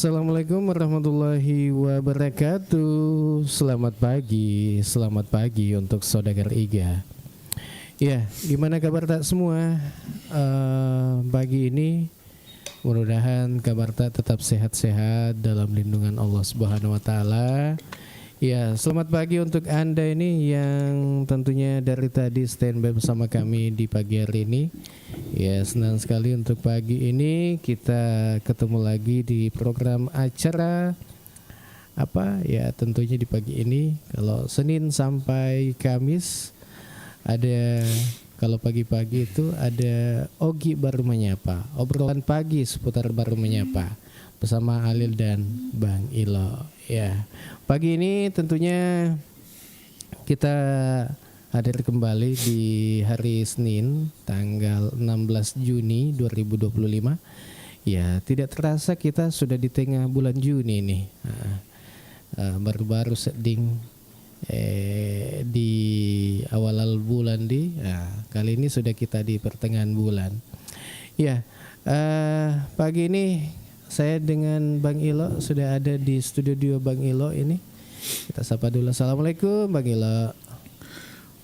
Assalamualaikum warahmatullahi wabarakatuh. Selamat pagi untuk saudagar Iga. Ya, gimana kabar tak semua? Pagi ini mudah-mudahan kabar tak tetap sehat-sehat dalam lindungan Allah Subhanahu wa taala. Ya, selamat pagi untuk Anda ini yang tentunya dari tadi standby bersama kami di pagi hari ini. Ya, senang sekali untuk pagi ini kita ketemu lagi di program acara tentunya di pagi ini. Kalau Senin sampai Kamis ada, kalau pagi-pagi itu ada Ogi Baru Menyapa, obrolan pagi seputar Baru Menyapa bersama Alil dan Bang Ilo. Ya, pagi ini tentunya kita hadir kembali di hari Senin tanggal 16 Juni 2025. Ya, tidak terasa kita sudah di tengah bulan Juni nih. Baru-baru seding di awal bulan kali ini sudah kita di pertengahan bulan. Ya, pagi ini saya dengan Bang Ilo sudah ada di studio Bang Ilo ini. Kita sapa dulu. Assalamualaikum Bang Ilo.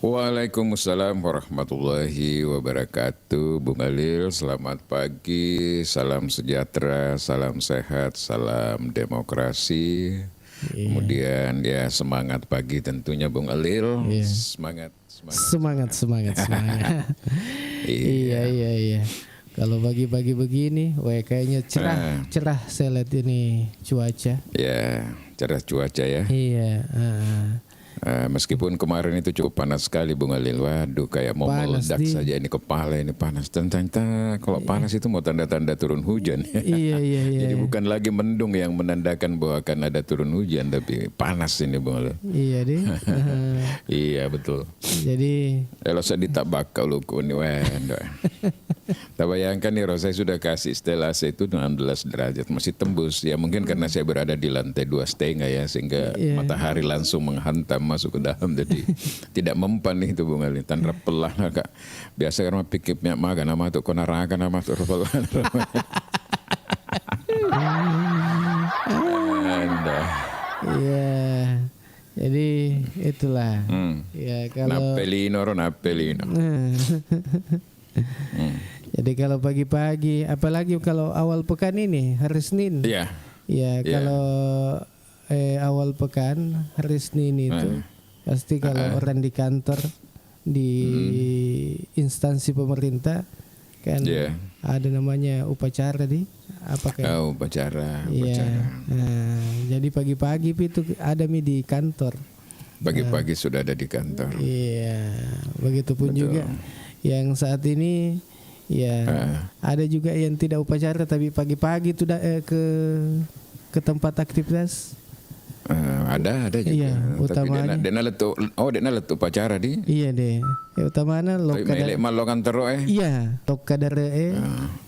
Waalaikumsalam warahmatullahi wabarakatuh. Bung Alil, selamat pagi, salam sejahtera, salam sehat, salam demokrasi. Kemudian ya semangat pagi tentunya Bung Alil. Semangat. Iya. Kalau pagi-pagi begini, kayaknya cerah saya lihat ini cuaca. Ya, cerah cuaca ya. Iya. Meskipun kemarin itu cukup panas sekali Bung Alil. Waduh, kayak mau meledak saja ini kepala ini panas. Ternyata kalau panas itu mau tanda-tanda turun hujan. Iya. Jadi bukan lagi mendung yang menandakan bahwa akan ada turun hujan, tapi panas ini Bung Alil. Iya deh. Iya betul. Jadi kalau saya ditabak kalau ini tak bayangkan nih, saya sudah kasih setel AC itu 16 derajat masih tembus. Ya mungkin karena saya berada di lantai 2,5 ya, sehingga matahari langsung menghantam masuk ke dalam, jadi tidak mempan nih itu Bung Ali. Tanpa pelah kak. Biasa kan pikirnya maga nama tuh konarakan nama tuh Iya. Jadi itulah. Ya kalau Napelino. Jadi kalau pagi-pagi, apalagi kalau awal pekan ini hari Senin. Iya. Ya kalau awal pekan hari Senin itu pasti kalau orang di kantor di instansi pemerintah kan ada namanya upacara upacara. Iya. Jadi pagi-pagi itu ada di kantor. Pagi-pagi sudah ada di kantor. Iya. Begitupun juga yang saat ini ada juga yang tidak upacara tapi pagi-pagi itu ke tempat aktivitas. Ada juga. Iya, utamanya. Dia letu upacara di. Iya deh. Ya utamanya loka. Melek malokan tero Iya, loka dare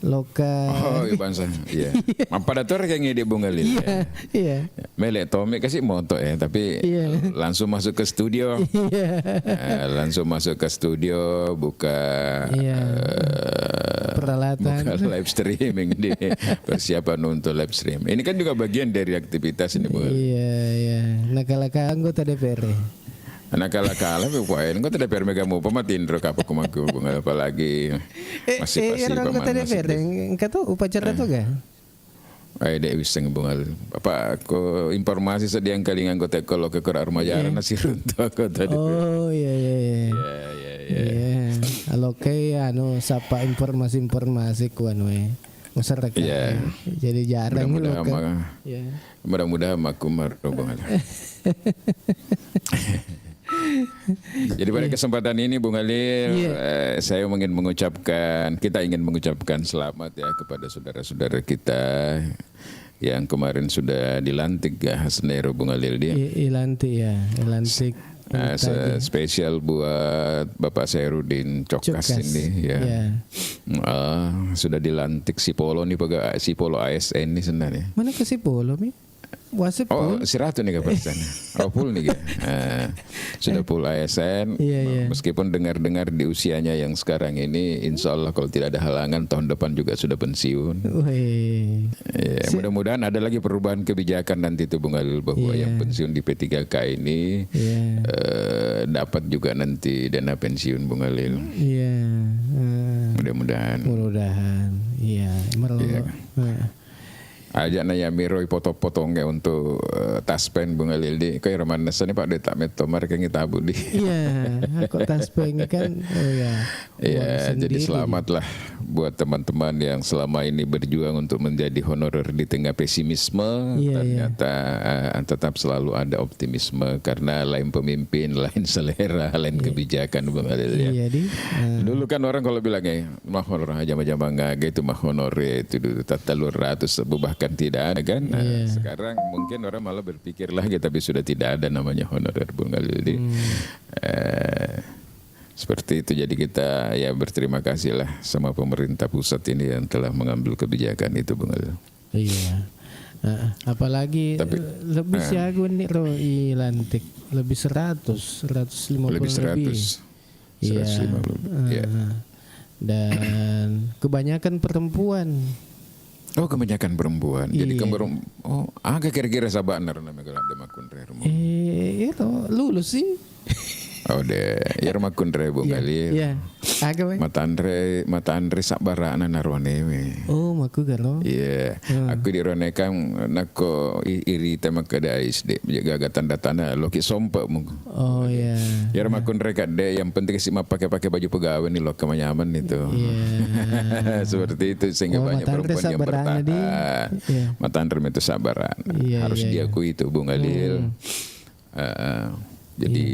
loka. Oh, iya bangsa. Iya. Apa dator yang ngide Bung Alil. Iya. Melek Tommy kasih moto tapi langsung masuk ke studio. Langsung masuk ke studio buka peralatan. Buka live streaming di persiapan untuk live stream. Ini kan juga bagian dari aktivitas ini Bung Alil. Iya. Nakala-kala anggota DPR. Nakala-kala pokoknya anggota DPR megamu pematindro kapok kumaku Bung Alil, apalagi masih anggota DPR. Engkau tahu upacara tuh gak? Dek wiseng Bung Alil. Apa ko informasi sediang kali anggota kalau ke Armajara nasi runtuh aku tadi. Oh iya. Halo kayak sapa informasi kuan masyarakat. Jadi jarang mudah-mudahan aku Bung Alil. Jadi pada kesempatan ini Bung Alil, kita ingin mengucapkan selamat ya kepada saudara-saudara kita yang kemarin sudah dilantik Hasnero Bung Alil dia. Dilantik. Spesial buat Bapak Sairudin Cokas ini sudah dilantik Sipolo nih Sipolo ASN nih sebenarnya. Mana ke Sipolo Mi? Wasip Oh, 100 nih persen. Oh, full nih. Sudah full ASN. Iya. Meskipun dengar-dengar di usianya yang sekarang ini, insya Allah kalau tidak ada halangan tahun depan juga sudah pensiun. Wih. Ya, mudah-mudahan ada lagi perubahan kebijakan nanti itu Bung Halil, bahwa yang pensiun di P3K ini dapat juga nanti dana pensiun Bung Halil. Iya. Mudah-mudahan. Iya. Ajak na ya miroi potong-potongnya untuk taspen Bung Halil di kaya Ramanas ini Pak Detak Metomar kayak tabu di. Iya, kok taspen kan. Oh ya. Ya, jadi selamatlah buat teman-teman yang selama ini berjuang untuk menjadi honorer di tengah pesimisme. Ternyata tetap selalu ada optimisme karena lain pemimpin, lain selera, lain kebijakan Bung Halil ya. Iya, Dulu kan orang kalau bilangnya mah honor aja macam itu mah honor itu tata lur ratus bahkan tidak ada kan. Sekarang mungkin orang malah berpikir lagi tapi sudah tidak ada namanya honorer Bung Halil. Seperti itu, jadi kita ya berterima kasih lah sama pemerintah pusat ini yang telah mengambil kebijakan itu Bung Halil. Iya. Apalagi lebih siaga nih Roy lantik lebih 150 lebih 100 Iya. Dan kebanyakan perempuan. Oh, kebanyakan perempuan. Jadi agak kira-kira sabanar namanya kalau ada makundre rumah. Itu lulus sih. Oh deh, ya rumah kundre Bung Halil. Iya. Agak Mata Andre sabara anak narwane. Oh, maku galo. Iya. Aku di Ronekang nako iri tema kada SD jaga tanda-tanda loki sompa mung. Oh iya. Ya rumah kundre kade yang penting sih pakai baju pegawai nih lo kemanyaman itu. Iya. Seperti itu sehingga banyak perempuan yang bertahan. Mata Andre itu sabaran. Harus diakui itu Bung Halil. Jadi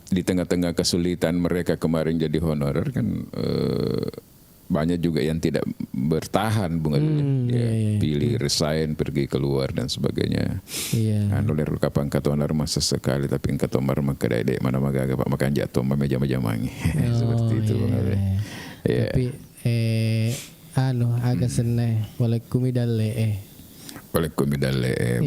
di tengah-tengah kesulitan mereka kemarin jadi honorer kan banyak juga yang tidak bertahan Bung Halil pilih resign pergi keluar dan sebagainya. Oleh kapan katonar masa sekali tapi katomar maka dek mana magaga Pak makan jatuh meja-meja mangi. Seperti itu Bung Halil. Tapi agak seneh boleh kumidale oleh komidale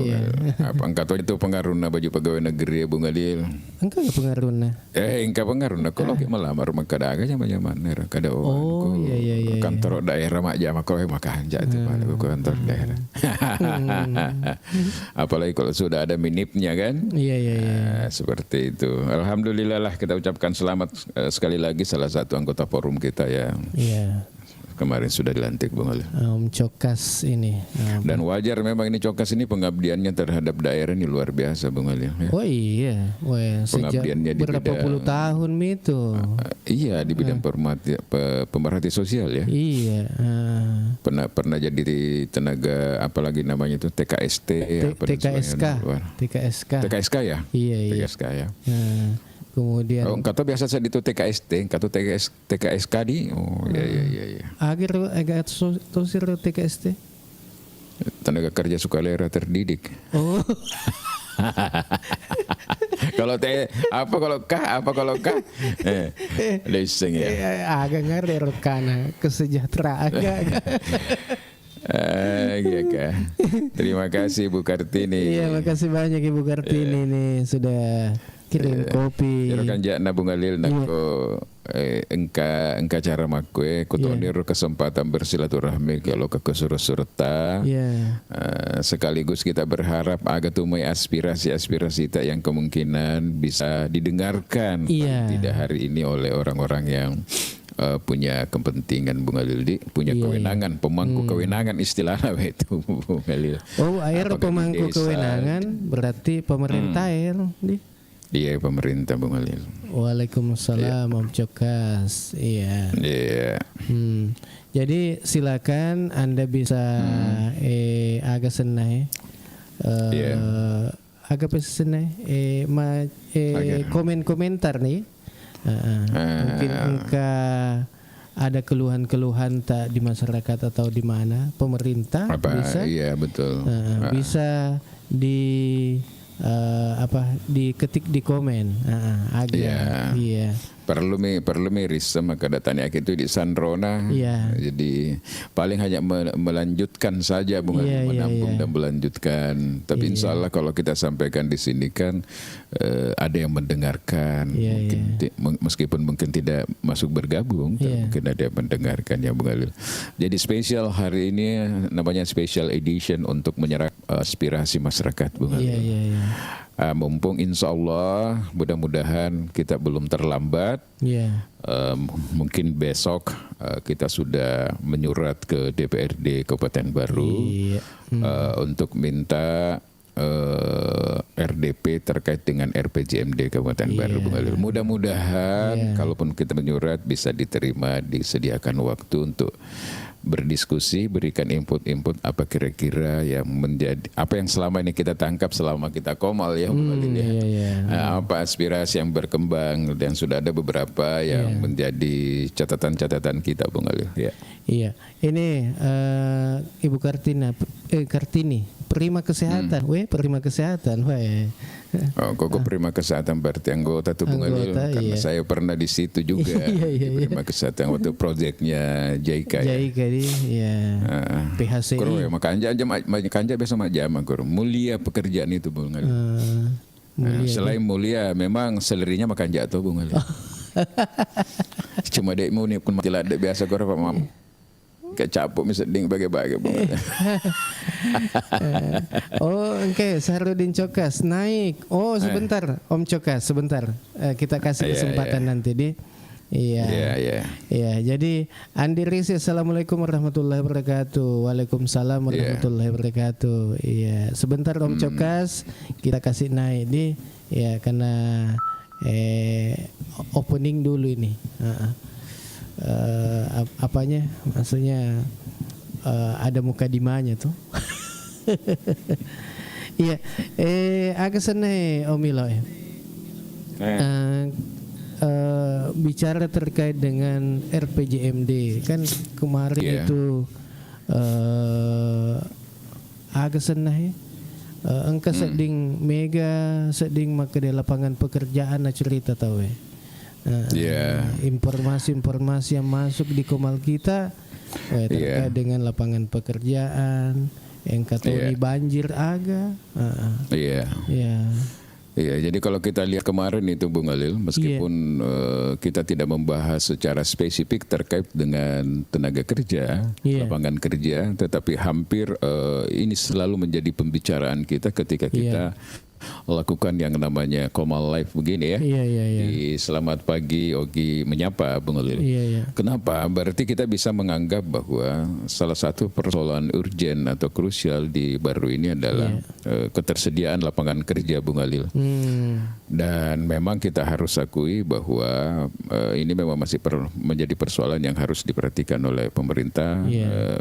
apa angkat itu pengaruhna baju pegawai negeri ya Bung Halil. Engkau ya pengaruhna. Engkau pengaruhna kalau melamar maka ada zaman kada kantor daerah mak jama kau makan jatuh pada kantor daerah. Apalagi kalau sudah ada minipnya kan. Iya. Seperti itu. Alhamdulillah lah kita ucapkan selamat sekali lagi salah satu anggota forum kita yang kemarin sudah dilantik Bung Halil. Cokas ini. Dan wajar memang ini Cokas ini pengabdiannya terhadap daerah ini luar biasa Bung Halil. Ya. Oh iya, pengabdiannya di berapa bidang, puluh tahun itu. Iya di bidang pemerhati sosial ya. Iya. Pernah jadi tenaga apalagi namanya itu TKST. TKSK ya. Iya. TKSK ya. Kemudian kata biasa saya itu TKST, kata TKSK di. Oh iya. Agak sosir TKST. Tenaga kerja sukarela terdidik. Oh. Kalau kalau K? Leseng ya. Agak ngerti rekana kesejahteraan agak. Iya. Terima kasih Bu Kartini. Iya, makasih banyak Ibu Kartini nih sudah kirim kopi. Ya kan jakna Bung Halil nako engka cara makwe kutonir kesempatan bersilaturahmi kalau ke Surta. Sekaligus kita berharap agak tumai aspirasi tak yang kemungkinan bisa didengarkan tidak hari ini oleh orang-orang yang punya kepentingan Bung Halil punya kewenangan pemangku kewenangan istilahnya itu Bung Halil. Oh, air pemangku kewenangan berarti pemerintah di. Iya pemerintah Bung Halil. Waalaikumsalam Om Cokas. Iya. Jadi silakan Anda bisa agak senai agak senai komen-komentar nih. Mungkin ada keluhan-keluhan tak di masyarakat atau di mana pemerintah bisa. Iya betul. Bisa diketik di komen. perlu risem maka datanya itu di Sanrona. Iya. Jadi paling hanya melanjutkan saja bukan menampung dan melanjutkan. Tapi insya Allah kalau kita sampaikan di sini kan ada yang mendengarkan. Meskipun mungkin tidak masuk bergabung, tapi mungkin ada yang mendengarkan ya Bung Alil. Jadi spesial hari ini namanya special edition untuk menyerap aspirasi masyarakat Bung Alil. Mumpung insya Allah mudah-mudahan kita belum terlambat. Mungkin besok kita sudah menyurat ke DPRD Kabupaten Baru untuk minta RDP terkait dengan RPJMD Kabupaten Baru Bung Alil. Mudah-mudahan kalaupun kita menyurat bisa diterima, disediakan waktu untuk berdiskusi, berikan input-input apa kira-kira yang menjadi apa yang selama ini kita tangkap selama kita komal ya Bung Alil ya. Apa aspirasi yang berkembang dan sudah ada beberapa yang menjadi catatan-catatan kita Bung Alil ya. Iya. Ini Ibu Kartini, Prima Kesehatan. Prima Kesehatan. Kok Prima Kesehatan berarti anggota tuh Bung Alil. Karena saya pernah di situ juga. Prima Kesehatan waktu proyeknya JICA. PHCI. Kurang ya makanya biasa majama kurang. Mulia pekerjaan itu Bung Alil. Selain mulia memang selerinya makan jatuh Bung Alil. Cuma dek mau nih pun mati ladek biasa kurang Pak Mam. Kayak capuk misalnya bagi-bagi Bung Alil. Sahrudin Cokas naik. Sebentar Om Cokas sebentar. Kita kasih kesempatan nanti di. Jadi Andi Risi, assalamualaikum warahmatullahi wabarakatuh. Waalaikumsalam warahmatullahi wabarakatuh. Iya, sebentar Om Cokas kita kasih naik di karena opening dulu ini. Apanya? Maksudnya ada mukadimahnya tuh. Iya, agak senang Om Milo bicara terkait dengan RPJMD kan kemarin itu agak senang engkau seding mega seding maka di lapangan pekerjaan cerita tahu informasi yang masuk di Komal kita terkait dengan lapangan pekerjaan yang kata banjir agak Iya, jadi kalau kita lihat kemarin itu Bung Alil, meskipun kita tidak membahas secara spesifik terkait dengan tenaga kerja, lapangan kerja, tetapi hampir ini selalu menjadi pembicaraan kita ketika kita lakukan yang namanya Komal Live begini ya. Di Selamat Pagi Ogi Menyapa Bung Alil. Kenapa? Berarti kita bisa menganggap bahwa salah satu persoalan urgen atau krusial di Baru ini adalah ketersediaan lapangan kerja Bung Alil. Dan memang kita harus akui bahwa ini memang masih menjadi persoalan yang harus diperhatikan oleh pemerintah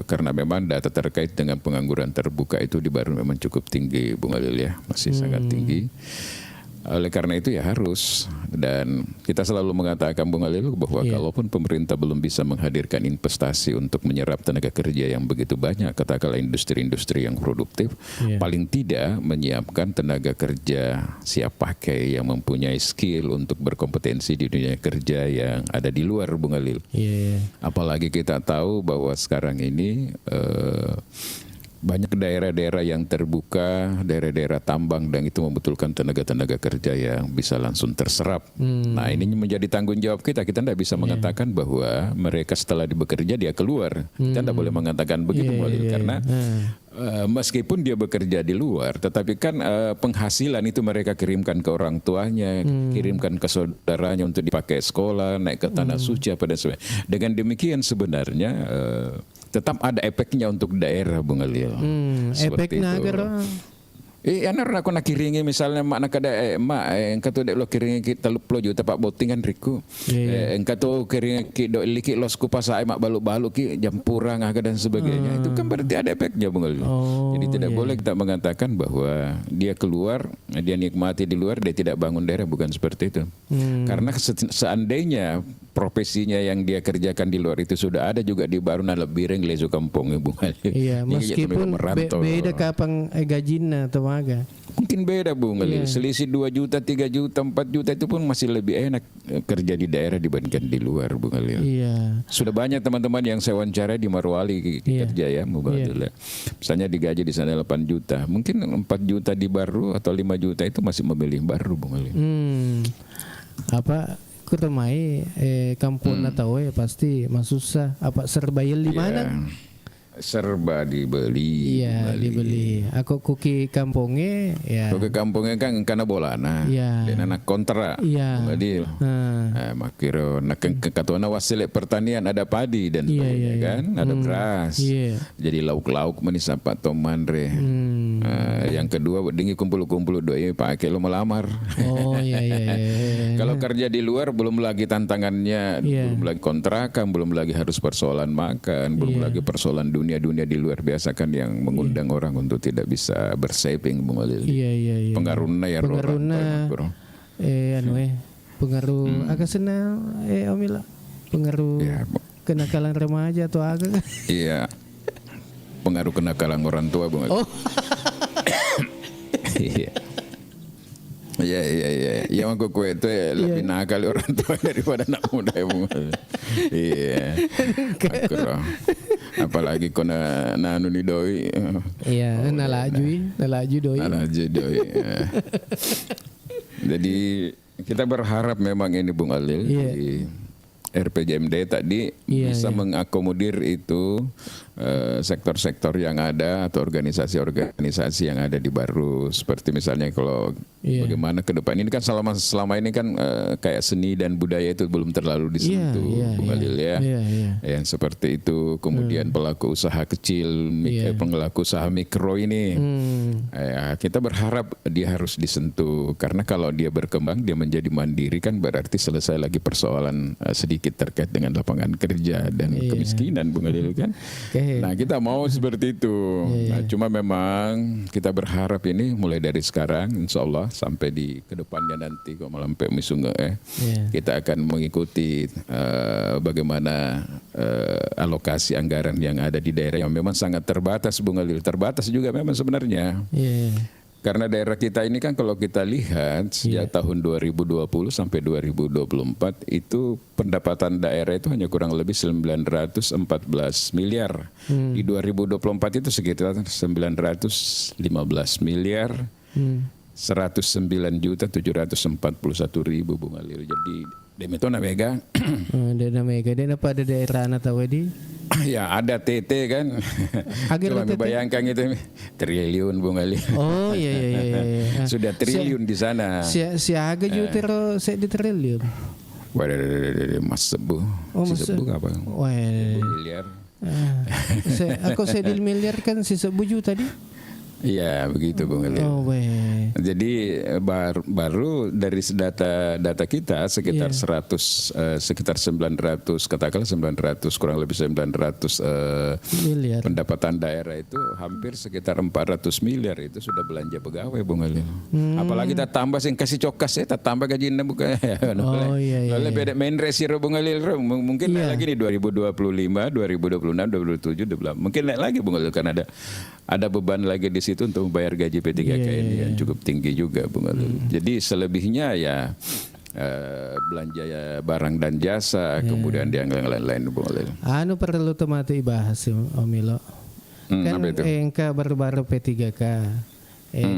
karena memang data terkait dengan pengangguran terbuka itu di Baru memang cukup tinggi Bung Alil ya, masih sangat tinggi. Oleh karena itu ya harus, dan kita selalu mengatakan Bung Alil bahwa kalaupun pemerintah belum bisa menghadirkan investasi untuk menyerap tenaga kerja yang begitu banyak, katakanlah industri-industri yang produktif, paling tidak menyiapkan tenaga kerja siap pakai yang mempunyai skill untuk berkompetensi di dunia kerja yang ada di luar Bung Alil. Apalagi kita tahu bahwa sekarang ini banyak daerah-daerah yang terbuka, daerah-daerah tambang, dan itu membutuhkan tenaga-tenaga kerja yang bisa langsung terserap. Nah ini menjadi tanggung jawab kita. Kita tidak bisa mengatakan bahwa mereka setelah bekerja dia keluar. Kita tidak boleh mengatakan begitu, karena meskipun dia bekerja di luar, tetapi kan penghasilan itu mereka kirimkan ke orang tuanya, kirimkan ke saudaranya untuk dipakai sekolah, naik ke tanah suci apa dan sebagainya. Dengan demikian sebenarnya tetap ada efeknya untuk daerah Bung Alil. Efeknya agar anak aku nak kiringi misalnya mak nak ada mak engkau tu dek lo kiringi kita lupa juta pak botingan riku. Engkau tu kiringi kita dok liki losku pasai mak baluk-baluk ki jampurang dan sebagainya. Itu kan berarti ada efeknya Bung Alil. Jadi tidak boleh kita mengatakan bahwa dia keluar, dia nikmati di luar, dia tidak bangun daerah, bukan seperti itu. Karena seandainya profesinya yang dia kerjakan di luar itu sudah ada juga di baru na lebih lezo kampung Bung Ali. Iya, meskipun beda kapan gajinya atau maga. Mungkin beda Bung Ali. Selisih 2 juta, 3 juta, 4 juta itu pun masih lebih enak kerja di daerah dibandingkan di luar Bung Ali. Iya. Sudah banyak teman-teman yang saya wawancara di Marwali kerja ya, misalnya digaji di sana 8 juta, mungkin 4 juta di baru atau 5 juta itu masih memilih baru Bung Ali. Apa kuremai kampung atau pasti masusah apa serba di mana? Serba dibeli. Iya, dibeli. Aku kuki kampungnya ya. Kuki kampungnya kan karena bolana. Iya. Dan anak kontra. Iya. Badil. Makiro nak katona wasile pertanian ada padi dan sebagainya kan, ada beras. Iya. Jadi lauk-lauk menisapa tomandre. Yang kedua dingi kumpul-kumpul doi pakai lo melamar. Oh iya. Kalau kerja di luar belum lagi tantangannya, belum lagi kontrakan, belum lagi harus persoalan makan, belum lagi persoalan dunia di luar biasa kan yang mengundang orang untuk tidak bisa bersaving Bung Alil. Iya. Pengaruhnya ya pengaruhnya pengaruh agak senang Omila. Pengaruh kenakalan remaja atau agak. Iya. Pengaruh kenakalan orang tua Bung Alil. Oh. Iya. Yang aku kue itu lebih nakal orang tua daripada anak muda ya Bung Alil. Iya. Apalagi kena nanu ni doi. Iya, nalaju doi. Jadi kita berharap memang ini Bung Alil di RPJMD tadi bisa mengakomodir itu sektor-sektor yang ada atau organisasi-organisasi yang ada di baru, seperti misalnya kalau bagaimana ke depan ini kan selama ini kan kayak seni dan budaya itu belum terlalu disentuh Bung Alil ya. Yang seperti itu, kemudian pelaku usaha kecil, pelaku usaha mikro ini kita berharap dia harus disentuh, karena kalau dia berkembang, dia menjadi mandiri kan berarti selesai lagi persoalan sedikit terkait dengan lapangan kerja dan kemiskinan Bung Alil kan. Nah kita mau seperti itu. Nah, cuma memang kita berharap ini mulai dari sekarang insya Allah sampai di kedepannya nanti kalau malam misunga kita akan mengikuti bagaimana alokasi anggaran yang ada di daerah yang memang sangat terbatas Bung Alil. Terbatas juga memang sebenarnya. Karena daerah kita ini kan kalau kita lihat sejak tahun 2020 sampai 2024 itu pendapatan daerah itu hanya kurang lebih 914 miliar. Di 2024 itu sekitar 915 miliar. 109.741.000 Bung Alil. Jadi Demetona Mega. Dana Mega, dana pada daerah anak tahu di. Ya ada TT kan. Coba bayangkan itu triliun Bung Alil. Oh iya. Sudah triliun di sana. Si aga juga saya di triliun. Waduh, Mas Sebu. Si Sebu apa? Miliar. Aku saya di miliar kan si Sebu juga tadi. Iya begitu Bung Alil. Jadi baru dari data kita sekitar 900 katakanlah 900 kurang lebih 900 miliar. Pendapatan daerah itu hampir sekitar 400 miliar itu sudah belanja pegawai Bung Alil. Apalagi kita tambah sing kasih cokas kita tambah gajinya bukan. Lalu beda main resiro Bung Alil mungkin naik lagi nih 2025, 2026, 2027 mungkin naik lagi Bung Alil karena ada beban lagi di situ untuk membayar gaji P3K ini yang cukup tinggi juga Bung Alil. Jadi selebihnya ya belanja ya barang dan jasa, kemudian yang lain-lain Bung Alil. Anu perlu tematu ibahas Omilo. Kan engka baru-baru P3K.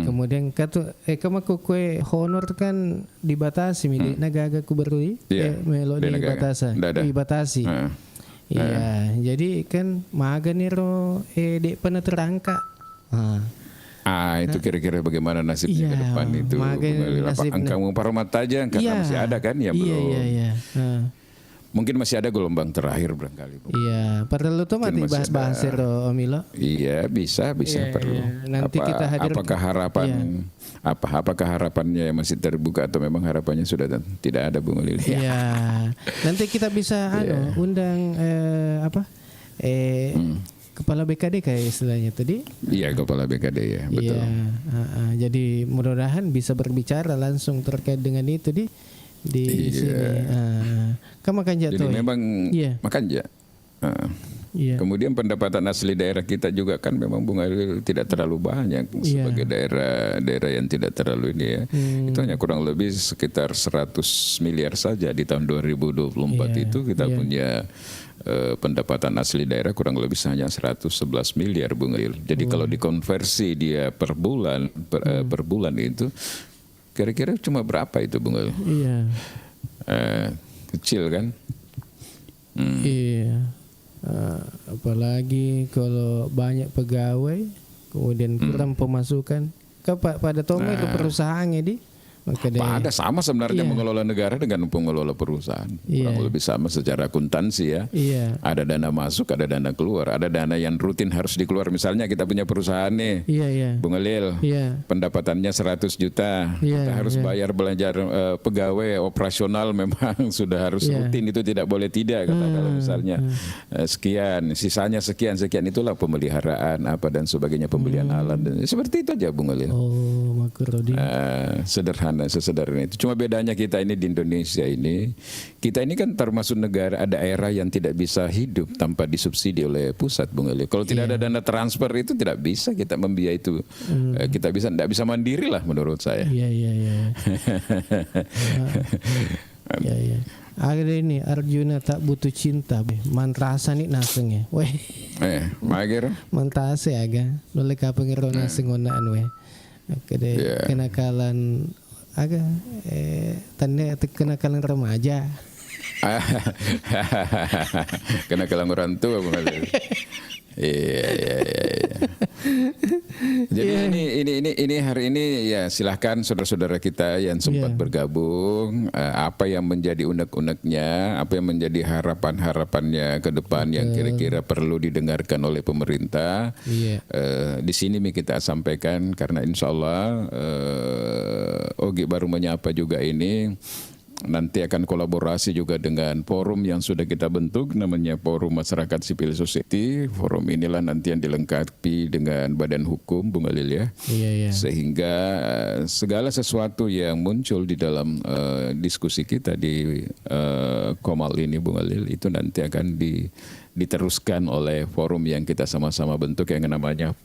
Kemudian kamaku kue honor kan dibatasi nagaga ku baru melo dibatasi. Iya, jadi kan maga niro dek pernah terangka. Itu kira-kira bagaimana nasibnya ke depan itu? Angka Parmat aja karena masih ada kan ya belum. Iya. Mungkin masih ada gelombang terakhir barangkali. Iya, perlu tuh mati bahas-bahas Omilo. Iya, bisa perlu. Nanti kita hadir. Apakah harapannya masih terbuka atau memang harapannya sudah tidak ada Bung Alil? Iya. Nanti kita bisa undang Kepala BKD kayak istilahnya tadi. Iya, Kepala BKD ya, betul. Iya, jadi mudah-mudahan bisa berbicara langsung terkait dengan itu di sini. Kan makan Jadi jatuh. memang Iya. makan aja. Iya. Kemudian pendapatan asli daerah kita juga kan memang Bung Alil tidak terlalu banyak sebagai daerah yang tidak terlalu ini ya. Itu hanya kurang lebih sekitar 100 miliar saja di tahun 2024 itu kita punya pendapatan asli daerah kurang lebih hanya 111 miliar Bung Alil. Jadi kalau dikonversi dia per bulan per bulan itu kira-kira cuma berapa itu Bung Alil? Iya. Kecil kan? Iya. Apalagi kalau banyak pegawai kemudian kurang pemasukan pada Tomo itu perusahaannya di maka Ada sama sebenarnya mengelola negara dengan pengelola perusahaan kurang lebih sama secara akuntansi ya. Ada dana masuk, ada dana keluar, ada dana yang rutin harus dikeluar. Misalnya kita punya perusahaan nih, Bung Alil, pendapatannya 100 juta, kita harus bayar belanja pegawai operasional memang sudah harus rutin, itu tidak boleh tidak kalau misalnya sekian, sisanya sekian itulah pemeliharaan apa dan sebagainya, pembelian alat dan seperti itu aja Bung Alil. Sesederhana itu. Cuma bedanya kita ini di Indonesia ini, kita ini kan termasuk negara daerah yang tidak bisa hidup tanpa disubsidi oleh pusat, Bung Alil. Kalau tidak ada dana transfer itu tidak bisa kita membiayai itu. Kita tidak bisa mandiri lah menurut saya. Iya. Ada ini Arjuna tak butuh cinta, mantrasa nih nasengnya. Weh. Magir. Mantase aga. Boleh kapengiro naseng onaan weh. Kenakalan agak tanda kenakalan remaja. Kenakalan orang tua Bung Alil. Iya. Jadi ini hari ini ya silahkan saudara-saudara kita yang sempat bergabung, apa yang menjadi unek-uneknya, apa yang menjadi harapan-harapannya ke depan yang kira-kira perlu didengarkan oleh pemerintah. Di sini kita sampaikan karena insya Allah Ogi baru menyapa juga ini. Nanti akan kolaborasi juga dengan forum yang sudah kita bentuk namanya Forum Masyarakat Sipil Society. Forum inilah nanti yang dilengkapi dengan badan hukum Bung Alil ya. Sehingga segala sesuatu yang muncul di dalam diskusi kita di Komal ini Bung Alil itu nanti akan diteruskan oleh forum yang kita sama-sama bentuk yang namanya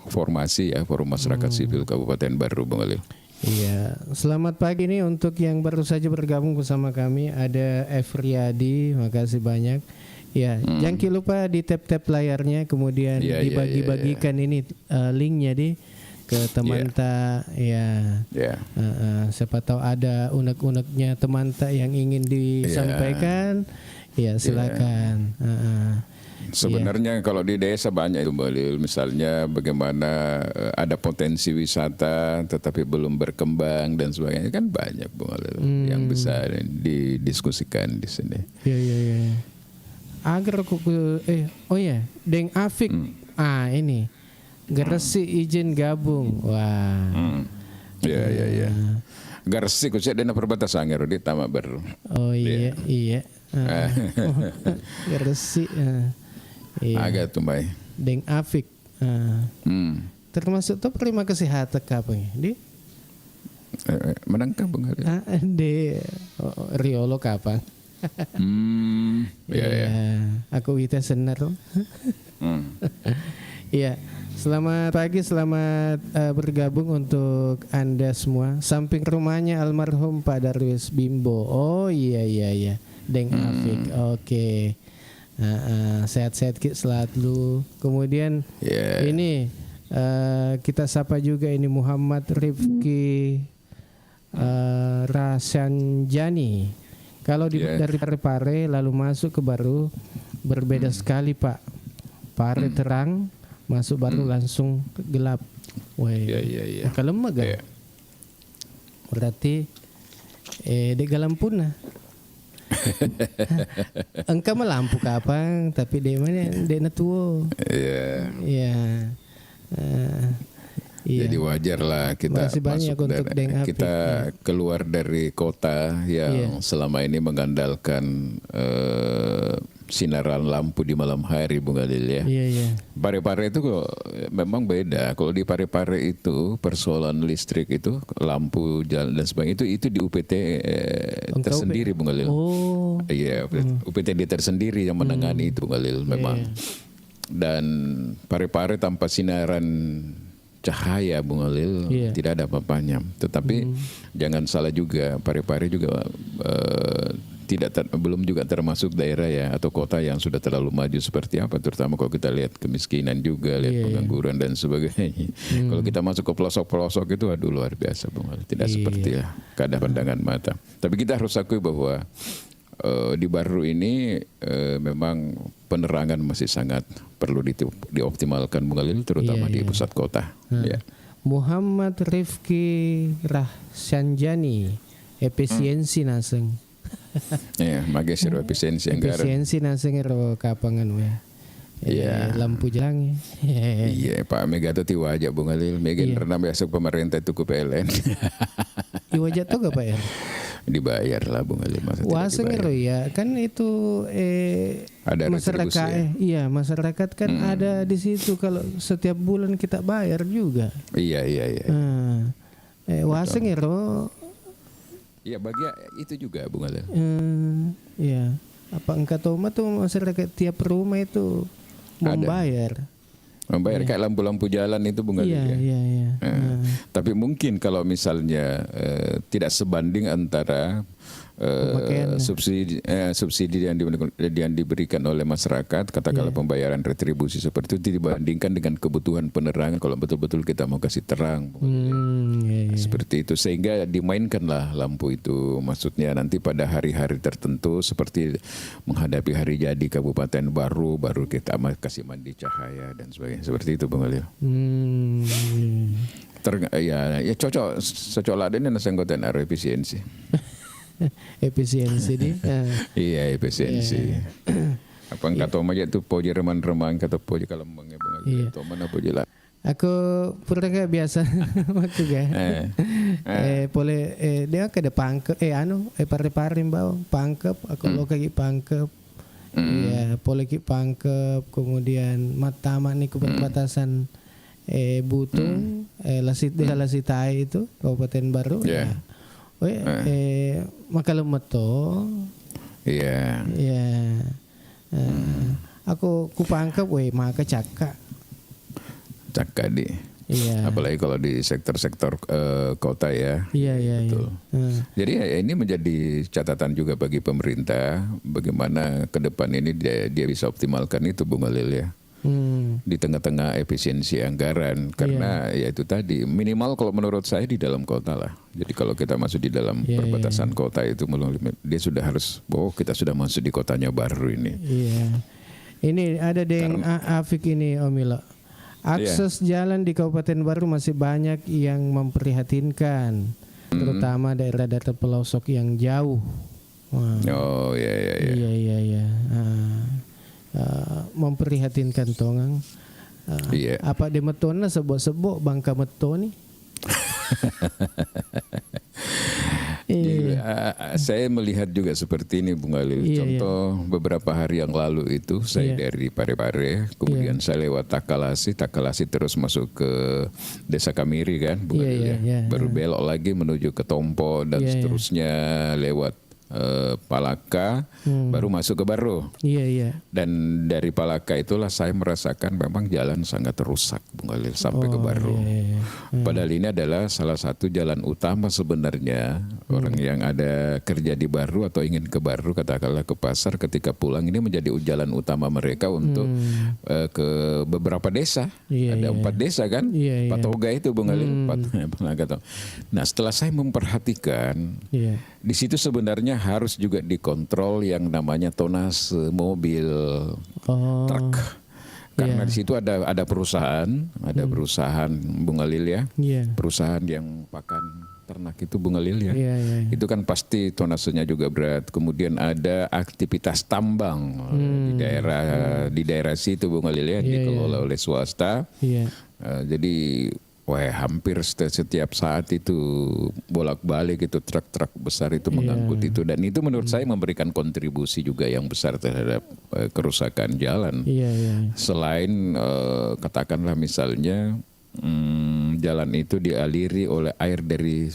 formasi ya, Forum Masyarakat Sipil Kabupaten Baru Bung Alil. Iya, selamat pagi nih untuk yang baru saja bergabung bersama kami. Ada Efriadi, makasih banyak. Ya, jangan lupa di tap layarnya, kemudian dibagi-bagikan ini linknya ke teman siapa tahu ada unek-uneknya teman yang ingin disampaikan. Ya, silakan. Sebenarnya kalau di desa banyak itu Mbak Lil, misalnya bagaimana ada potensi wisata tetapi belum berkembang dan sebagainya kan banyak Bung Lil yang bisa didiskusikan di sini. Iya. Agar Deng Afik. Ini Gresik izin gabung. Wah. Iya. Gresik khususnya dana perbatasan di Tamak Baru. Oh iya. Gresik. Agak tuh Mbak. Deng Afik. Termasuk tuh prima kesehatan kapan di? Menangkap Bung Alil. Di Riolo kapan? Iya. Aku kita senar. Iya. Selamat pagi, selamat bergabung untuk Anda semua. Samping rumahnya almarhum Pak Darwis Bimbo. Oh iya. Deng Afik. Oke. Sehat-sehat selalu. Kemudian ini kita sapa juga ini Muhammad Rifki Rasanjani. Kalau dari Parepare lalu masuk ke Baru berbeda sekali Pak. Pare terang, masuk Baru langsung gelap. Iya. Kalau lemah berarti di Galampuna. Engkau melampu kapan tapi dia mana dia tua. Iya. Jadi wajar lah kita kita keluar dari kota yang selama ini mengandalkan sinaran lampu di malam hari Bung Alil ya. Iya. Parepare itu kok memang beda. Kalau di Parepare itu persoalan listrik itu lampu jalan dan sebagainya itu di UPT tersendiri Bung Alil. Iya, UPTD tersendiri yang menangani itu Khalil memang. Dan Parepare tanpa sinaran cahaya Bung Khalil tidak ada apa-apanya. Tetapi jangan salah juga, Parepare juga belum juga termasuk daerah ya atau kota yang sudah terlalu maju seperti apa, terutama kalau kita lihat kemiskinan juga, lihat pengangguran dan sebagainya. Kalau kita masuk ke pelosok-pelosok itu aduh luar biasa Bung Khalil. Tidak seperti keadaan pandangan mata. Tapi kita harus akui bahwa di Baru ini memang penerangan masih sangat perlu dioptimalkan Bung Khalil, terutama di pusat kota. Ya. Muhammad Rifki Rahsanjani, efisiensi naseng. Ya, mageser efisiensi anggaran. Efisiensi naseng ro kapangan we. Lampu jalan. Iya, Pak Mega itu wajah Bung Khalil. Mega pernah besok pemerintah itu ke PLN. Iwajah tuh gak Pak ya? Dibayar lah Bung Khalil. Waseng ya, kan itu ada masyarakat masyarakat kan ada di situ, kalau setiap bulan kita bayar juga. Iya. Waseng ro. Iya, bagian itu juga Bung Khalil. Iya. Apa engkau tahu tuh masyarakat tiap rumah itu membayar. Kayak lampu-lampu jalan itu Bung Khalil. Iya. Tapi mungkin kalau misalnya tidak sebanding antara subsidi yang diberikan oleh masyarakat, katakanlah pembayaran retribusi seperti itu dibandingkan dengan kebutuhan penerangan kalau betul-betul kita mau kasih terang. Seperti itu, sehingga dimainkanlah lampu itu, maksudnya nanti pada hari-hari tertentu seperti menghadapi hari jadi Kabupaten Baru kita kasih mandi cahaya dan sebagainya, seperti itu Bung Khalil. Ya cocok lah dengan senggotan efisiensi. Efisiensi di. Iya, efisiensi. Apa enggak tahu aja tuh poje reman-reman kata poje kalau mengenai itu mana poje lah. Aku pernah kayak biasa waktu ga. Boleh dia ke depan ke pare-pare bawa pangkep aku lo kayak pangkep. Iya, boleh ki pangkep, kemudian matama nih ke perbatasan Butung, Lasitai itu Kabupaten Baru. Makalemeto. Iya. Aku kupangkep maka cakak di. Iya. Apalagi kalau di sektor-sektor kota ya. Iya. Betul. Jadi ini menjadi catatan juga bagi pemerintah bagaimana ke depan ini dia bisa optimalkan itu Bung Khalil ya. Di tengah-tengah efisiensi anggaran, karena ya itu tadi minimal kalau menurut saya di dalam kota lah. Jadi kalau kita masuk di dalam perbatasan kota itu dia sudah harus kita sudah masuk di kotanya Baru ini. Iya. Ini ada dengan Afik ini Omila. Akses jalan di Kabupaten Baru masih banyak yang memprihatinkan, terutama daerah-daerah pelosok yang jauh. Iya. Memprihatinkan tongang. Apa di metona sebok-sebok bangka meto nih. Saya melihat juga seperti ini Bung Khalil. Contoh beberapa hari yang lalu itu saya dari Parepare, kemudian saya lewat Takalasi terus masuk ke Desa Kamiri kan, Bung Khalil baru belok lagi menuju ke Tompo dan seterusnya lewat Palaka, baru masuk ke Baru. Dan dari Palaka itulah saya merasakan memang jalan sangat rusak Bung Khalil sampai ke Baru. Padahal ini adalah salah satu jalan utama sebenarnya orang yang ada kerja di Baru atau ingin ke Baru, katakanlah ke pasar, ketika pulang ini menjadi jalan utama mereka untuk ke beberapa desa. Ada 4 desa kan, Patoga itu Bung Khalil. Nah setelah saya memperhatikan, di situ sebenarnya harus juga dikontrol yang namanya tonase mobil, truk. Karena di situ ada perusahaan, Bung Khalil ya. Perusahaan yang pakan ternak itu Bung Khalil ya. Itu kan pasti tonasenya juga berat. Kemudian ada aktivitas tambang di daerah situ Bung Khalil ya, dikelola oleh swasta. Jadi hampir setiap saat itu bolak-balik itu truk-truk besar itu mengangkut itu, dan itu menurut saya memberikan kontribusi juga yang besar terhadap kerusakan jalan. Selain katakanlah misalnya jalan itu dialiri oleh air dari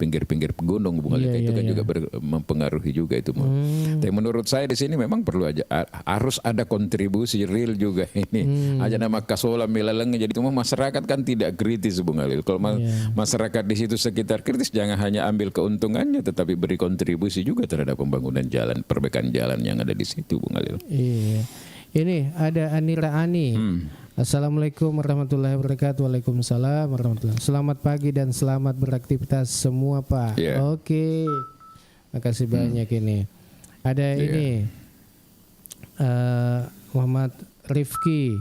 pinggir-pinggir gunung Bung Ali. Itu kan juga mempengaruhi juga itu. Tapi menurut saya di sini memang perlu aja harus ada kontribusi real juga ini. Aja nama kasola milaleng jadi cuma masyarakat kan tidak kritis Bung Ali. Kalau masyarakat di situ sekitar kritis jangan hanya ambil keuntungannya tetapi beri kontribusi juga terhadap pembangunan jalan, perbaikan jalan yang ada di situ Bung Ali. Iya. Ini ada Anira Ani. Assalamualaikum warahmatullahi wabarakatuh. Waalaikumsalam warahmatullahi wabarakatuh. Selamat pagi dan selamat beraktivitas semua Pak. Oke. Makasih banyak ini. Ada ini Muhammad Rifki.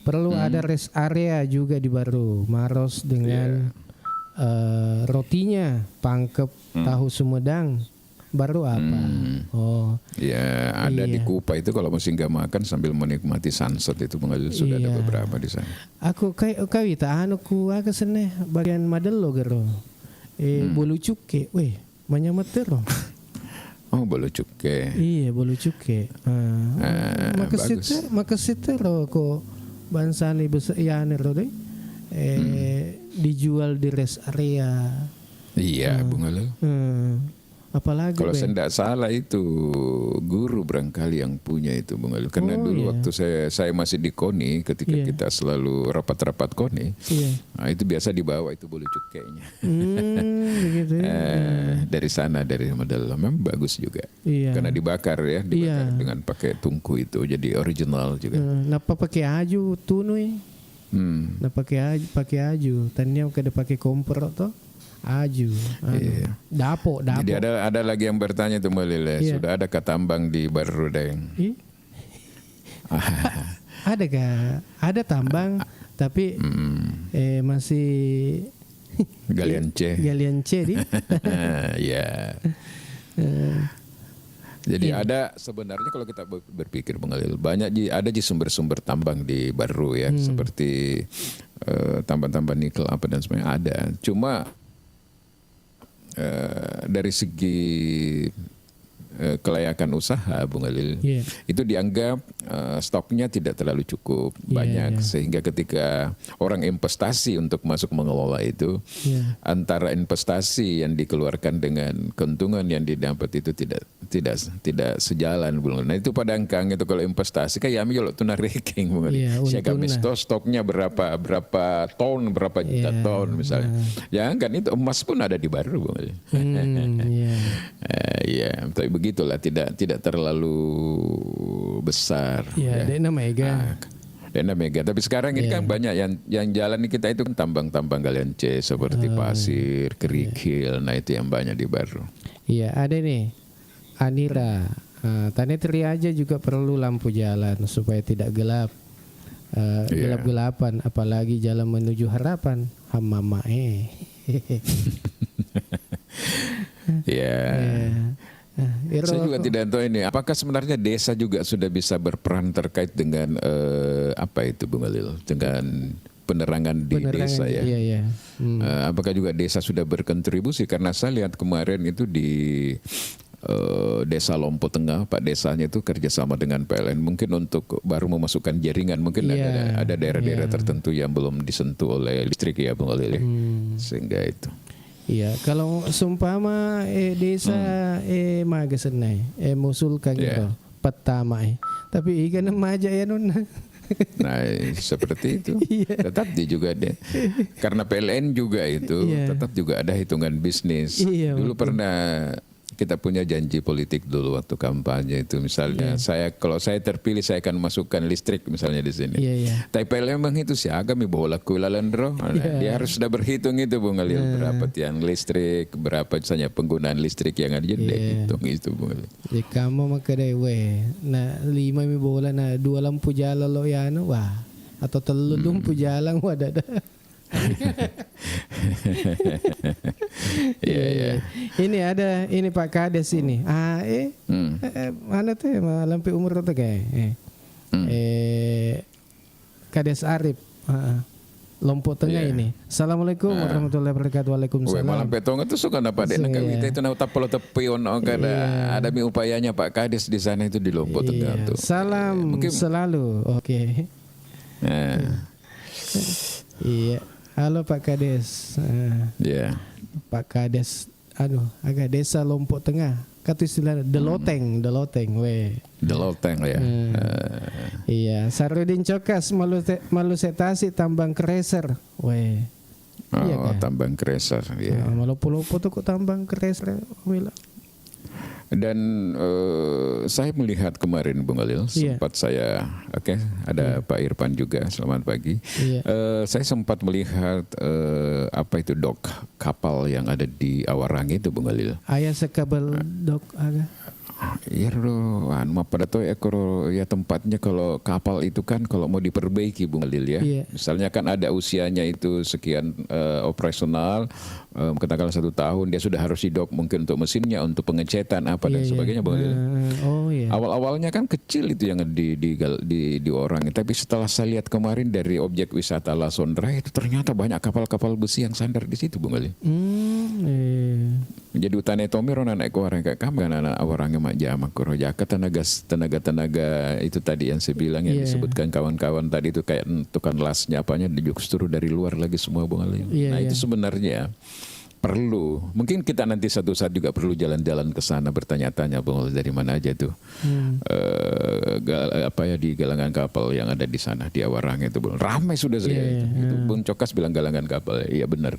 Perlu ada rest area juga di Baru. Maros dengan rotinya, pangkep, tahu Sumedang. Baru apa? Ya ada di Kupa itu kalau masih nggak makan sambil menikmati sunset itu sudah ada beberapa di sana. Aku kawi tak anu ku aga seneh bagian Madelo gero. Bolu cuke, weh manyamat tero. Oh bolu cuke. Iya bolu cuke. Makasitero ko bansani besar ya nero deh. Dijual di rest area. Iya Bung Ali. Apalagi kalau saya tidak salah itu guru barangkali yang punya itu Bung Ali. Karena dulu waktu saya masih di KONI ketika kita selalu rapat-rapat KONI, nah, itu biasa dibawa itu bolu cukenya. Begitu. Dari sana dari Madelo memang bagus juga. Karena dibakar dengan pakai tungku itu jadi original juga. Napa pakai aju tunui? Napa pakai aju? Tanya kada pakai kompor toh? Aju, dapo. Jadi ada lagi yang bertanya tuh Melile, sudah ada tambang di Barudeng? Ada kah? Ada tambang, tapi masih galian C di. Ya. Jadi ada sebenarnya kalau kita berpikir mengalir banyak ada sumber-sumber tambang di Baru ya, seperti tambang-tambang nikel apa dan sebagainya ada. Cuma dari segi kelayakan usaha Bung Alil itu dianggap stoknya tidak terlalu cukup banyak sehingga ketika orang investasi untuk masuk mengelola itu antara investasi yang dikeluarkan dengan keuntungan yang didapat itu tidak sejalan Bung Alil. Nah itu pada angkang itu kalau investasi kayak ambil tunar ranking Bung Alil. Siaga misto stoknya berapa ton berapa juta ton misalnya. Ya kan itu emas pun ada di Baru Bung Alil. Tapi begitulah tidak terlalu besar. Dena Mega. Dena Mega. Tapi sekarang ini kan banyak yang jalan di kita itu kan tambang-tambang galian C seperti pasir, kerikil. Nah itu yang banyak di Baru. Iya ada nih Anira. Tanetri aja juga perlu lampu jalan supaya tidak gelap. Gelap-gelapan apalagi jalan menuju harapan. Hamama Saya juga tidak tahu ini. Apakah sebenarnya desa juga sudah bisa berperan terkait dengan apa itu Bung Alil? Dengan penerangan di desa ya. Apakah juga desa sudah berkontribusi? Karena saya lihat kemarin itu di Desa Lompo Tengah, Pak Desanya itu kerjasama dengan PLN. Mungkin untuk baru memasukkan jaringan. Mungkin ada daerah-daerah tertentu yang belum disentuh oleh listrik ya Bung Alil. Sehingga itu. Iya, kalau sumpama desa magasenay musulkan gitu pertama tapi ikan maja ya nun. Nah seperti itu. Tetap dia juga ada karena PLN juga itu tetap juga ada hitungan bisnis. Dulu pernah kita punya janji politik dulu waktu kampanye itu misalnya kalau saya terpilih saya akan masukkan listrik misalnya di sini. Tapi memang itu sih agak bola kuilalandro. Dia harus sudah berhitung itu Bung Alil berapa tiang listrik, berapa misalnya penggunaan listrik yang ada jadi hitung itu Bung Alil. Jadi kamu makadai na 5 bola na 2 lampu jalan lo ya wah atau 3 lampu jalan wadada. Ini ada ini Pak Kades ini. Mana tuh lampu umur tuh kayak Kades Arif. Lompok Tengah ini. Assalamualaikum warahmatullahi wabarakatuh. Waalaikumsalam. Malam petong itu suka apa deh kita itu nak tapol tepion ada upayanya Pak Kades di sana itu di Lompok Tengah tuh. Salam selalu. Oke. Iya. Halo Pak Kades. Pak Kades agak desa Lompok Tengah. Kata istilah deloteng, we. Deloteng ya. Iya, Sarudin Cokas Malu Setasi tambang kreser, we. Iya kan? Tambang kreser, ya. Malu Pulopo tuh kok tambang kreser, Wila. Dan saya melihat kemarin Bung Alil, sempat saya, ada Pak Irfan juga, selamat pagi. Saya sempat melihat apa itu dok kapal yang ada di Awarangi itu Bung Alil. Ayah sekabel dok aga. Ya pada tuh ya tempatnya kalau kapal itu kan kalau mau diperbaiki Bung Alil ya. Misalnya kan ada usianya itu sekian operasional, katakanlah 1 tahun dia sudah harus didok mungkin untuk mesinnya, untuk pengecetan apa dan sebagainya Bung Alil. Awal-awalnya kan kecil itu yang di orang, tapi setelah saya lihat kemarin dari objek wisata La Sondra itu ternyata banyak kapal-kapal besi yang sandar di situ Bung Alil. Jadi utane tomiro anak orang kayak kami kan anak orangnya mak jamak koroja tenaga itu tadi yang saya bilang yang disebutkan kawan-kawan tadi itu kayak tukan lasnya apanya justru dari luar lagi semua Bung Alil. Itu sebenarnya perlu, mungkin kita nanti satu saat juga perlu jalan-jalan ke sana bertanya-tanya Bung Alil dari mana aja tuh di galangan kapal yang ada di sana di Awarang itu Bung. Ramai sudah saya itu Bung Cokas bilang galangan kapal, iya benar.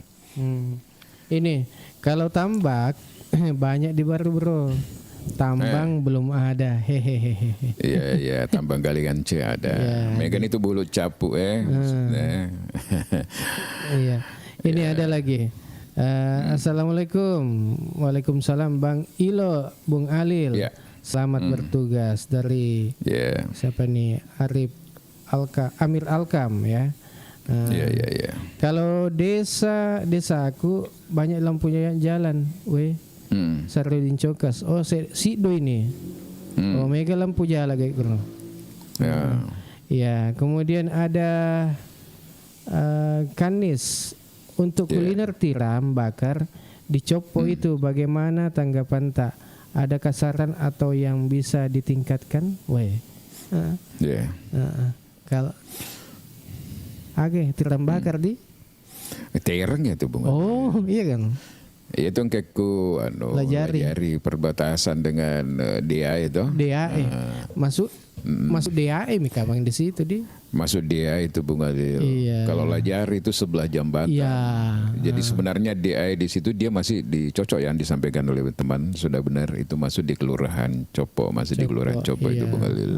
Ini kalau tambak banyak di baru bro, tambang belum ada, hehehe. Iya, tambang galingan C ada. Megan itu bulu capu Iya. Ini ada lagi. Assalamualaikum, waalaikumsalam Bang Ilo, Bung Alil. Selamat bertugas dari siapa nih Amir Alkam ya. Kalau desa aku banyak lampunya jalan, we. Sarudin Cokas. Sido ini. Mega lampu jalan kayak gitu. Ya, kemudian ada Kanis untuk kuliner tiram bakar di Copo itu bagaimana tanggapan tak? Ada kasaran atau yang bisa ditingkatkan? We. Kalau tiram bakar di tereng ya tuh Bung. Iya kan. Itu keku Lajari perbatasan dengan DAE itu. DAE. Masuk DAE Mika Bang di situ di. Masuk DAE itu Bung Alil. Kalau Lajari itu sebelah jambatan. Jadi sebenarnya DAE di situ dia masih dicocok yang disampaikan oleh teman sudah benar itu masuk di Kelurahan Copo, masih di Kelurahan Copo itu Bung Alil.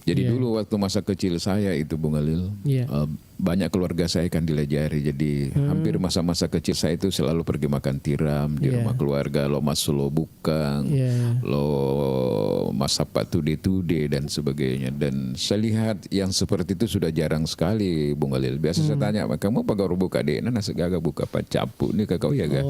Jadi dulu waktu masa kecil saya itu Bung Alil, banyak keluarga saya kan di Lajari. Jadi hampir masa-masa kecil saya itu selalu pergi makan tiram di rumah keluarga. Lo masuk lo bukang, lo masak tude dan sebagainya. Dan saya lihat yang seperti itu sudah jarang sekali Bung Alil. Biasa saya tanya, kamu pagaru buka deh, nana segaga buka apa capu nih kakau ya kan?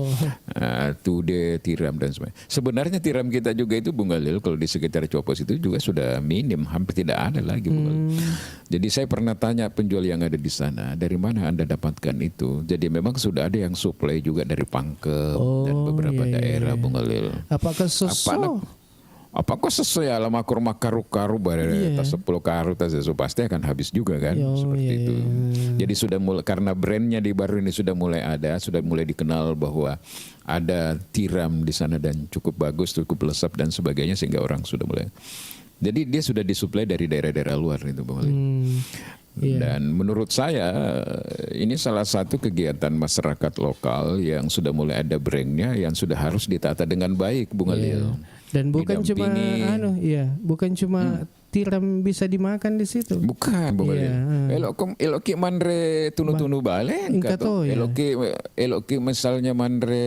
Tude, tiram dan sebagainya. Sebenarnya tiram kita juga itu Bung Alil kalau di sekitar Copos itu juga sudah minim, hampir tidak ada lagi Bung Alil. Jadi saya pernah tanya penjual yang ada di sana, dari mana Anda dapatkan itu? Jadi memang sudah ada yang supply juga dari Pangkep dan beberapa daerah Bung Alil. Apakah Apakah sesuai alam rumah karu-karu tas 10 karu tas itu pasti akan habis juga kan seperti itu. Jadi sudah mulai karena brandnya di baru ini sudah mulai ada, sudah mulai dikenal bahwa ada tiram di sana dan cukup bagus, cukup lesap dan sebagainya sehingga orang sudah mulai. Jadi dia sudah disuplai dari daerah-daerah luar itu Bung Alil. Dan menurut saya ini salah satu kegiatan masyarakat lokal yang sudah mulai ada brandnya yang sudah harus ditata dengan baik Bung Alil. Dan bukan bukan cuma tiram bisa dimakan di situ. Bukan Bung Alil. Eloki mandre tunu-tunu balen kato. Eloki misalnya mandre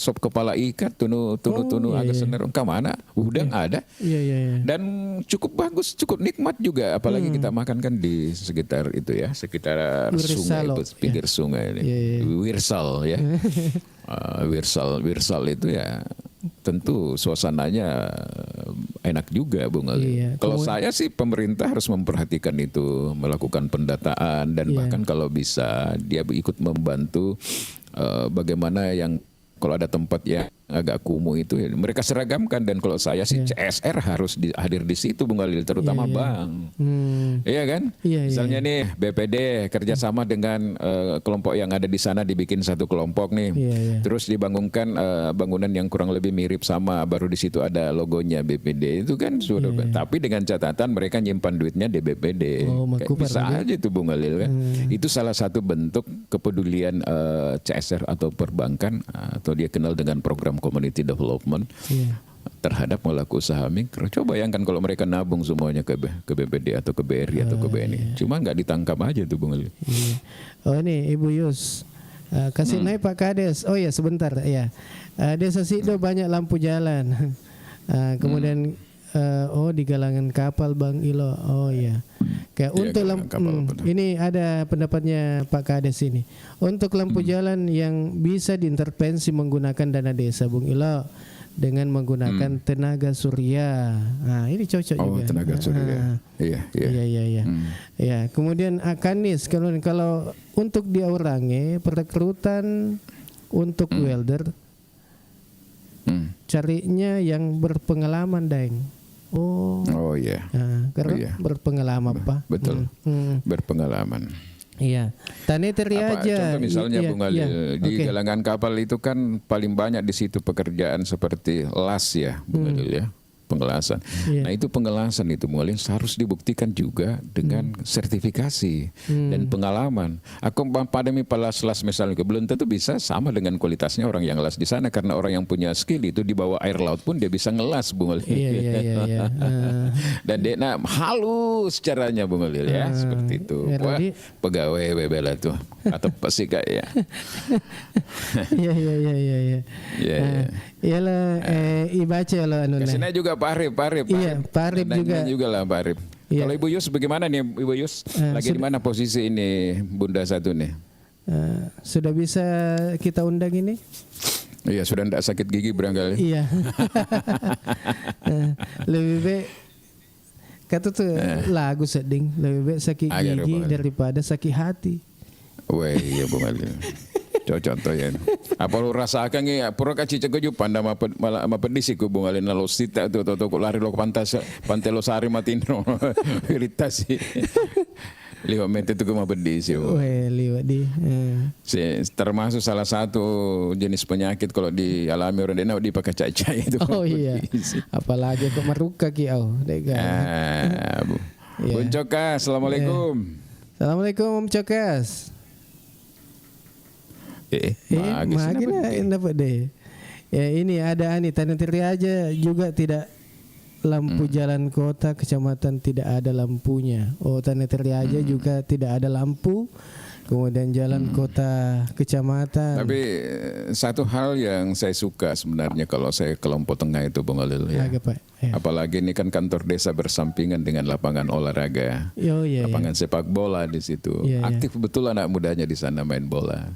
sop kepala ikan tunu agak senar. Kemana? Udang ada. Dan cukup bagus, cukup nikmat juga. Apalagi kita makan kan di sekitar itu ya, sekitar sungai itu, pinggir sungai ini. Wirsal ya. Wirsal itu ya tentu suasananya enak juga Bung Alil. Kalau saya sih pemerintah harus memperhatikan itu, melakukan pendataan dan bahkan kalau bisa dia ikut membantu bagaimana yang kalau ada tempat yang agak kumuh itu ya, mereka seragamkan, dan kalau saya sih CSR harus hadir di situ Bung Khalil, terutama bank. Iya kan? Misalnya nih BPD kerjasama dengan kelompok yang ada di sana, dibikin satu kelompok nih. Terus dibangunkan bangunan yang kurang lebih mirip sama, baru di situ ada logonya BPD itu kan sudah. Tapi dengan catatan mereka nyimpan duitnya di BPD. Bisa aja itu Bung Khalil kan. Itu salah satu bentuk kepedulian CSR atau perbankan, atau dia kenal dengan program community development terhadap pelaku usaha mikro. Coba bayangkan kalau mereka nabung semuanya ke BPD atau ke BRI atau ke BNI. Cuma nggak ditangkap aja tuh Bung Khalil. Oh ini Ibu Yus, kasih naik Pak Kades. Oh ya sebentar ya. Desa Sido banyak lampu jalan. Kemudian di galangan kapal Bang Ilo. Oh iya. Kayak untuk ini ada pendapatnya Pak Kades ini. Untuk lampu jalan yang bisa diintervensi menggunakan dana desa Bung Ilo dengan menggunakan tenaga surya. Nah, ini cocok juga. Tenaga surya. Iya. Ya, kemudian Akanis kalau untuk di Aurange perekrutan untuk welder carinya yang berpengalaman, Deng. Karena berpengalaman apa? Betul. Berpengalaman. Iya. Tani Teriaja. Contoh misalnya Bung Khalil, di galangan kapal itu kan paling banyak di situ pekerjaan seperti las ya, Bung Khalil ya. Pengelasan. Nah itu pengelasan itu Bung Khalil harus dibuktikan juga dengan sertifikasi dan pengalaman. Aku pandemi las misalnya belum tentu bisa sama dengan kualitasnya orang yang las di sana, karena orang yang punya skill itu di bawah air laut pun dia bisa ngelas Bung Khalil. Iya. Dan dia halus caranya Bung Khalil ya, seperti itu. Wah, pegawai bebela tuh atau pasti kayak Iya. Iyalah ibaca lo anu. Kesini juga Pak Arif. Iya, Pak Arif juga lah Pak Arif. Iya. Kalau Ibu Yus bagaimana nih Ibu Yus? Lagi di mana posisi ini Bunda satu nih? Sudah bisa kita undang ini? Iya, sudah tidak sakit gigi barangkali. Iya. Lebih baik kata tuh lagu seding, lebih baik sakit gigi daripada sakit hati. Wah iya Bung Khalil. Contohnya apa lu rasakan nih pura kaci cegoju panda malah pedisi ku Bung Khalil nalo sita tu to lari lo pantai lo sari matino iritasi liwat mente tu mah pedisi. Liwat di termasuk salah satu jenis penyakit kalau dialami orang dena dipakai cai-cai itu. Oh iya. Apalagi kok meruka ki Bung Cokas, assalamualaikum. Assalamualaikum Om Cokas. Magina dapat deh. Ya ini ada Tani Teriaja juga tidak lampu jalan kota kecamatan tidak ada lampunya. Tani Teriaja juga tidak ada lampu. Kemudian jalan kota kecamatan. Tapi satu hal yang saya suka sebenarnya kalau saya ke Lompok Tengah itu Bung Khalil ya. Apalagi ini kan kantor desa bersampingan dengan lapangan olahraga, lapangan sepak bola di situ. Aktif betul anak mudanya di sana main bola.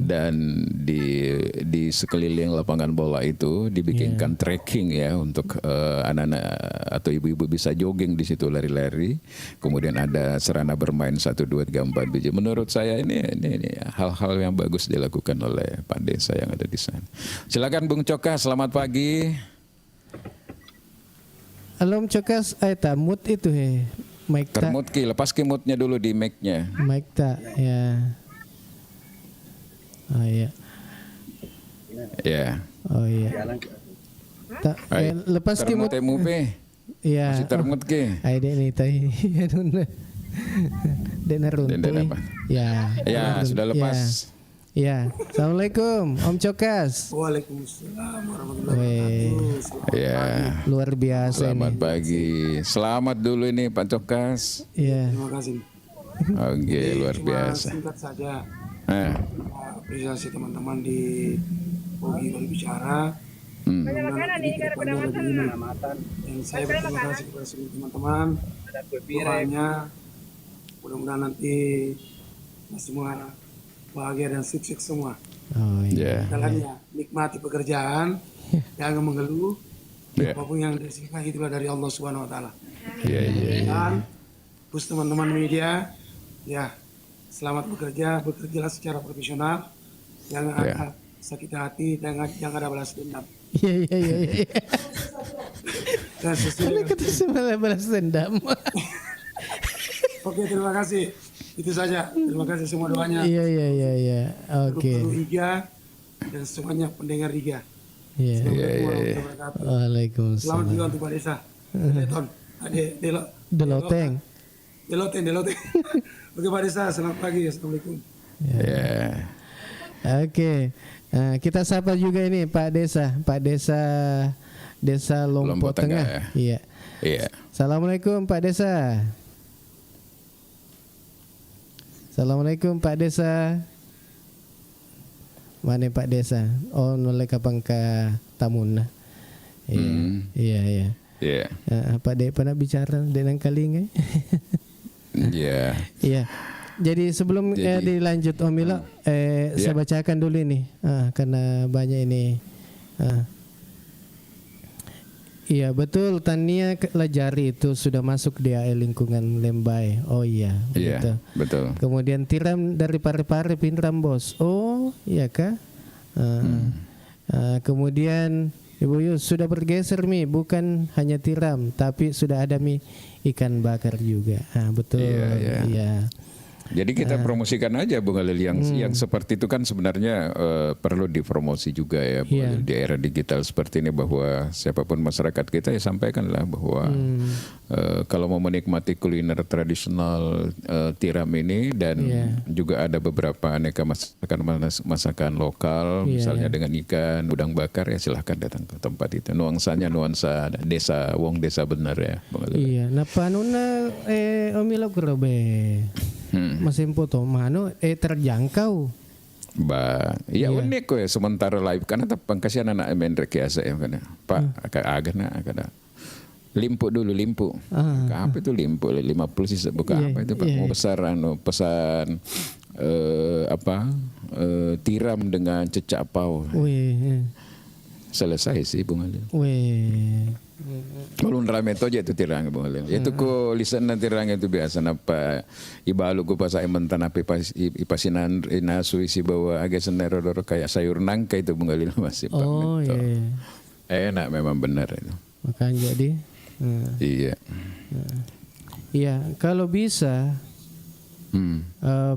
Dan di sekeliling lapangan bola itu dibikinkan trekking ya untuk anak-anak atau ibu-ibu bisa jogging di situ lari-lari. Kemudian ada sarana bermain 1, 2, 3, 4 biji. Menurut saya ini hal-hal yang bagus dilakukan oleh Pak Desa yang ada di sana. Silakan Bung Cokas, selamat pagi. Halo Om Cokas, mut itu mic tak. Termut ki, lepas ki mutnya dulu di mic-nya. Mic tak, ya. Oh iya. Ya. Oh iya. Tak, lepas ki mut. Iya. Masih termut ki. Dek nih tai. Denarun. Ya. Ya, sudah lepas. Ya. Assalamualaikum Om Cokas. Waalaikumsalam warahmatullahi wabarakatuh. Ya. Luar biasa. Selamat pagi. Selamat dulu ini Pak Cokas. Iya. Terima kasih. Oke, luar biasa. Singkat saja. Apresiasi teman-teman di Pogi berbicara. Mudah-mudahan ini kedepannya lebih ini. Dan saya berterima kasih kepada seluruh teman-teman. Doanya mudah-mudahan nanti semua bahagia dan sukses semua. Jalannya nikmati pekerjaan, jangan mengeluh. Apapun yang disingkah itulah dari Allah Subhanahu Wa Taala. Dan terus teman-teman media, selamat bekerjalah secara profesional. Jangan ada sakit hati, jangan ada balas dendam. Iya. Dan sesuai Karena kata saya balas dendam. Oke, terima kasih. Itu saja. Terima kasih semua doanya. Iya. Oke. Guru Iga dan semuanya pendengar Iga. Iya. Assalamualaikum warahmatullahi wabarakatuh. Selamat Waalaikumsalam. juga untuk Pak Desa. Deton. Deloteng. Deloteng. Oke Pak Desa, selamat pagi. Assalamualaikum. Ya. Oke. Nah, kita sapa juga ini Pak Desa Lompok Tengah. Ya. Iya. Assalamualaikum Pak Desa. Assalamualaikum Pak Desa. Mana Pak Desa? Oh, nolak kapang ka tamun. Iya. Iya. Pak Dek pernah bicara dengan Kaling? Iya. Iya. Jadi sebelum dilanjut Om Milo, saya bacakan dulu ini, karena banyak ini. Iya betul, Tania Lajari itu sudah masuk di AL lingkungan Lembai. Oh iya, Iya, betul. Kemudian tiram dari Pare-Pare Pinram Bos. Oh iya kah? Kemudian Ibu Yus sudah bergeser Mi, bukan hanya tiram, tapi sudah ada Mi ikan bakar juga. Betul. Iya. Jadi kita promosikan aja Bung Halil yang seperti itu kan sebenarnya perlu dipromosi juga ya Bung Halil, di era digital seperti ini, bahwa siapapun masyarakat kita ya sampaikanlah bahwa kalau mau menikmati kuliner tradisional tiram ini dan juga ada beberapa aneka masakan lokal misalnya dengan ikan, udang bakar, ya silahkan datang ke tempat itu. Nuansanya nuansa desa, wong desa benar ya Bung Halil. Iya, nah panuna omilo grobe. Mesin foto mano terjangkau. Ya unik kok ya sementara live karena pangkasian anak mendrek biasa ya kan. Pak agak limpu dulu. Apa itu limpu 50 sih buka apa itu Pak? Mau besar pesan tiram dengan cecak pau. Selesai sih Bung Halil. Ulun rame to aja itu tirang Bung Halil. Itu ko lisan na tirang itu biasa napa ibalo ko pa sa imantan api ipasinan inasu isi bawa agak senero kayak sayur nangka itu Bung Halil masih. Oh iya. Enak memang benar itu. Makanya jadi. Iya. Iya, kalau bisa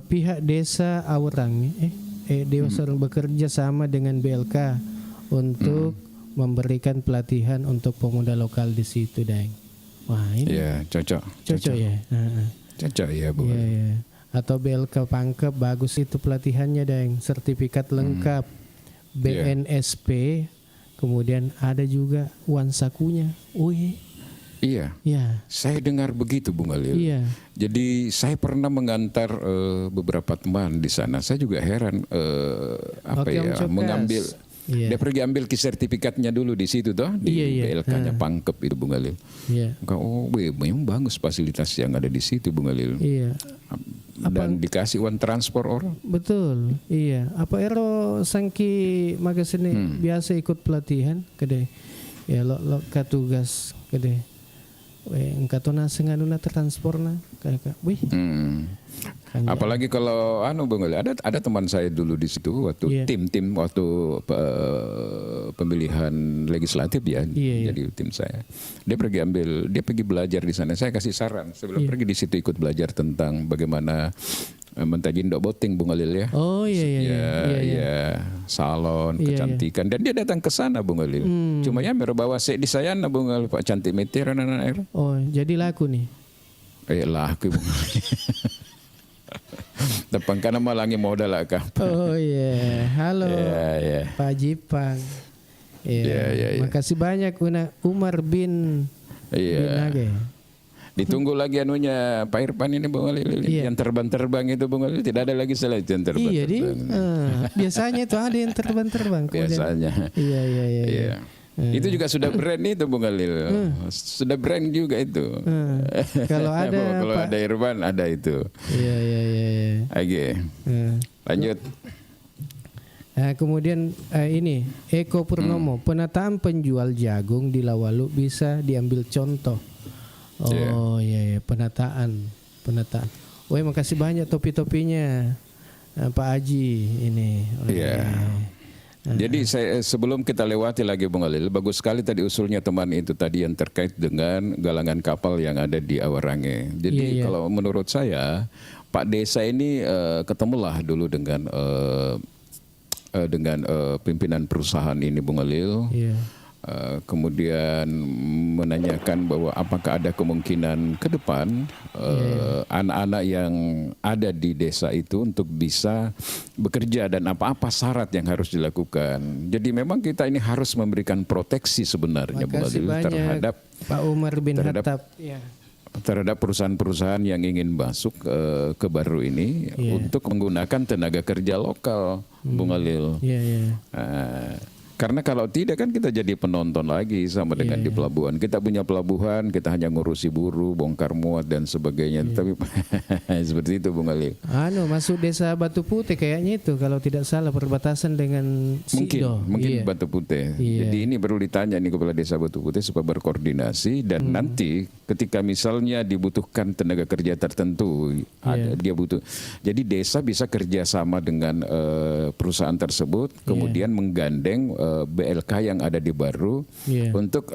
pihak desa Aurang desa bekerja sama dengan BLK untuk memberikan pelatihan untuk pemuda lokal di situ, Dang. Wah, ini. Iya, cocok ya. Cocok ya, Bu. Iya. Atau BLK Pangkep bagus itu pelatihannya, Dang. Sertifikat lengkap BNSP. Kemudian ada juga uang sakunya. Iya. Saya dengar begitu Bung Halil. Iya. Jadi saya pernah mengantar beberapa teman di sana. Saya juga heran mengambil. Dia pergi ambil sertifikatnya dulu di situ toh di BLK-nya Pangkep itu Bung Halil. Iya. Memang bagus fasilitas yang ada di situ Bung Halil. Iya. Dan dikasih uang transport orang. Betul. Iya. Apa ero sangki magasine biasa ikut pelatihan kede. Ya lo katugas kede. Engkatona senganuna transportna kakak. Apalagi kalau Bung Halil, ada teman saya dulu di situ waktu tim waktu pemilihan legislatif ya. Jadi tim saya. Dia pergi belajar di sana. Saya kasih saran sebelum pergi di situ ikut belajar tentang bagaimana mentajindok boting Bung Halil ya. Oh iya. Salon, kecantikan, dan dia datang ke sana Bung Halil. Cuma ya bawa di saya Bung Halil Pak cantik meter anak-anak. Oh, jadi laku nih. Laku Bung Halil. Depan kana malangi modal lah kah. Oh iya. Halo. Pak Jipang. Iya. Makasih banyak Umar bin Nage. Ditunggu lagi anunya Pak Irfan ini Bung Halil. Yang terbang-terbang itu Bung Halil, tidak ada lagi selain yang terbang-terbang. Biasanya itu ada yang terbang-terbang. Biasanya. Iya. Itu juga sudah brand itu Bung Halil. Sudah brand juga itu. Kalau ada Irfan ada itu. Iya. Oke. Lanjut. Kemudian ini Eko Purnomo, penataan penjual jagung di Lawalu bisa diambil contoh. Oh iya, penataan. Makasih banyak topi-topinya Pak Haji ini. Jadi sebelum kita lewati lagi Bung Alil, bagus sekali tadi usulnya teman itu tadi yang terkait dengan galangan kapal yang ada di Awarange. Jadi kalau menurut saya Pak Desa ini ketemulah dulu dengan pimpinan perusahaan ini Bung Alil. Kemudian menanyakan bahwa apakah ada kemungkinan ke depan anak-anak yang ada di desa itu untuk bisa bekerja dan apa-apa syarat yang harus dilakukan. Jadi memang kita ini harus memberikan proteksi sebenarnya Bung Alil terhadap Pak Umar bin Khattab terhadap perusahaan-perusahaan yang ingin masuk ke Baru ini untuk menggunakan tenaga kerja lokal Bung Alil. Karena kalau tidak kan kita jadi penonton lagi sama dengan di pelabuhan. Kita punya pelabuhan, kita hanya ngurusi buruh, bongkar muat dan sebagainya. Tapi seperti itu Bung Ali. Masuk desa Batu Putih kayaknya itu kalau tidak salah perbatasan dengan Sido. Mungkin Batu Putih. Jadi ini perlu ditanya nih kepala desa Batu Putih supaya berkoordinasi dan nanti ketika misalnya dibutuhkan tenaga kerja tertentu, dia butuh. Jadi desa bisa kerjasama dengan perusahaan tersebut, kemudian menggandeng BLK yang ada di Baru untuk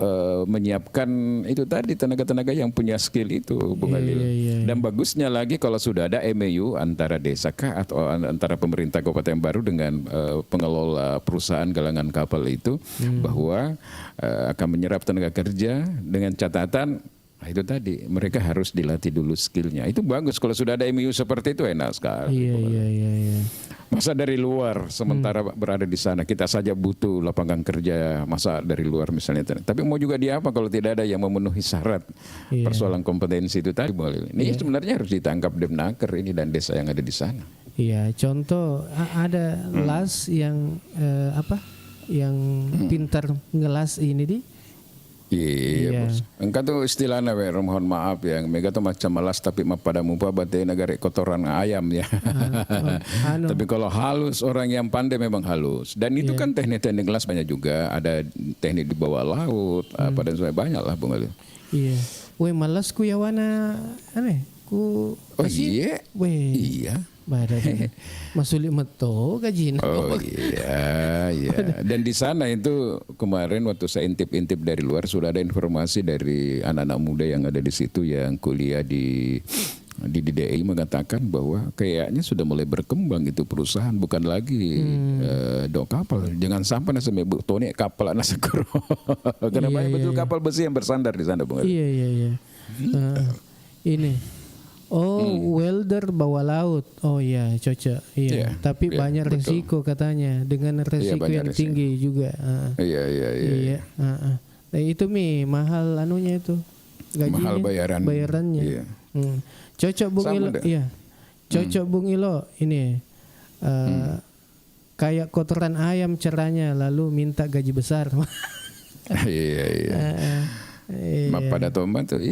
menyiapkan itu tadi tenaga-tenaga yang punya skill itu Bung Adil. Dan bagusnya lagi kalau sudah ada MOU antara desa atau antara pemerintah Kabupaten Baru dengan pengelola perusahaan galangan kapal itu bahwa akan menyerap tenaga kerja dengan catatan itu tadi mereka harus dilatih dulu skillnya. Itu bagus kalau sudah ada MOU seperti itu, enak sekali. Masa dari luar sementara berada di sana kita saja butuh lapangan kerja, masa dari luar misalnya. Tapi mau juga dia apa kalau tidak ada yang memenuhi syarat persoalan kompetensi itu tadi. Ini sebenarnya harus ditangkap Demnaker ini dan desa yang ada di sana. Iya, contoh ada las yang yang pintar ngelas ini di. Iya, engkau tuh istilahnya mohon maaf ya, mereka tuh macam malas tapi pada mumpah batai negara kotoran ayam ya. Tapi kalau halus orang yang pandai memang halus. Dan itu kan teknik-teknik kelas banyak juga, ada teknik di bawah laut, apa dan sebagainya banyak lah Bung Ali. Iya, malas ku ya wana ku. Oh iya, iya. Badan masuli meto gajian. Oh iya. Dan di sana itu kemarin waktu saya intip-intip dari luar sudah ada informasi dari anak-anak muda yang ada di situ yang kuliah di DDI mengatakan bahwa kayaknya sudah mulai berkembang itu perusahaan, bukan lagi dok kapal. Jangan sampai nasa mebu tone kapal nasa kuro. Karena banyak betul kapal besi yang bersandar di sana Bung. Iya. Ini. Welder bawah laut. Oh iya, cocok. Iya. Tapi banyak resiko katanya. Dengan resiko yang tinggi juga. Iya. Nah, itu mahal anunya itu. Gajinya. Mahal bayarannya. Iya. Cocok Bung Ilo. Iya. Cocok Bung Ilo ini. Kayak kotoran ayam caranya lalu minta gaji besar. Iya. Pada tombak tuh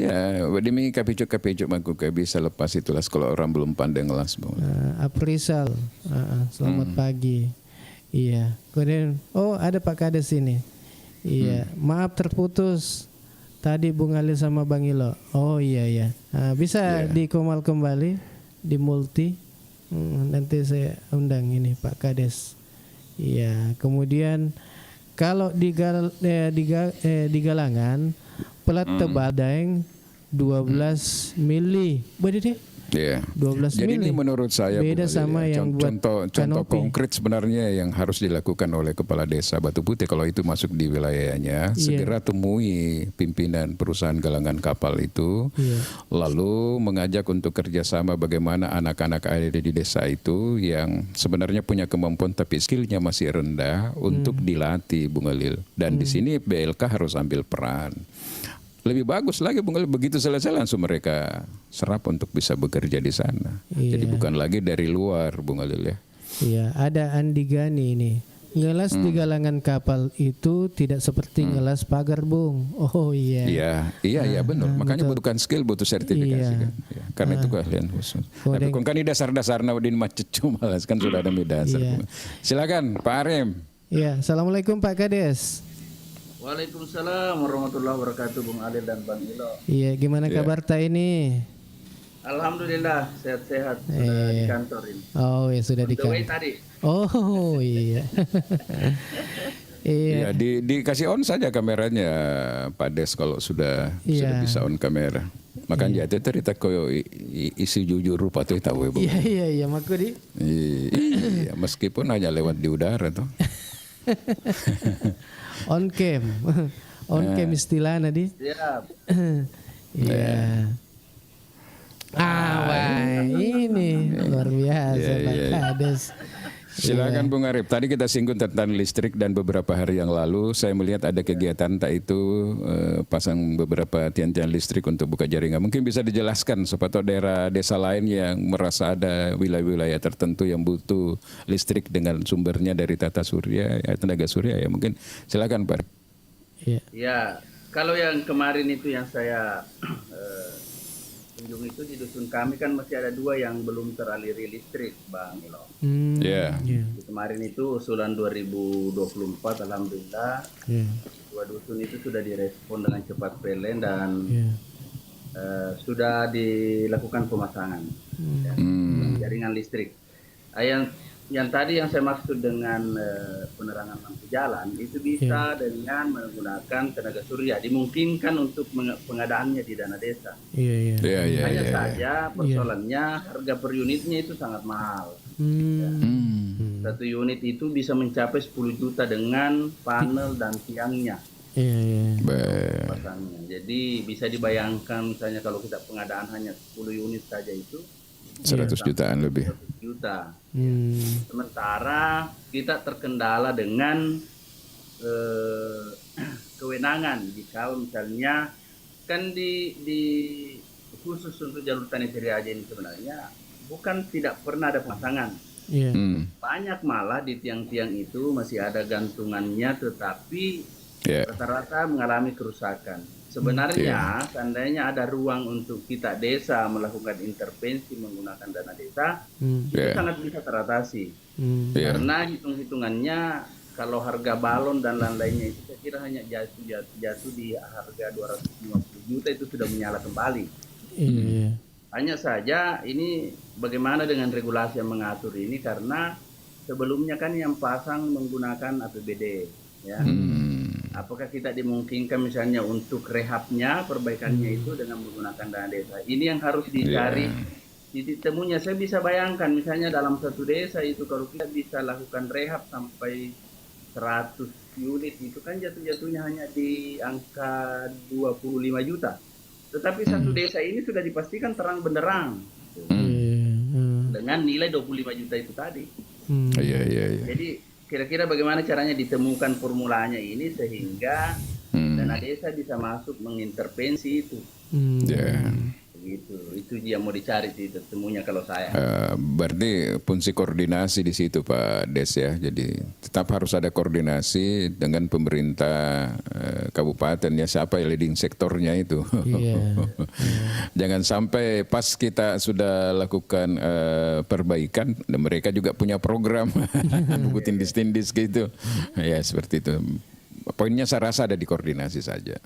demi kapicuk mangku bisa lepas itulah kalau orang belum pandai ngelas. Aprisal selamat pagi. Iya, kemudian ada Pak Kades ini. Iya, maaf terputus tadi Bung Ali sama Bang Ilo. Oh iya. Bisa dikomal kembali di multi. Nanti saya undang ini Pak Kades. Iya, kemudian kalau di Galangan pelat tebadeng 12 mili. Boleh deh. 12 Jadi mili. ini menurut saya beda sama yang contoh konkret sebenarnya yang harus dilakukan oleh kepala desa Batu Putih kalau itu masuk di wilayahnya, segera temui pimpinan perusahaan galangan kapal itu, lalu mengajak untuk kerjasama bagaimana anak-anak ada di desa itu yang sebenarnya punya kemampuan tapi skillnya masih rendah untuk dilatih Bung Alil. Dan di sini BLK harus ambil peran. Lebih bagus lagi Bung Ali, begitu selesai langsung mereka serap untuk bisa bekerja di sana. Jadi bukan lagi dari luar Bung Alil ya. Iya, ada Andi Gani ini. Ngelas di galangan kapal itu tidak seperti ngelas pagar Bung. Oh iya. Iya benar. Makanya butuhkan skill, butuh sertifikasi kan. Ya, karena itu keahlian khusus. Tapi kan ini dasar-dasar naudin macet malas kan sudah ada dasar. Silakan Pak Arem. Iya, Assalamualaikum Pak Kades. Waalaikumsalam warahmatullahi wabarakatuh Bung Alil dan Bang Ilo. Iya, gimana kabar ta ini? Alhamdulillah sehat-sehat sudah di kantor ini. Oh ya sudah di The way kantor. tadi. Oh iya. Iya. Ya, dikasih on saja kameranya Pak Des kalau sudah bisa on kamera. Makanya jatuh cerita koyo isi jujur rupa tuh tahu ya. Iya maku di. Iya, meskipun hanya lewat di udara tuh. On cam. On cam istilahnya di. Siap. Iya. Wah, ini luar biasa Pak Kades. Silakan Bung Arif. Tadi kita singgung tentang listrik dan beberapa hari yang lalu saya melihat ada kegiatan tak itu pasang beberapa tiang-tiang listrik untuk buka jaringan. Mungkin bisa dijelaskan supaya daerah desa lain yang merasa ada wilayah-wilayah tertentu yang butuh listrik dengan sumbernya dari tata surya, tenaga surya ya. Mungkin silakan Pak. Iya. Ya, kalau yang kemarin itu yang saya kunjung itu di dusun kami kan masih ada 2 yang belum teraliri listrik, Bang Ilo. Iya. Kemarin itu usulan 2024, alhamdulillah 2 dusun itu sudah direspon dengan cepat PLN dan sudah dilakukan pemasangan jaringan listrik. Yang tadi yang saya maksud dengan penerangan lampu jalan itu bisa dengan menggunakan tenaga surya, dimungkinkan untuk pengadaannya di dana desa. Hanya saja persoalannya harga per unitnya itu sangat mahal. Satu unit itu bisa mencapai 10 juta dengan panel dan tiangnya. Pasangnya. Jadi bisa dibayangkan misalnya kalau kita pengadaan hanya 10 unit saja itu 100 jutaan lebih. 100 juta. Sementara kita terkendala dengan kewenangan jika misalnya kan di khusus untuk jalur Tanah aja ini sebenarnya bukan tidak pernah ada pemasangan. Banyak malah di tiang-tiang itu masih ada gantungannya tetapi rata-rata mengalami kerusakan. Sebenarnya seandainya ada ruang untuk kita desa melakukan intervensi menggunakan dana desa, itu sangat bisa teratasi. Karena hitung-hitungannya kalau harga balon dan lain-lainnya itu saya kira hanya jatuh di harga 250 juta itu sudah menyala kembali. Hanya saja ini bagaimana dengan regulasi yang mengatur ini karena sebelumnya kan yang pasang menggunakan APBD ya. Apakah kita dimungkinkan misalnya untuk rehabnya, perbaikannya itu dengan menggunakan dana desa? Ini yang harus dicari titik temunya. Saya bisa bayangkan misalnya dalam satu desa itu kalau kita bisa lakukan rehab sampai 100 unit itu kan jatuh-jatuhnya hanya di angka 25 juta. Tetapi satu desa ini sudah dipastikan terang benderang dengan nilai 25 juta itu tadi. Jadi kira-kira bagaimana caranya ditemukan formulanya ini sehingga dana desa bisa masuk mengintervensi itu. Begitu. Itu yang mau dicari temunya kalau saya. Berarti fungsi koordinasi di situ Pak Des ya. Jadi tetap harus ada koordinasi dengan pemerintah kabupaten ya, siapa yang leading sektornya itu. Jangan sampai pas kita sudah lakukan perbaikan dan mereka juga punya program buku tindis-tindis gitu. Ya seperti itu. Poinnya saya rasa ada di koordinasi saja.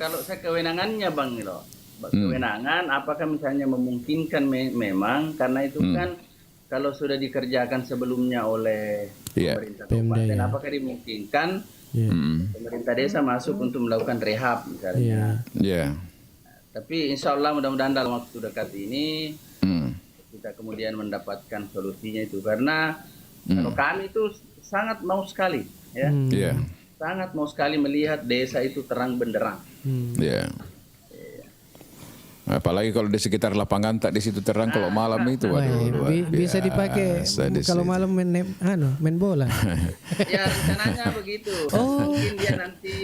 Kalau saya kewenangannya Bang Milo. Kewenangan apakah misalnya memungkinkan memang karena itu kan kalau sudah dikerjakan sebelumnya oleh pemerintah kabupaten apakah dimungkinkan pemerintah desa masuk untuk melakukan rehab misalnya. Tapi insya Allah mudah-mudahan dalam waktu dekat ini kita kemudian mendapatkan solusinya itu karena kalau kami itu sangat mau sekali ya sangat mau sekali melihat desa itu terang benderang. Apalagi kalau di sekitar lapangan tak di situ terang, kalau malam itu waduh, bisa dipakai kalau malam main bola. Ya rencananya begitu. Mungkin dia nanti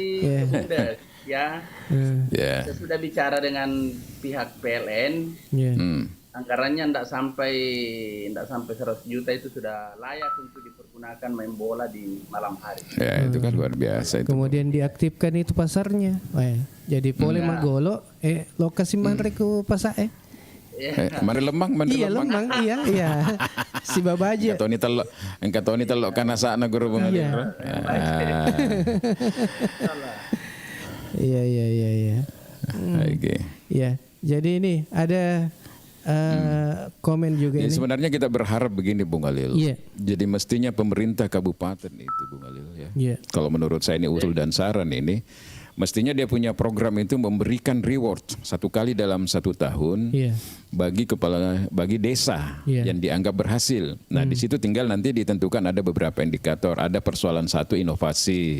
kemudian saya sudah bicara dengan pihak PLN. Anggarannya tidak sampai 100 juta itu sudah layak untuk dipergunakan main bola di malam hari. Ya itu kan luar biasa itu. Kemudian diaktifkan itu pasarnya. Jadi boleh magolo lokasi mantre ku pasar Mari lemang, lemang iya. Si babaja. Engkau Tony telok kana sakna guru Bung Adi. Iya. Iya. Ya, jadi ini ada komen juga Jadi ini. sebenarnya kita berharap begini Bung Khalil. Iya. Jadi mestinya pemerintah kabupaten itu Bung Khalil ya. Iya. Kalau menurut saya ini usul dan saran ini, mestinya dia punya program itu memberikan reward 1 kali dalam 1 tahun Iya. bagi desa Iya. yang dianggap berhasil. Nah di situ tinggal nanti ditentukan ada beberapa indikator. Ada persoalan 1 inovasi.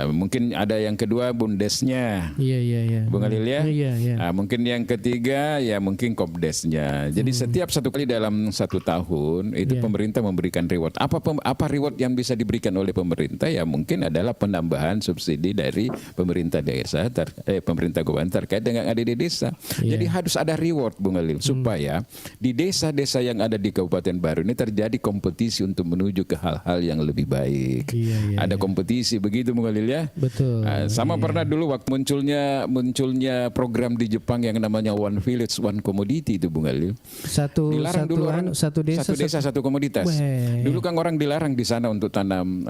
Mungkin ada yang kedua bundesnya. Iya. Bung Khalil ya. Iya. Mungkin yang ketiga ya mungkin kopdesnya. Jadi setiap 1 kali dalam 1 tahun itu pemerintah memberikan reward. Apa reward yang bisa diberikan oleh pemerintah? Ya mungkin adalah penambahan subsidi dari pemerintah desa, pemerintah kabupaten terkait dengan ada di desa. Jadi harus ada reward Bung Khalil supaya di desa-desa yang ada di Kabupaten Baru ini terjadi kompetisi untuk menuju ke hal-hal yang lebih baik. Ada kompetisi begitu Bung Khalil ya. Betul. Sama pernah dulu waktu munculnya program di Jepang yang namanya One Village One Commodity itu Bung Khalil. Satu desa satu komoditas. Dulu kan orang dilarang di sana untuk tanam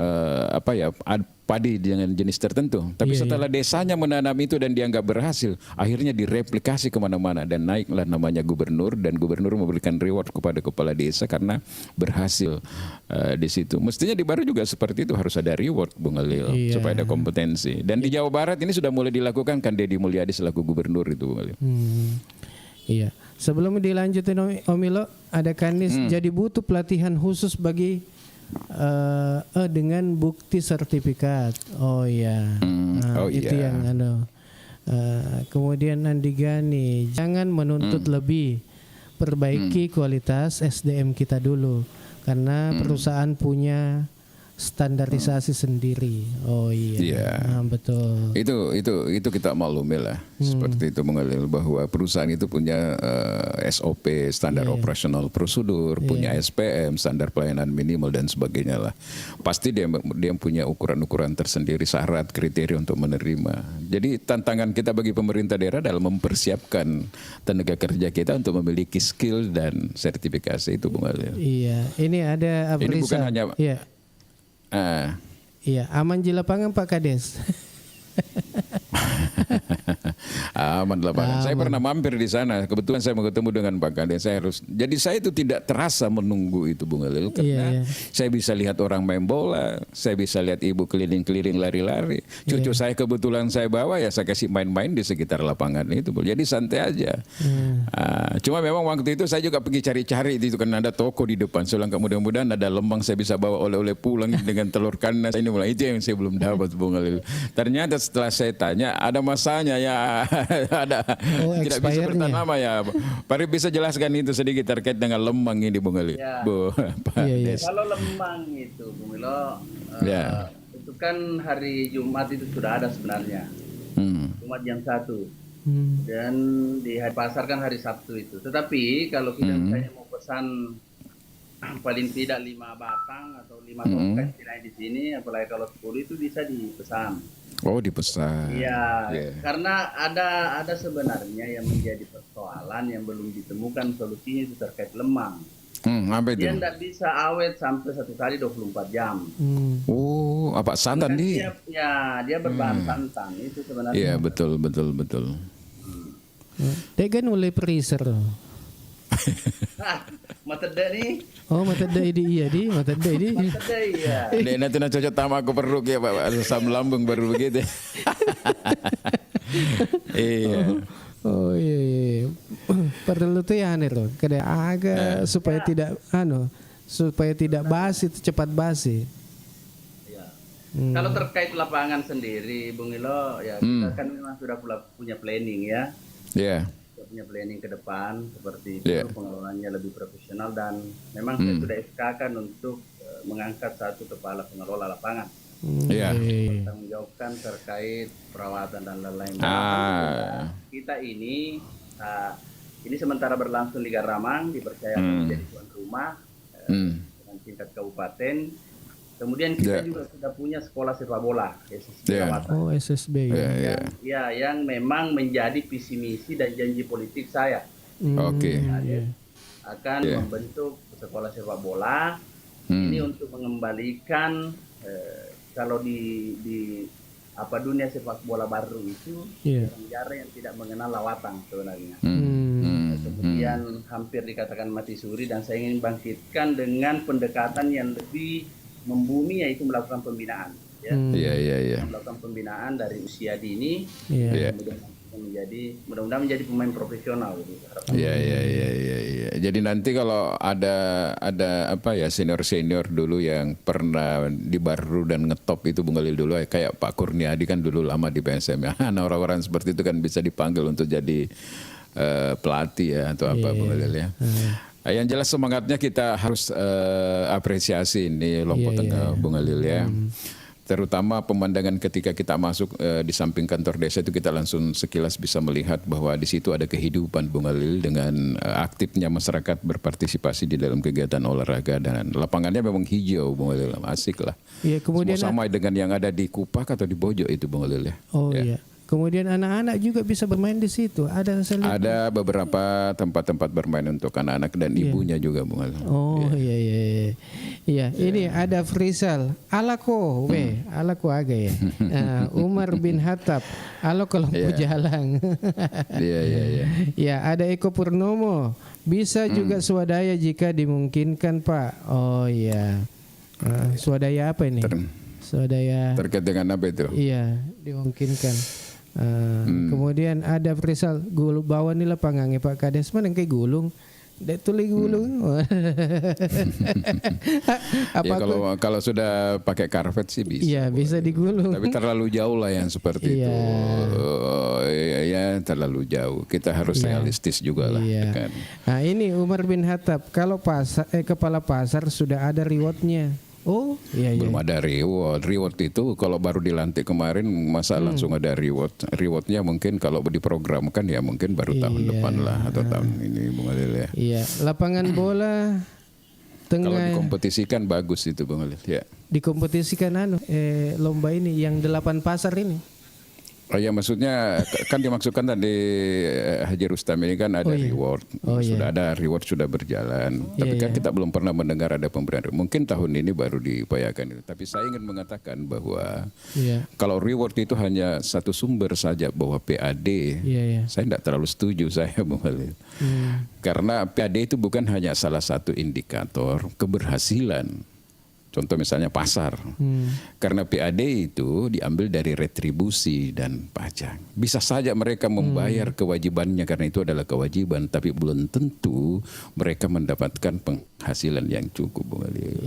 padi dengan jenis tertentu. Tapi setelah desanya menanam itu dan dianggap berhasil, akhirnya direplikasi kemana-mana dan naiklah namanya gubernur, dan gubernur memberikan reward kepada kepala desa karena berhasil di situ. Mestinya di Baru juga seperti itu, harus ada reward Bung Khalil supaya ada kompetensi. Dan di Jawa Barat ini sudah mulai dilakukan kan Deddy Mulyadi selaku gubernur itu Bung Khalil. Iya. Sebelum dilanjutin Om Ilo, ada Kanis jadi butuh pelatihan khusus bagi dengan bukti sertifikat. Itu yang kemudian Andi Gani, jangan menuntut lebih, perbaiki kualitas SDM kita dulu karena perusahaan punya standarisasi sendiri. Betul. Itu kita maklumi lah. Seperti itu mengalir bahwa perusahaan itu punya SOP, standar operasional prosedur, punya SPM, standar pelayanan minimal dan sebagainya lah. Pasti dia punya ukuran-ukuran tersendiri, syarat, kriteria untuk menerima. Jadi tantangan kita bagi pemerintah daerah adalah mempersiapkan tenaga kerja kita untuk memiliki skill dan sertifikasi itu Bung Khalil. Iya, ini ada Aprisa. Ini bukan hanya Iya, aman di lapangan Pak Kades. Aman lapangan. Saya pernah mampir di sana. Kebetulan saya mau ketemu dengan Pak Kades. Jadi saya itu tidak terasa menunggu itu Bung Khalil karena saya bisa lihat orang main bola, saya bisa lihat ibu keliling-keliling lari-lari. Cucu saya kebetulan saya bawa ya saya kasih main-main di sekitar lapangan itu. Jadi santai aja. Cuma memang waktu itu saya juga pergi cari-cari itu kan ada toko di depan. Saya bilang mudah-mudahan ada lemang saya bisa bawa oleh-oleh pulang dengan telur kanas ini mulai itu yang saya belum dapat Bung Khalil. Ternyata setelah saya tanya ada masanya ya. Ada tidak bisa bertahan lama ya. Pak bisa jelaskan itu sedikit terkait dengan lemang ini Bung Khalil. Kalau lemang itu Bung Ilo, itu kan hari Jumat itu sudah ada sebenarnya. Jumat jam 1. Dan di hari pasar kan hari Sabtu itu. Tetapi kalau kita misalnya mau pesan paling tidak 5 batang atau 5 tongkat di sini, apalagi kalau 10 itu bisa dipesan. Oh, dipesan. Iya, karena ada sebenarnya yang menjadi persoalan yang belum ditemukan solusinya itu terkait lemang. Apa itu? Dia tidak bisa awet sampai 1 kali 24 jam. Oh, apa santan nih? Dia berbahan santan itu sebenarnya. Iya, betul. Dia kan oleh freezer. Mateda nih. Oh, mateda ini mateda ini. Mateda iya. Dek nanti cocok sama aku perlu ya Pak, asam lambung baru begitu. Iya. Oh iya. Perlu tuh ya aneh loh. Kada agak supaya tidak basi, cepat basi. Iya. Kalau terkait lapangan sendiri, Bung Ilo, ya kita kan memang sudah punya planning ya. Iya. Punya planning ke depan seperti itu, pengelolaannya lebih profesional dan memang saya sudah SK-kan untuk mengangkat satu kepala pengelola lapangan. Bertanggungjawabkan terkait perawatan dan lain-lain. Kita ini sementara berlangsung Liga Ramang dipercayakan menjadi tuan rumah dengan tingkat kabupaten. Kemudian kita juga sudah punya sekolah sepak bola SSB. Oh, SSB yang memang menjadi visi misi dan janji politik saya. Akan membentuk sekolah sepak bola ini untuk mengembalikan kalau di dunia sepak bola baru itu negara yang tidak mengenal lawatan sebenarnya. kemudian hampir dikatakan mati suri, dan saya ingin bangkitkan dengan pendekatan yang lebih membumi, yaitu melakukan pembinaan. Melakukan pembinaan dari usia dini, kemudian mudah-mudahan menjadi pemain profesional. Iya. Jadi nanti kalau ada apa ya, senior dulu yang pernah di Baru dan ngetop itu Bung Khalil dulu, kayak Pak Kurniadi kan dulu lama di PSM ya. Nah, orang-orang seperti itu kan bisa dipanggil untuk jadi pelatih ya atau apa Bung Khalil ya. Yang jelas semangatnya kita harus apresiasi ini Lompok Tengah Bung Khalil ya. Terutama pemandangan ketika kita masuk di samping kantor desa itu, kita langsung sekilas bisa melihat bahwa di situ ada kehidupan Bung Khalil dengan aktifnya masyarakat berpartisipasi di dalam kegiatan olahraga, dan lapangannya memang hijau Bung Khalil, asik lah. Iya, kemudian sama dengan yang ada di Kupak atau di Bojok itu Bung Khalil ya. Iya. Kemudian anak-anak juga bisa bermain di situ. Ada beberapa tempat-tempat bermain untuk anak-anak dan ibunya juga Bung Khalil. Iya, ini ada Frisal, alako aga ya. Umar bin Hattab, alako Lampu Jalang. Ya, ada Eko Purnomo, bisa juga swadaya jika dimungkinkan Pak. Oh iya, swadaya apa ini? Swadaya terkait dengan apa itu? Iya, dimungkinkan. Kemudian ada Frisal, gulung bawa nih lapangan Pak Kades, mana kayak gulung. Dek tuli gulung. Kalau sudah pakai karpet sih bisa. Iya, bisa digulung. Tapi terlalu jauh lah yang seperti itu. Ya terlalu jauh. Kita harus realistis juga lah. Kan? Nah, ini Umar bin Hattab, kalau kepala pasar sudah ada rewardnya. Oh, iya. Belum ada reward. Reward itu kalau baru dilantik kemarin, masa langsung ada reward. Rewardnya mungkin kalau diprogramkan ya mungkin baru tahun depan lah atau tahun ini Bung Khalil ya. Iya, lapangan bola tengah. Kalau dikompetisikan bagus itu Bung Khalil ya. Dikompetisikan lomba ini yang 8 pasar ini. Oh ya, maksudnya kan dimaksudkan tadi Haji Rustam ini kan ada reward. Sudah ada reward, sudah berjalan. Tapi kan kita belum pernah mendengar ada pemberian. Mungkin tahun ini baru diupayakan itu. Tapi saya ingin mengatakan bahwa kalau reward itu hanya satu sumber saja, bahwa PAD, saya tidak terlalu setuju saya Bung Khalil. Karena PAD itu bukan hanya salah satu indikator keberhasilan. Contoh misalnya pasar, karena PAD itu diambil dari retribusi dan pajak. Bisa saja mereka membayar kewajibannya karena itu adalah kewajiban, tapi belum tentu mereka mendapatkan penghasilan yang cukup Bung Khalil.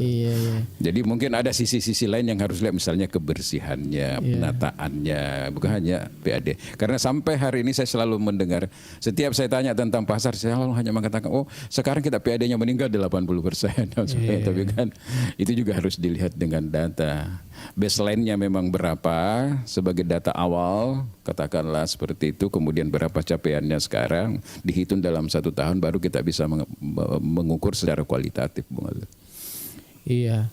Jadi mungkin ada sisi-sisi lain yang harus lihat, misalnya kebersihannya, penataannya, bukan hanya PAD. Karena sampai hari ini saya selalu mendengar, setiap saya tanya tentang pasar, saya selalu hanya mengatakan, oh sekarang kita PAD-nya meninggal 80%. Tapi kan itu juga harus dilihat dengan data. Baseline-nya memang berapa sebagai data awal, katakanlah seperti itu. Kemudian berapa capaiannya sekarang, dihitung dalam 1 tahun, baru kita bisa mengukur secara kualitatif Bung Khalil. Iya,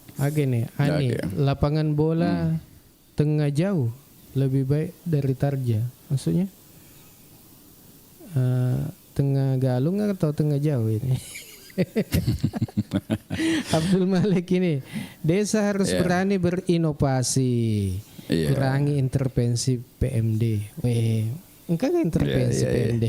Ani, lapangan bola tengah jauh lebih baik dari Tarja. Maksudnya tengah galung atau tengah jauh ini? Abdul Malik ini, desa harus berani berinovasi, kurangi intervensi PMD. Enggak intervensi PMD.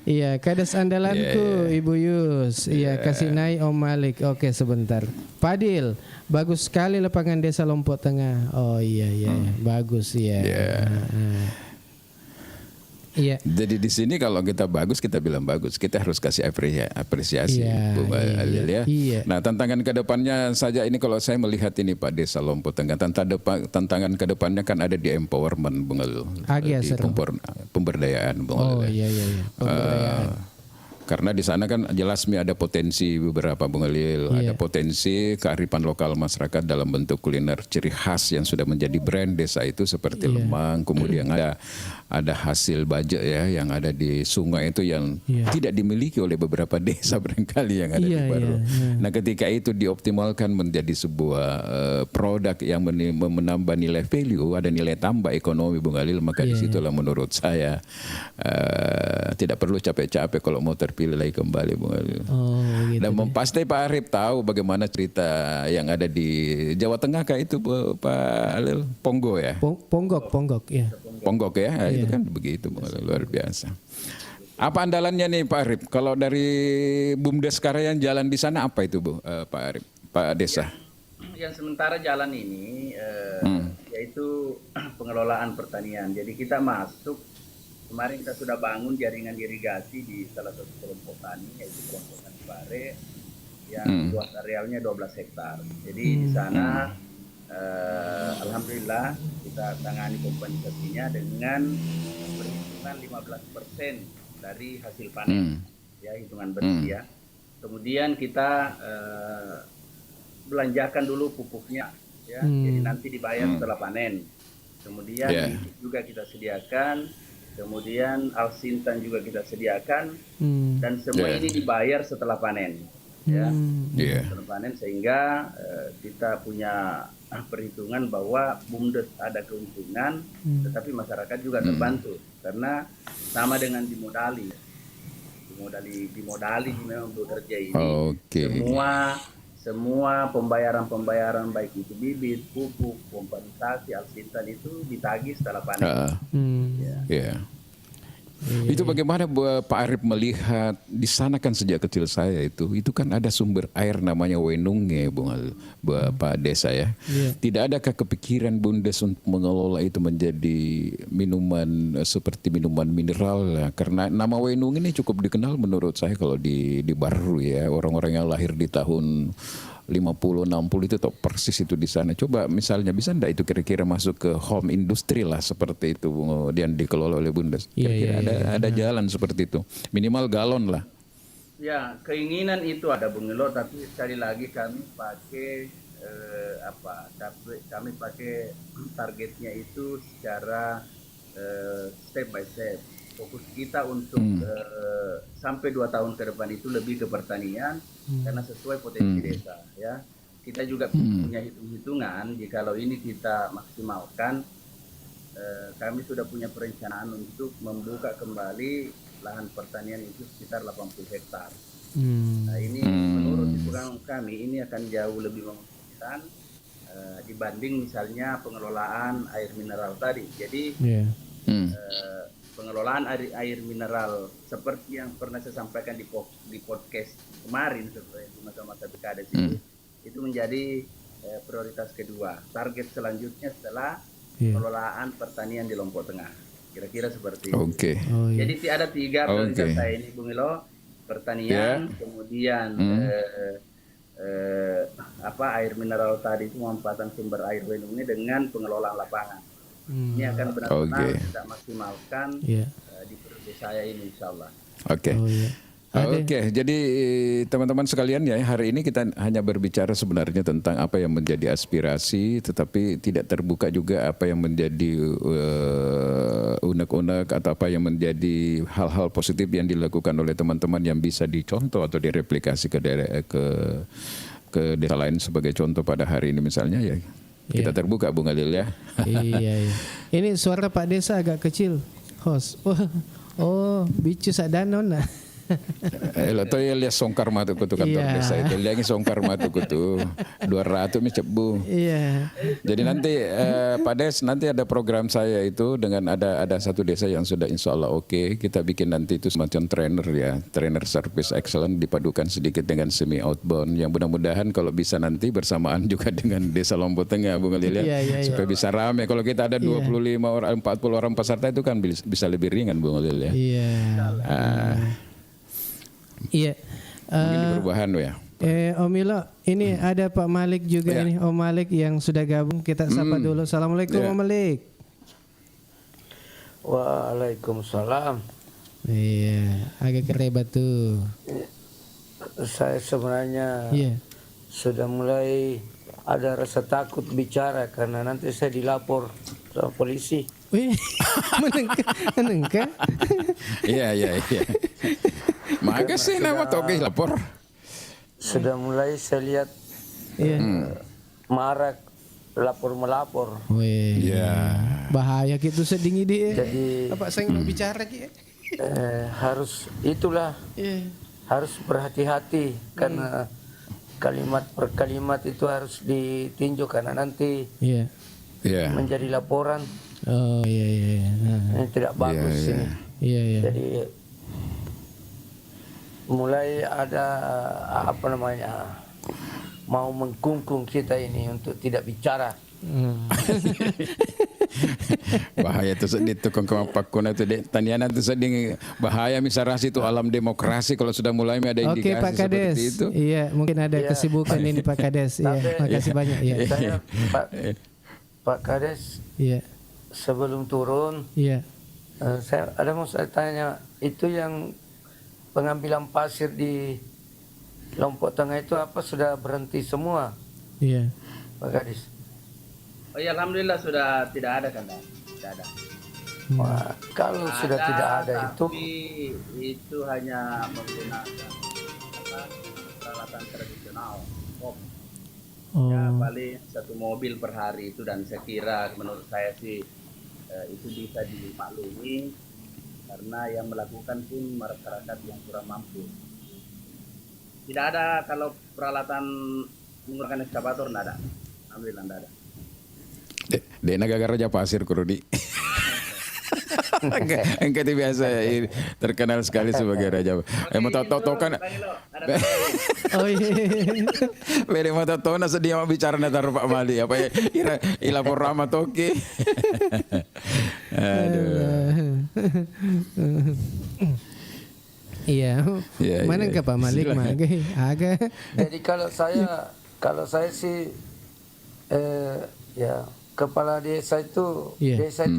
Iya, kades andalanku Ibu Yus. Iya, kasih naik Om Malik. Oke, sebentar. Padil, bagus sekali lapangan desa Lompok Tengah. Oh iya, bagus ya. Iya. Jadi di sini kalau kita bagus, kita bilang bagus. Kita harus kasih apresiasi, Bung Khalil ya. Nah, tantangan kedepannya saja ini kalau saya melihat ini Pak Desa Lompok Tengah, tantangan kedepannya kan ada di empowerment, Bung Khalil. Di pemberdayaan, Bung Khalil. Karena di sana kan jelas ada potensi beberapa Bung Khalil, ada potensi kearifan lokal masyarakat dalam bentuk kuliner ciri khas yang sudah menjadi brand desa itu seperti lemang, kemudian ada hasil bajak ya yang ada di sungai itu yang tidak dimiliki oleh beberapa desa barangkali yang ada di Baru. Nah, ketika itu dioptimalkan menjadi sebuah produk yang menambah nilai value, ada nilai tambah ekonomi Bung Khalil, maka disitulah menurut saya tidak perlu capek-capek kalau mau terpilih lagi kembali Bung Khalil. Dan pasti Pak Arif tahu bagaimana cerita yang ada di Jawa Tengah kah itu Pak Khalil? Ponggo ya? Ponggok ya. Ponggok ya, itu kan begitu, luar biasa. Apa andalannya nih Pak Arif? Kalau dari BUMDes Karayan jalan di sana apa itu Bu, Pak Arif, Pak Desa? Yang sementara jalan ini yaitu pengelolaan pertanian. Jadi kita masuk, kemarin kita sudah bangun jaringan irigasi di salah satu kelompok tani, yaitu kelompok tani Bare, yang luas arealnya 12 hektar. Jadi di sana alhamdulillah kita tangani kompensasinya dengan perhitungan 15% dari hasil panen, ya hitungan bersih ya. Kemudian kita belanjakan dulu pupuknya, ya. Jadi nanti dibayar setelah panen. Kemudian bibit juga kita sediakan, kemudian alsintan juga kita sediakan, dan semua ini dibayar setelah panen, ya. Setelah panen, sehingga kita punya perhitungan bahwa BUMDes ada keuntungan, tetapi masyarakat juga terbantu karena sama dengan dimodali memang bekerja ini. Semua pembayaran baik itu bibit, pupuk, pomparisasi, alsintan itu ditagih setelah panen. Itu bagaimana Pak Arif melihat di sana kan sejak kecil saya itu kan ada sumber air namanya Wenunge, Pak Desa ya. Tidak adakah kepikiran BUMDes untuk mengelola itu menjadi minuman seperti minuman mineral ya? Karena nama Wenung ini cukup dikenal menurut saya kalau di Baru ya, orang-orang yang lahir di tahun 50-60 itu tahu persis itu di sana. Coba misalnya bisa enggak itu kira-kira masuk ke home industry lah seperti itu kemudian dikelola oleh BUMDes. Kira-kira ada jalan seperti itu. Minimal galon lah. Ya, keinginan itu ada Bung Elo, tapi sekali lagi kami pakai kami pakai targetnya itu secara step by step. Fokus kita untuk sampai 2 tahun ke depan itu lebih ke pertanian karena sesuai potensi desa ya. Kita juga punya hitung-hitungan jikalau ini kita maksimalkan, kami sudah punya perencanaan untuk membuka kembali lahan pertanian itu sekitar 80 hektar. Nah ini menurut hitungan kami ini akan jauh lebih menguntungkan dibanding misalnya pengelolaan air mineral tadi. Jadi pengelolaan air mineral seperti yang pernah saya sampaikan di podcast kemarin seperti masa-masa BKADES itu menjadi prioritas kedua. Target selanjutnya setelah pengelolaan pertanian di Lombok Tengah. Kira-kira seperti itu. Jadi ada 3 prioritas saya ini, Bung Elo. Pertanian, kemudian air mineral tadi itu memanfaatkan sumber air Wenung ini dengan pengelolaan lapangan. Ini akan benar-benar kita maksimalkan di periode saya ini, insya Allah. Jadi teman-teman sekalian ya, hari ini kita hanya berbicara sebenarnya tentang apa yang menjadi aspirasi, tetapi tidak terbuka juga apa yang menjadi unek-unek atau apa yang menjadi hal-hal positif yang dilakukan oleh teman-teman yang bisa dicontoh atau direplikasi ke desa lain sebagai contoh pada hari ini misalnya ya. Kita terbuka Bung Alil ya. Iya. Ini suara Pak Desa agak kecil, host. Bicu sadanon nah. Elato ya lihat songkar matu kutu kantor desa itu. Lihat songkar matu kutu 200 mi cebu. Iya. Jadi nanti Pak Des nanti ada program saya itu dengan ada satu desa yang sudah insya Allah kita bikin nanti itu semacam trainer service excellent dipadukan sedikit dengan semi outbound yang mudah-mudahan kalau bisa nanti bersamaan juga dengan desa Lombok Tengah Bung Alil ya. Supaya bisa rame. Kalau kita ada 25 orang 40 orang peserta itu kan bisa lebih ringan Bung Alil ya. Iya. Mungkin perubahan ya. Om Ilo, ini ada Pak Malik juga nih, Om Malik yang sudah gabung. Kita sapa dulu. Assalamualaikum Om Malik. Waalaikumsalam. Iya, agak kerebat tuh. Saya sebenarnya sudah mulai ada rasa takut bicara karena nanti saya dilapor sama polisi. Menengka. Iya. Maka sih nama toge lapor. Sudah mulai saya lihat marak lapor-melapor. Bahaya gitu sedingin dia. Jadi apa saya mau bicara gitu? Harus itulah. Harus berhati-hati karena kalimat per kalimat itu harus ditinjau karena nanti menjadi laporan. yang tidak bagus ini. Iya, iya. Jadi mulai ada apa namanya, mau mengkungkung kita ini untuk tidak bicara. Bahaya itu sedih tuh kongkong itu taniana itu sedih bahaya misarasi itu alam demokrasi kalau sudah mulai ada indikasi Oke Pak Kades, seperti itu. iya mungkin ada kesibukan ini Pak Kades. Iya, makasih banyak. Iya. Saya Pak Kades, Iya. sebelum turun, Iya. saya mau saya tanya, itu yang pengambilan pasir di Lombok Tengah itu apa sudah berhenti semua, Iya. Pak Kades? Oh ya, alhamdulillah sudah tidak ada kan, tidak ada. Wah, kalau sudah tidak ada tapi itu hanya menggunakan peralatan tradisional. Ya paling 1 mobil per hari itu, dan saya kira menurut saya sih itu bisa dimaklumi karena yang melakukan pun masyarakat yang kurang mampu. Tidak ada kalau peralatan menggunakan ekskavator, tidak ada. Alhamdulillah tidak ada. Dia negara raja pasir kurudi. Engkau itu biasa terkenal sekali sebagai raja. Mau tahu kan? Oh iya. Beri mau tahu na sedia mau bicara natar Pak Mali apa ya? Ilapor Rama Toki. Aduh. Iya. Mana ke Pak Malik mage agak. Jadi kalau saya sih ya kepala desa itu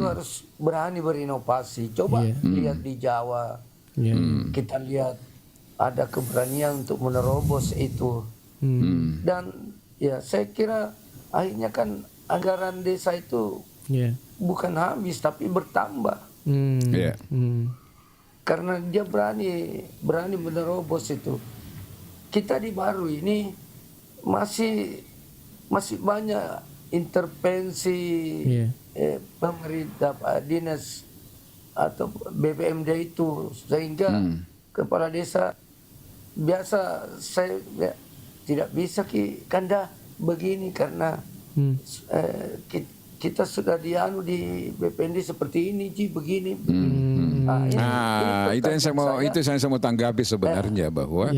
harus berani berinovasi. Coba lihat di Jawa, kita lihat ada keberanian untuk menerobos itu. Dan ya saya kira akhirnya kan anggaran desa itu bukan habis tapi bertambah. Karena dia berani menerobos itu. Kita di Baru ini masih banyak intervensi pemerintah, dinas atau BPMD itu, sehingga kepala desa biasa saya tidak bisa Kanda begini karena kita sudah dianu di BPMD seperti ini begini. Itu yang saya mau tanggapi sebenarnya bahwa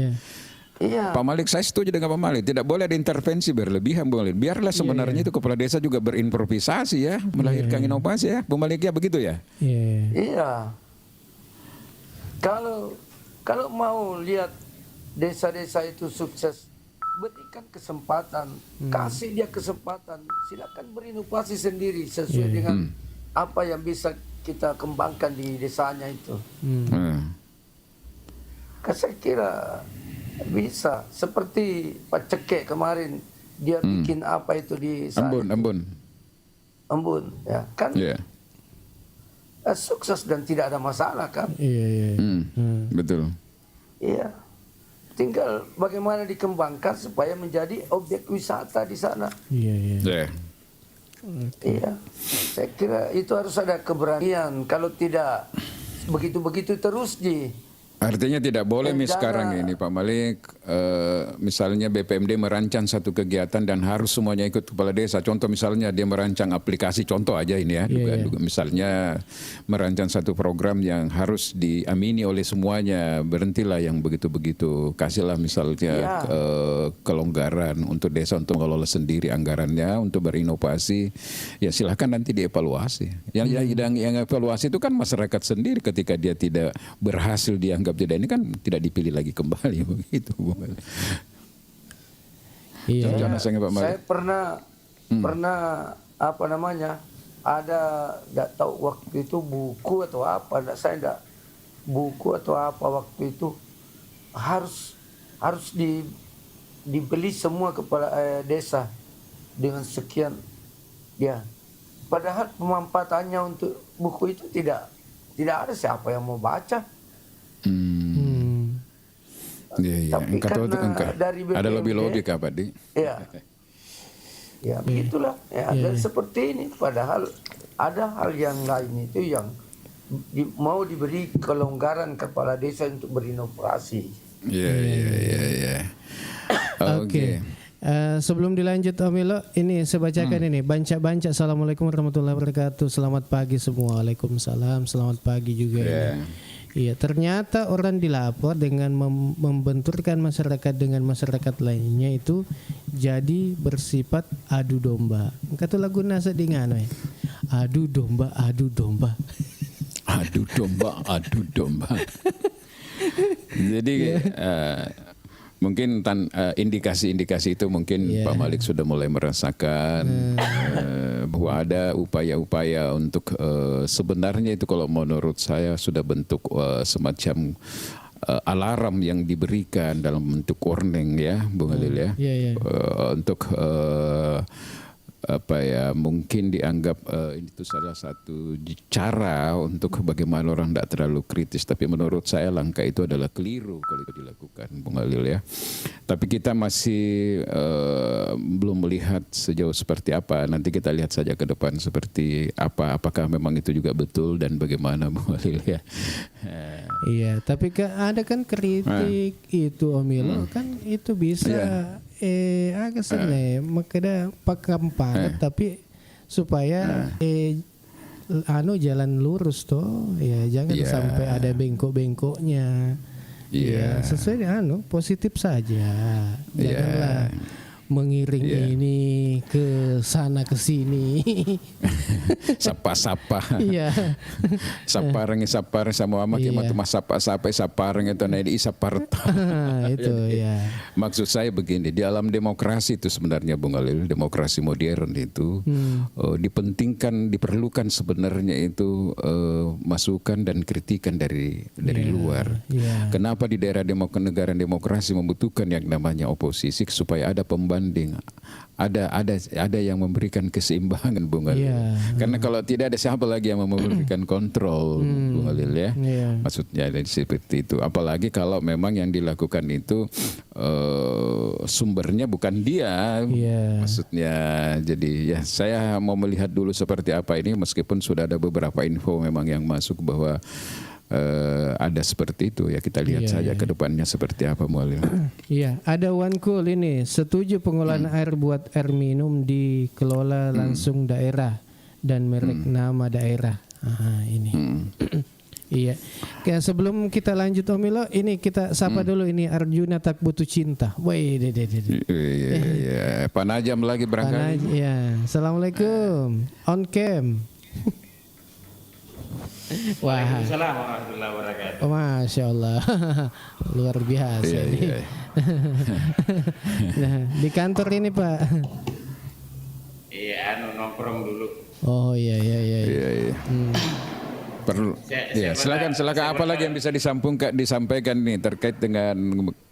Pak Malik, saya setuju dengan Pak Malik. Tidak boleh ada intervensi berlebihan, boleh. Biarlah sebenarnya itu kepala desa juga berimprovisasi ya, melahirkan inovasi ya. Pak Malik ya begitu ya. Iya. Kalau mau lihat desa-desa itu sukses, berikan kesempatan, kasih dia kesempatan. Silakan berinovasi sendiri sesuai dengan apa yang bisa kita kembangkan di desanya itu. Saya kira bisa, seperti Pak Cekek kemarin dia bikin apa itu di Ambon ya kan, sukses dan tidak ada masalah kan. Betul. Iya, tinggal bagaimana dikembangkan supaya menjadi objek wisata di sana. Iya, saya kira itu harus ada keberanian. Kalau tidak begitu terus Artinya tidak boleh sekarang ini Pak Malik, misalnya BPMD merancang satu kegiatan dan harus semuanya ikut kepala desa. Contoh misalnya dia merancang aplikasi, contoh aja ini ya, misalnya merancang satu program yang harus diamini oleh semuanya, berhentilah yang begitu-begitu, kasihlah misalnya kelonggaran untuk desa untuk mengelola sendiri anggarannya untuk berinovasi. Ya silahkan nanti dievaluasi. Yang evaluasi itu kan masyarakat sendiri ketika dia tidak berhasil dianggap tidak, ini kan tidak dipilih lagi kembali begitu. Saya pernah apa namanya, ada nggak tahu waktu itu buku atau apa, buku atau apa waktu itu harus dibeli semua kepala desa dengan sekian ya. Padahal pemanfaatannya untuk buku itu tidak ada siapa yang mau baca. Tapi karena dari BPMD, ada lebih logika Pak Di. Ya begitulah ya. Dan seperti ini, padahal ada hal yang lain itu yang mau diberi kelonggaran kepala desa untuk berinovasi. Oke. Sebelum dilanjut Om Ilo, ini saya bacakan ini. Banca-banca. Assalamualaikum warahmatullahi wabarakatuh. Selamat pagi semua. Waalaikumsalam. Selamat pagi juga. Iya, ternyata orang dilapor dengan membenturkan masyarakat dengan masyarakat lainnya itu jadi bersifat adu domba. Kata lagu nasa di ngano ya. Adu domba, adu domba. Adu domba, adu domba. Jadi mungkin indikasi-indikasi itu mungkin Pak Malik sudah mulai merasakan bahwa ada upaya-upaya untuk sebenarnya itu kalau menurut saya sudah bentuk semacam alarm yang diberikan dalam bentuk warning ya, Bung Halil ya, untuk mungkin dianggap itu salah satu cara untuk bagaimana orang tidak terlalu kritis, tapi menurut saya langkah itu adalah keliru kalau itu dilakukan, Bung Halil ya. Tapi kita masih belum melihat sejauh seperti apa. Nanti kita lihat saja ke depan seperti apa, apakah memang itu juga betul dan bagaimana, Bung Halil ya. Iya, tapi ada kan kritik itu Om Ilo kan itu bisa agak seneng makanya pakam tapi supaya jalan lurus toh ya, jangan sampai ada bengkok-bengkoknya. Ya sesuai dengan positif saja, janganlah mengiring ini ke sana ke sini. Sapa-sapa. Iya. Sapareng sama ama kita mas sapa-sapa sapareng itu naik isaparta. Itu ya. Maksud saya begini, di alam demokrasi itu sebenarnya Bung Halil, demokrasi modern itu dipentingkan, diperlukan sebenarnya itu masukan dan kritikan dari luar. Kenapa di daerah negara demokrasi membutuhkan yang namanya oposisi supaya ada pembanding, ada yang memberikan keseimbangan, Bung Halil. Karena kalau tidak ada siapa lagi yang memberikan kontrol, Bung Halil ya. Maksudnya seperti itu. Apalagi kalau memang yang dilakukan itu sumbernya bukan dia. Maksudnya jadi ya saya mau melihat dulu seperti apa ini, meskipun sudah ada beberapa info memang yang masuk bahwa ada seperti itu ya, kita lihat saja ke depannya seperti apa Mualim. Iya, ada One Cool ini setuju pengolahan air buat air minum dikelola langsung daerah dan merek nama daerah. Ini. Iya. Oke, sebelum kita lanjut Om Ilo, ini kita sapa dulu ini Arjuna Tak Butuh Cinta. Woi, Iya, Pak Najam lagi berangkat. Iya. Assalamualaikum. On cam. Waalaikumsalam warahmatullahi wabarakatuh. Masya Allah, luar biasa ini. Nah, di kantor ini Pak. Iya, nongkrong dulu. Oh iya. Perlu. Silakan. Apa lagi yang bisa disampaikan nih terkait dengan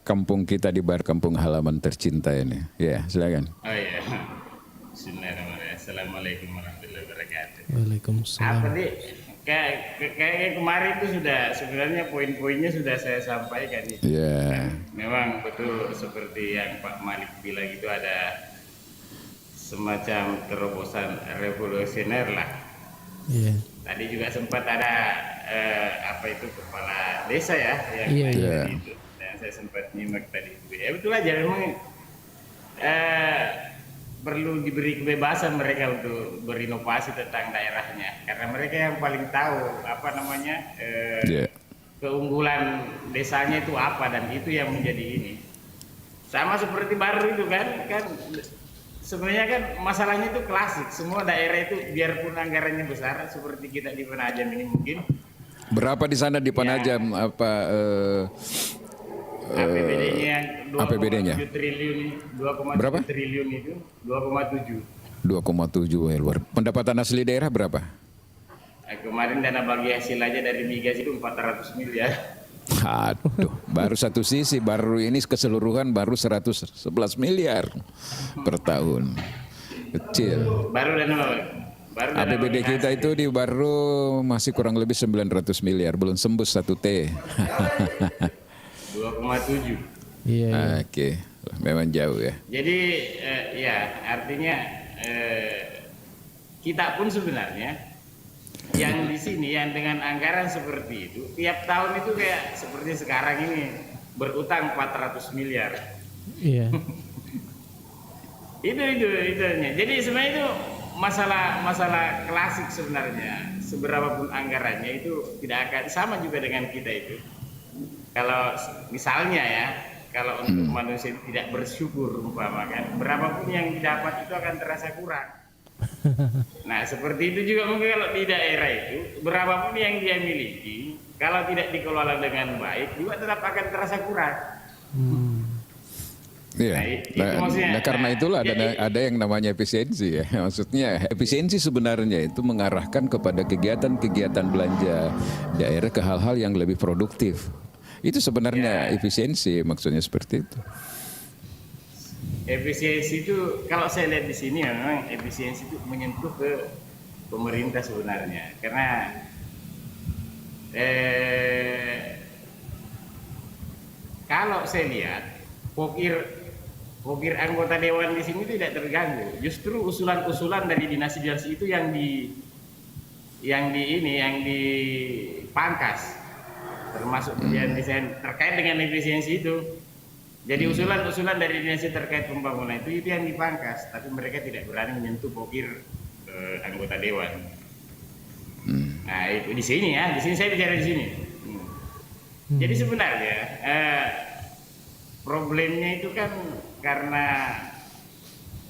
kampung kita di Bar Kampung Halaman Tercinta ini? Ya, silakan. Oh iya. Bismillahirrahmanirrahim. Assalamualaikum warahmatullahi wabarakatuh. Waalaikumsalam. Apa nih? Kayak kemarin itu sudah sebenarnya poin-poinnya sudah saya sampaikan. Memang betul seperti yang Pak Malik bilang itu ada semacam terobosan revolusioner lah. Tadi juga sempat ada kepala desa ya yang itu, dan saya sempat nyimak tadi. Ya betul aja memang perlu diberi kebebasan mereka untuk berinovasi tentang daerahnya, karena mereka yang paling tahu keunggulan desanya itu apa, dan itu yang menjadi ini. Sama seperti baru itu kan sebenarnya kan masalahnya itu klasik, semua daerah itu biarpun anggarannya besar seperti kita di Penajam ini mungkin. Berapa di sana di Penajam APBD-nya yang 2,7 triliun, 2,7 berapa? triliun itu 2,7. 2,7 luar. Pendapatan asli daerah berapa? Kemarin dana bagi hasil aja dari migas itu 400 miliar. Aduh, baru satu sisi, baru ini keseluruhan baru 111 miliar per tahun. Kecil. Baru APBD kita itu di baru masih kurang lebih 900 miliar, belum sembus 1T. 2,7. Iya. Oke, memang jauh ya. Jadi artinya kita pun sebenarnya yang di sini yang dengan anggaran seperti itu tiap tahun itu kayak seperti sekarang ini berutang 400 miliar. Iya. Itunya. Jadi sebenarnya itu masalah klasik sebenarnya. Seberapapun anggarannya itu tidak akan sama juga dengan kita itu. Kalau misalnya ya, kalau untuk manusia tidak bersyukur umpamakan, berapapun yang didapat itu akan terasa kurang. Nah seperti itu juga mungkin kalau di daerah itu, berapapun yang dia miliki, kalau tidak dikelola dengan baik juga tetap akan terasa kurang. Iya. Nah, karena itulah ada yang namanya efisiensi ya. Maksudnya efisiensi sebenarnya itu mengarahkan kepada kegiatan-kegiatan belanja daerah ke hal-hal yang lebih produktif. Itu sebenarnya efisiensi, maksudnya seperti itu. Efisiensi itu kalau saya lihat di sini memang efisiensi itu menyentuh ke pemerintah sebenarnya, karena kalau saya lihat pokir anggota dewan di sini tidak terganggu. Justru usulan-usulan dari dinasti-dinasti itu yang dipangkas, termasuk desain terkait dengan efisiensi itu. Jadi usulan-usulan dari dinasti terkait pembangunan itu yang dipangkas, tapi mereka tidak berani menyentuh pokir anggota dewan. Nah itu di sini saya bicara di sini. Jadi sebenarnya problemnya itu kan karena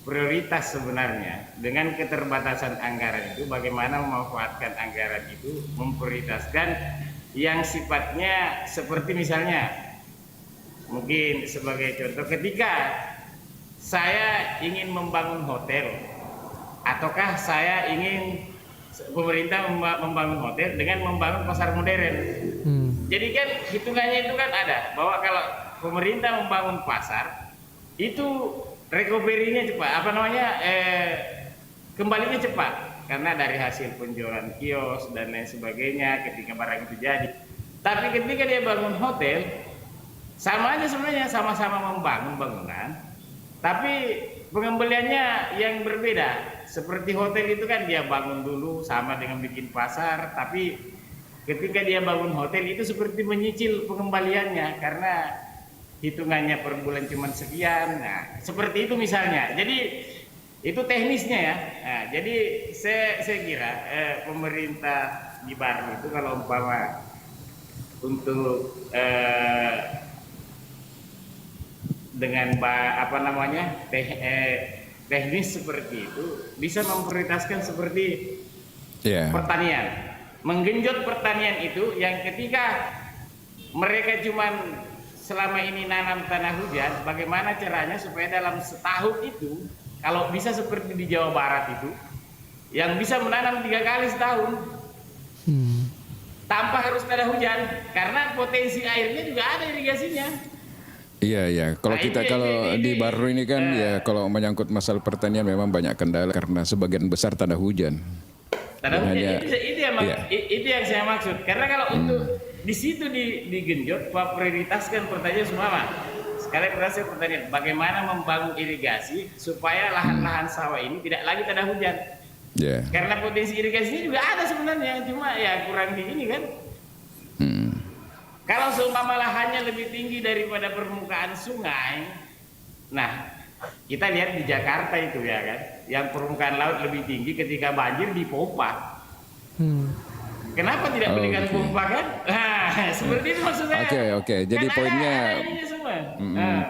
prioritas sebenarnya. Dengan keterbatasan anggaran itu, bagaimana memanfaatkan anggaran itu, memprioritaskan yang sifatnya seperti misalnya, mungkin sebagai contoh, ketika saya ingin membangun hotel, ataukah saya ingin pemerintah membangun hotel dengan membangun pasar modern. Jadi kan hitungannya itu kan ada, bahwa kalau pemerintah membangun pasar, itu recovery-nya cepat, kembalinya cepat, karena dari hasil penjualan kios dan lain sebagainya ketika barang itu jadi. Tapi ketika dia bangun hotel, sama aja sebenarnya, sama-sama membangun bangunan, tapi pengembaliannya yang berbeda. Seperti hotel itu kan dia bangun dulu sama dengan bikin pasar, tapi ketika dia bangun hotel itu seperti menyicil pengembaliannya karena hitungannya per bulan cuma sekian. Nah, seperti itu misalnya. Jadi itu teknisnya ya. Nah, jadi saya kira pemerintah di Baru itu kalau umpama untuk dengan teknis seperti itu bisa memprioritaskan seperti pertanian, menggenjot pertanian itu yang ketika mereka cuman selama ini nanam tanah hujan, bagaimana caranya supaya dalam setahun itu kalau bisa seperti di Jawa Barat itu yang bisa menanam 3 kali setahun tanpa harus tanah hujan, karena potensi airnya juga ada irigasinya. Iya. Kalau di Baru ini kan kalau menyangkut masalah pertanian memang banyak kendala karena sebagian besar tanah hujan. Itu yang saya maksud. Karena kalau untuk di situ digenjot, prioritaskan pertanian semua. Sekali berhasil pertanian, bagaimana membangun irigasi supaya lahan-lahan sawah ini tidak lagi tanah hujan. Karena potensi irigasinya juga ada sebenarnya, cuma ya kurang di ini kan. Kalau seumpama lahannya lebih tinggi daripada permukaan sungai, nah kita lihat di Jakarta itu ya kan, yang permukaan laut lebih tinggi, ketika banjir dipompa. Kenapa tidak berikan pompa kan? Nah, seperti itu maksudnya. Oke. Jadi kan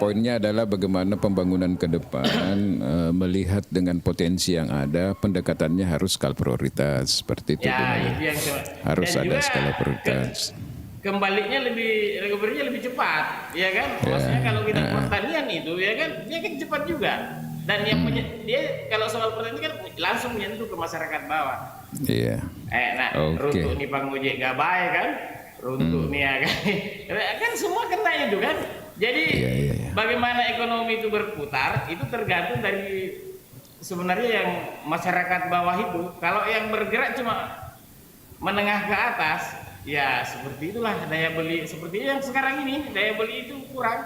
poinnya adalah bagaimana pembangunan ke depan melihat dengan potensi yang ada, pendekatannya harus skala prioritas seperti itu. Harus ada skala prioritas. Kembalinya recovery-nya lebih cepat, ya kan? Maksudnya kalau kita pertanian itu, ya kan, dia kan cepat juga. Dan yang dia kalau soal pertanian kan langsung menyentuh ke masyarakat bawah. Runtuk nih pangojek gak baik kan? Runtuk nih ya kan semua kena itu kan? Jadi bagaimana ekonomi itu berputar itu tergantung dari sebenarnya yang masyarakat bawah itu. Kalau yang bergerak cuma menengah ke atas, ya seperti itulah daya beli, seperti yang sekarang ini daya beli itu kurang.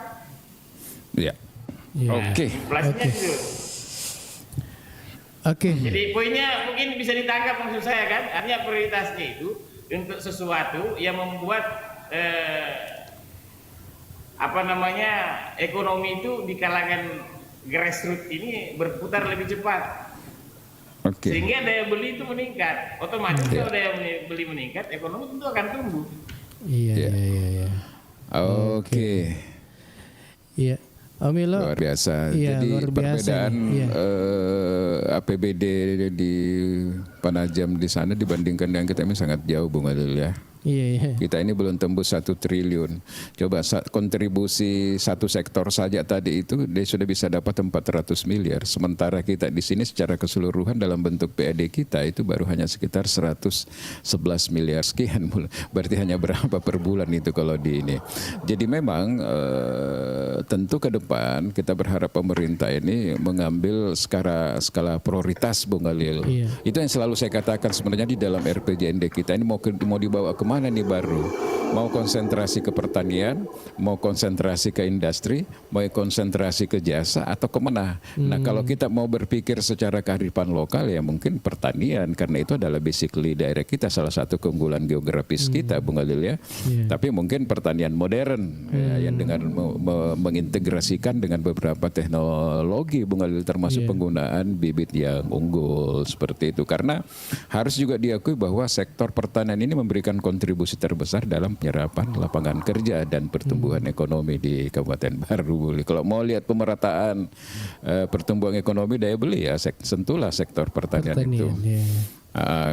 Jadi poinnya mungkin bisa ditangkap maksud saya kan, artinya prioritasnya itu untuk sesuatu yang membuat ekonomi itu di kalangan grassroots ini berputar lebih cepat. Oke. Sehingga daya beli itu meningkat. Otomatis kalau daya beli meningkat, ekonomi tentu akan tumbuh. Iya. Oke. Iya. Om Ilo, Luar biasa. Iya, Jadi luar biasa perbedaan APBD di Penajam di sana dibandingkan dengan kita ini sangat jauh, Bung Alil ya. Iya. Kita ini belum tembus 1 triliun. Coba kontribusi satu sektor saja tadi itu dia sudah bisa dapat 400 miliar. Sementara kita di sini secara keseluruhan dalam bentuk PAD kita itu baru hanya sekitar 111 miliar sekian. Berarti hanya berapa per bulan itu kalau di ini. Jadi memang tentu ke depan kita berharap pemerintah ini mengambil skala prioritas, Bung Alil. Iya. Itu yang selalu saya katakan sebenarnya di dalam RPJMD kita ini mau dibawa kemana nih baru? Mau konsentrasi ke pertanian, mau konsentrasi ke industri, mau konsentrasi ke jasa atau kemana? Nah kalau kita mau berpikir secara kearifan lokal ya mungkin pertanian karena itu adalah basically daerah kita salah satu keunggulan geografis kita, Bung Alil ya. Tapi mungkin pertanian modern ya, yang dengan mengintegrasikan dengan beberapa teknologi, Bung Alil, termasuk penggunaan bibit yang unggul seperti itu. Karena harus juga diakui bahwa sektor pertanian ini memberikan kontribusi terbesar dalam penyerapan lapangan kerja dan pertumbuhan ekonomi di Kabupaten Baru. Kalau mau lihat pemerataan pertumbuhan ekonomi daya beli ya sentuhlah sektor pertanian itu.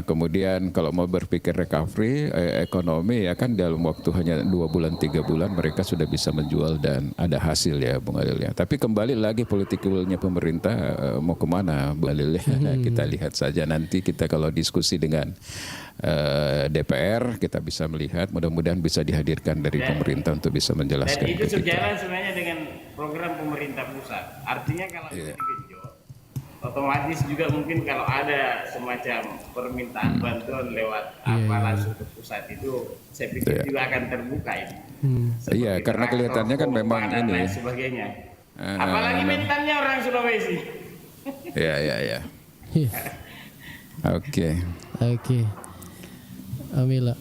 Kemudian kalau mau berpikir recovery ekonomi ya kan dalam waktu hanya 2 bulan 3 bulan mereka sudah bisa menjual dan ada hasil ya, Bung Alil ya. Tapi kembali lagi politikalnya pemerintah mau kemana, Bung Alil ya. Kita lihat saja nanti kita kalau diskusi dengan DPR kita bisa melihat, mudah-mudahan bisa dihadirkan dari pemerintah untuk bisa menjelaskan. Dan itu sejalan sebenarnya dengan program pemerintah pusat. Artinya kalau itu digenjot, otomatis juga mungkin kalau ada semacam permintaan bantuan lewat langsung ke pusat itu, saya pikir juga akan terbuka ini. Iya, karena kelihatannya kan memang dan ini. lain sebagainya. Apalagi mentannya orang Sulawesi. Iya. Oke. Amila.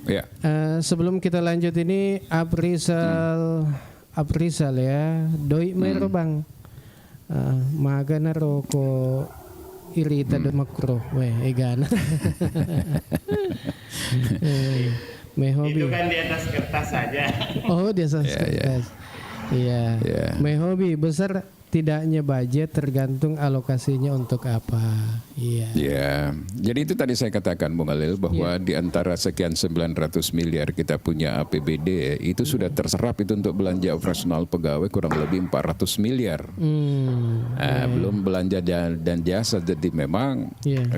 Ya. Sebelum kita lanjut ini Aprisal ya, doi mero bang. Magana roko irita do makro, egana. Mehobi. Itu kan di atas kertas saja. Oh, di atas kertas. Iya. Mehobi besar tidaknya budget tergantung alokasinya untuk apa. Iya. Jadi itu tadi saya katakan Bung Alil bahwa di antara sekian 900 miliar kita punya APBD itu sudah terserap itu untuk belanja operasional pegawai kurang lebih 400 miliar. Belum belanja dan jasa. Jadi memang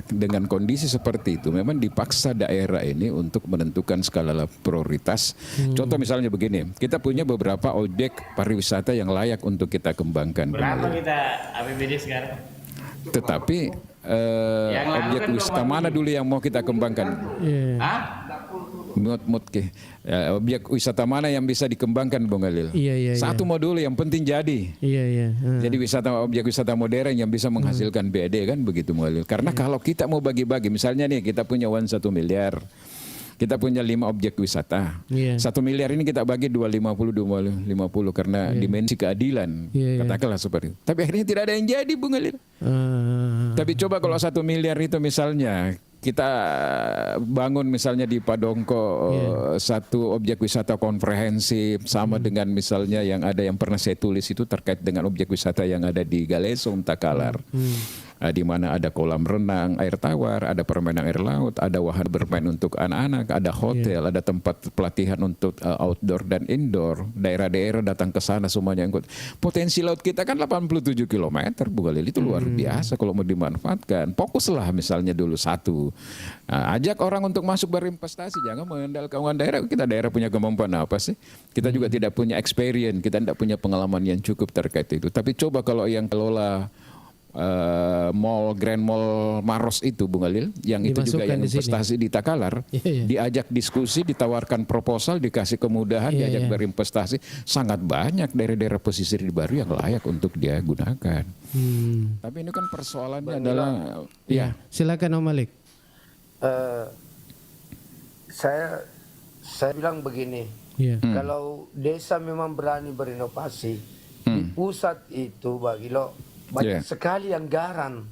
dengan kondisi seperti itu memang dipaksa daerah ini untuk menentukan skala prioritas. Contoh misalnya begini, kita punya beberapa objek pariwisata yang layak untuk kita kembangkan. Berapa kita APBD sekarang? Tetapi objek wisata mana dulu yang mau kita kembangkan? Objek wisata mana yang bisa dikembangkan, Bung Alil? Satu mau dulu yang penting jadi. Jadi objek wisata modern yang bisa menghasilkan BAD kan begitu, Bung Alil. Karena kalau kita mau bagi-bagi, misalnya nih kita punya uang 1 miliar. Kita punya 5 objek wisata. 1 miliar ini kita bagi 250 karena dimensi keadilan. Katakanlah seperti itu. Tapi akhirnya tidak ada yang jadi, Bung Alil. Tapi coba kalau 1 miliar itu misalnya kita bangun misalnya di Padongko satu objek wisata komprehensif sama dengan misalnya yang ada yang pernah saya tulis itu terkait dengan objek wisata yang ada di Galesong Takalar. Di mana ada kolam renang air tawar, ada permainan air laut, ada wahana bermain untuk anak-anak, ada hotel, ada tempat pelatihan untuk outdoor dan indoor. Daerah-daerah datang ke sana semuanya ikut. Potensi laut kita kan 87 km, Bu Galil, itu luar biasa kalau mau dimanfaatkan. Fokuslah misalnya dulu satu. Ajak orang untuk masuk berinvestasi, jangan mengandalkan daerah. Kita daerah punya kemampuan apa sih? Kita juga tidak punya experience, kita tidak punya pengalaman yang cukup terkait itu. Tapi coba kalau yang kelola Grand Mall Maros itu, Bung Alil, yang itu juga yang investasi di Takalar, diajak diskusi, ditawarkan proposal, dikasih kemudahan, diajak berinvestasi, sangat banyak daerah-daerah pesisir di Baru yang layak untuk dia gunakan. Tapi ini kan persoalannya adalah, silakan Om Malik. Saya bilang begini, kalau desa memang berani berinovasi, di pusat itu banyak sekali anggaran.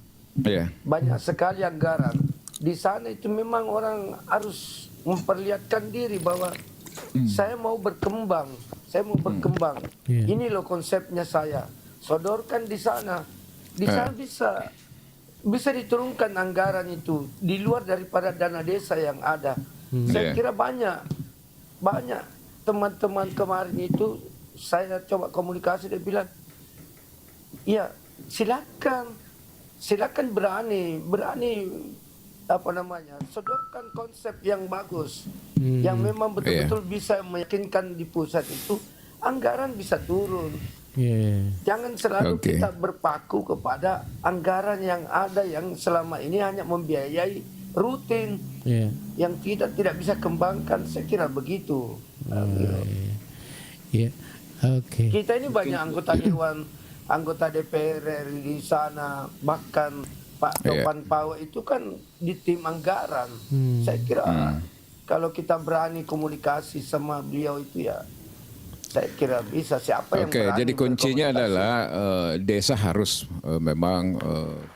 Banyak sekali anggaran. Di sana itu memang orang harus memperlihatkan diri bahwa saya mau berkembang. Ini loh konsepnya saya. Sodorkan di sana. Di sana bisa diturunkan anggaran itu di luar daripada dana desa yang ada. Saya kira banyak teman-teman kemarin itu saya coba komunikasi, dia bilang, ya silakan berani sodorkan konsep yang bagus, yang memang betul-betul bisa meyakinkan di pusat itu, anggaran bisa turun. Jangan selalu kita berpaku kepada anggaran yang ada yang selama ini hanya membiayai rutin, yang tidak bisa kembangkan. Saya kira begitu. Kita ini banyak anggota dewan, anggota DPR di sana, bahkan Pak Topan Pawe itu kan di tim anggaran. Saya kira kalau kita berani komunikasi sama beliau itu, ya saya kira bisa. Siapa yang berani. Jadi kuncinya adalah desa harus memang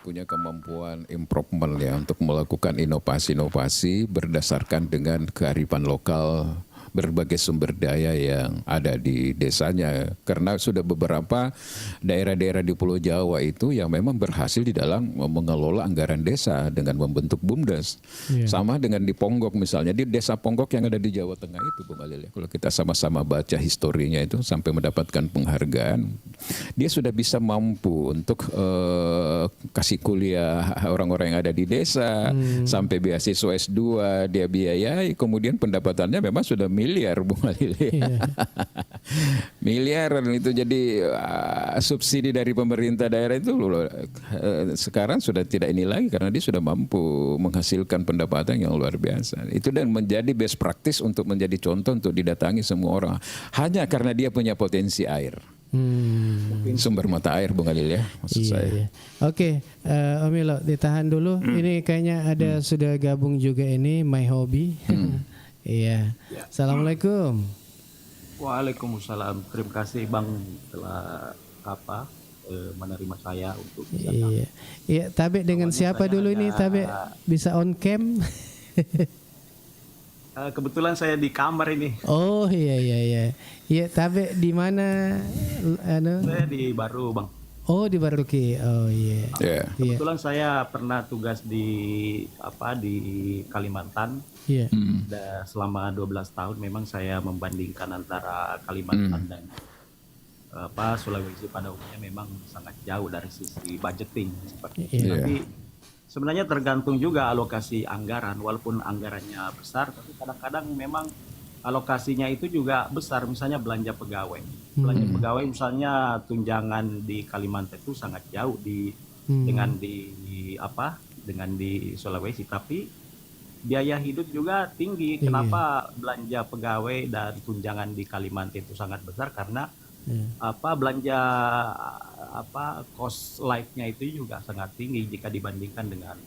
punya kemampuan improvement ya untuk melakukan inovasi-inovasi berdasarkan dengan kearifan lokal, berbagai sumber daya yang ada di desanya. Karena sudah beberapa daerah-daerah di Pulau Jawa itu yang memang berhasil di dalam mengelola anggaran desa dengan membentuk BUMDes. Sama dengan di Ponggok misalnya, di desa Ponggok yang ada di Jawa Tengah itu, Bung Alil, kalau kita sama-sama baca historinya itu sampai mendapatkan penghargaan, dia sudah bisa mampu untuk kasih kuliah orang-orang yang ada di desa, sampai beasiswa S2 dia biayai, kemudian pendapatannya memang sudah miliar, Bung Alil. Miliaran itu. Jadi subsidi dari pemerintah daerah itu sekarang sudah tidak ini lagi karena dia sudah mampu menghasilkan pendapatan yang luar biasa. Itu dan menjadi best practice untuk menjadi contoh untuk didatangi semua orang. Hanya karena dia punya potensi air. Sumber mata air, Bung Alil, ya maksud saya. Oke, Om Ilo, ditahan dulu. Ini kayaknya ada sudah gabung juga ini My Hobby. Iya. Assalamualaikum. Waalaikumsalam. Terima kasih Bang telah menerima saya untuk Iya, Tabe dengan siapa dulu ini? Tabe bisa on cam? Kebetulan saya di kamar ini. Oh iya. Iya, Tabe di mana? Saya di Baru, Bang. Oh, di Baruki. Oh iya. Kebetulan saya pernah tugas di Kalimantan. Selama 12 tahun memang saya membandingkan antara Kalimantan dan Sulawesi pada umumnya memang sangat jauh dari sisi budgeting seperti itu. Tapi sebenarnya tergantung juga alokasi anggaran, walaupun anggarannya besar, tapi kadang-kadang memang alokasinya itu juga besar. Misalnya belanja pegawai. Belanja pegawai misalnya tunjangan di Kalimantan itu sangat jauh dengan di Sulawesi, tapi biaya hidup juga tinggi. Kenapa belanja pegawai dan tunjangan di Kalimantan itu sangat besar? Karena belanja cost life-nya itu juga sangat tinggi jika dibandingkan dengan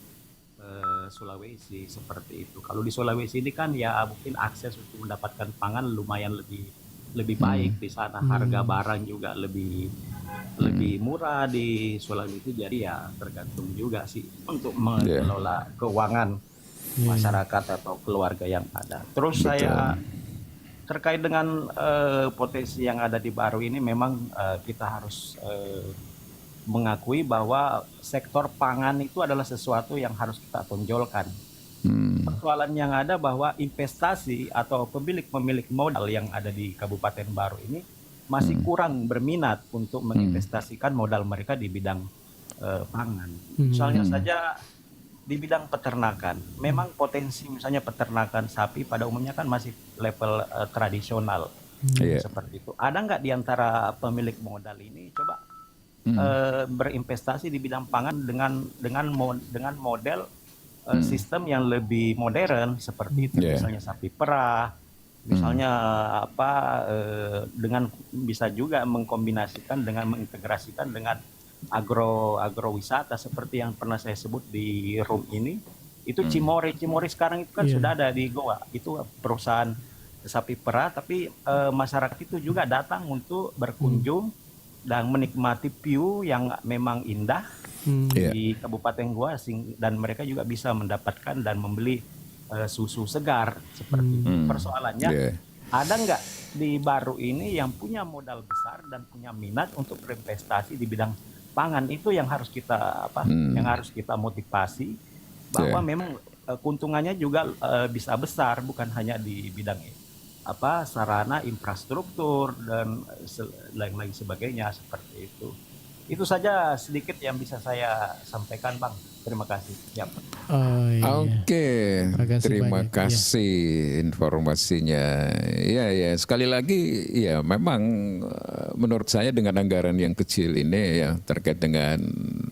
Sulawesi seperti itu. Kalau di Sulawesi ini kan ya mungkin akses untuk mendapatkan pangan lumayan lebih baik di sana. Harga barang juga lebih murah di Sulawesi. Jadi ya tergantung juga sih untuk mengelola keuangan masyarakat atau keluarga yang ada. Terus saya terkait dengan potensi yang ada di Baru ini, memang kita harus mengakui bahwa sektor pangan itu adalah sesuatu yang harus kita tonjolkan. Persoalan yang ada bahwa investasi atau pemilik modal yang ada di Kabupaten Baru ini masih kurang berminat untuk menginvestasikan modal mereka di bidang pangan. Misalnya saja di bidang peternakan, memang potensi misalnya peternakan sapi pada umumnya kan masih level tradisional seperti itu. Ada nggak di antara pemilik modal ini coba berinvestasi di bidang pangan dengan model sistem yang lebih modern seperti itu, misalnya sapi perah, misalnya dengan bisa juga mengkombinasikan dengan mengintegrasikan dengan agrowisata seperti yang pernah saya sebut di room ini. Itu Cimory sekarang itu kan sudah ada di Goa, itu perusahaan sapi perah, tapi masyarakat itu juga datang untuk berkunjung dan menikmati view yang memang indah di Kabupaten Goa, dan mereka juga bisa mendapatkan dan membeli susu segar seperti itu. Persoalannya ada nggak di Baru ini yang punya modal besar dan punya minat untuk berinvestasi di bidang pangan? Itu yang harus kita yang harus kita motivasi bahwa memang keuntungannya juga bisa besar, bukan hanya di bidang sarana infrastruktur dan lain sebagainya seperti itu. Itu saja sedikit yang bisa saya sampaikan, Bang. Terima kasih. Yap. Oke, terima kasih informasinya. Ya, sekali lagi, ya memang menurut saya dengan anggaran yang kecil ini ya terkait dengan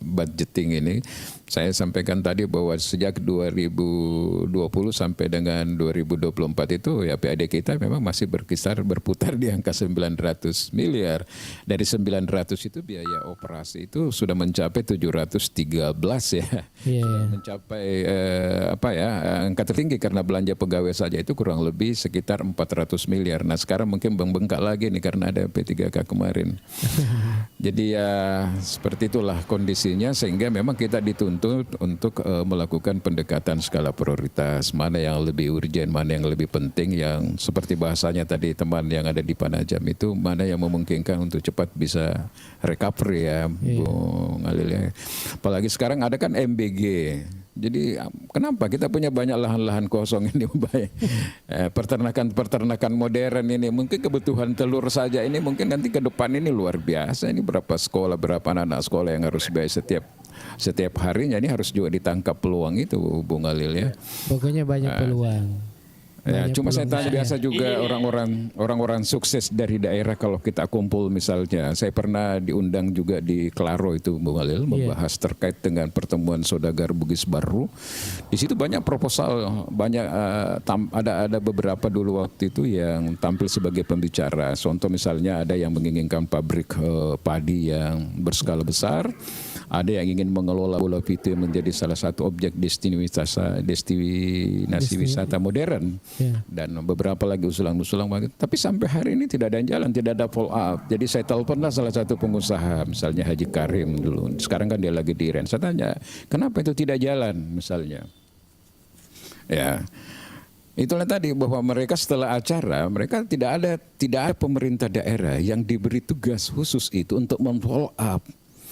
budgeting ini, saya sampaikan tadi bahwa sejak 2020 sampai dengan 2024 itu ya PAD kita memang masih berputar di angka 900 miliar. Dari 900 itu biaya operasi itu sudah mencapai 713 ya. Mencapai angka tertinggi karena belanja pegawai saja itu kurang lebih sekitar 400 miliar. Nah sekarang mungkin bengkak lagi nih karena ada P3K kemarin. Jadi ya seperti itulah kondisinya, sehingga memang kita dituntut untuk melakukan pendekatan skala prioritas, mana yang lebih urgent, mana yang lebih penting, yang seperti bahasanya tadi teman yang ada di Panajam itu, mana yang memungkinkan untuk cepat bisa recovery ya Bung Alil ya. Apalagi sekarang ada kan MBG. Jadi kenapa kita punya banyak lahan-lahan kosong ini, peternakan modern ini, mungkin kebutuhan telur saja ini mungkin nanti ke depan ini luar biasa. Ini berapa sekolah, berapa anak-anak sekolah yang harus bayar setiap harinya, ini harus juga ditangkap peluang itu Bung Alil ya. Pokoknya banyak peluang. Ya, cuma saya tanya biasa juga orang-orang sukses dari daerah kalau kita kumpul misalnya. Saya pernah diundang juga di Klaro itu Bung Alil, membahas terkait dengan pertemuan saudagar Bugis Baru. Di situ banyak proposal, banyak ada beberapa dulu waktu itu yang tampil sebagai pembicara. Contoh misalnya ada yang menginginkan pabrik padi yang berskala besar. Ada yang ingin mengelola Pulau Pitu menjadi salah satu objek destinasi wisata modern. Dan beberapa lagi usulan-usulan. Tapi sampai hari ini tidak ada yang jalan, tidak ada follow up. Jadi saya teleponlah salah satu pengusaha, misalnya Haji Karim dulu. Sekarang kan dia lagi di Ren. Saya tanya, kenapa itu tidak jalan misalnya? Ya. Itulah tadi bahwa mereka setelah acara, mereka tidak ada pemerintah daerah yang diberi tugas khusus itu untuk memfollow up.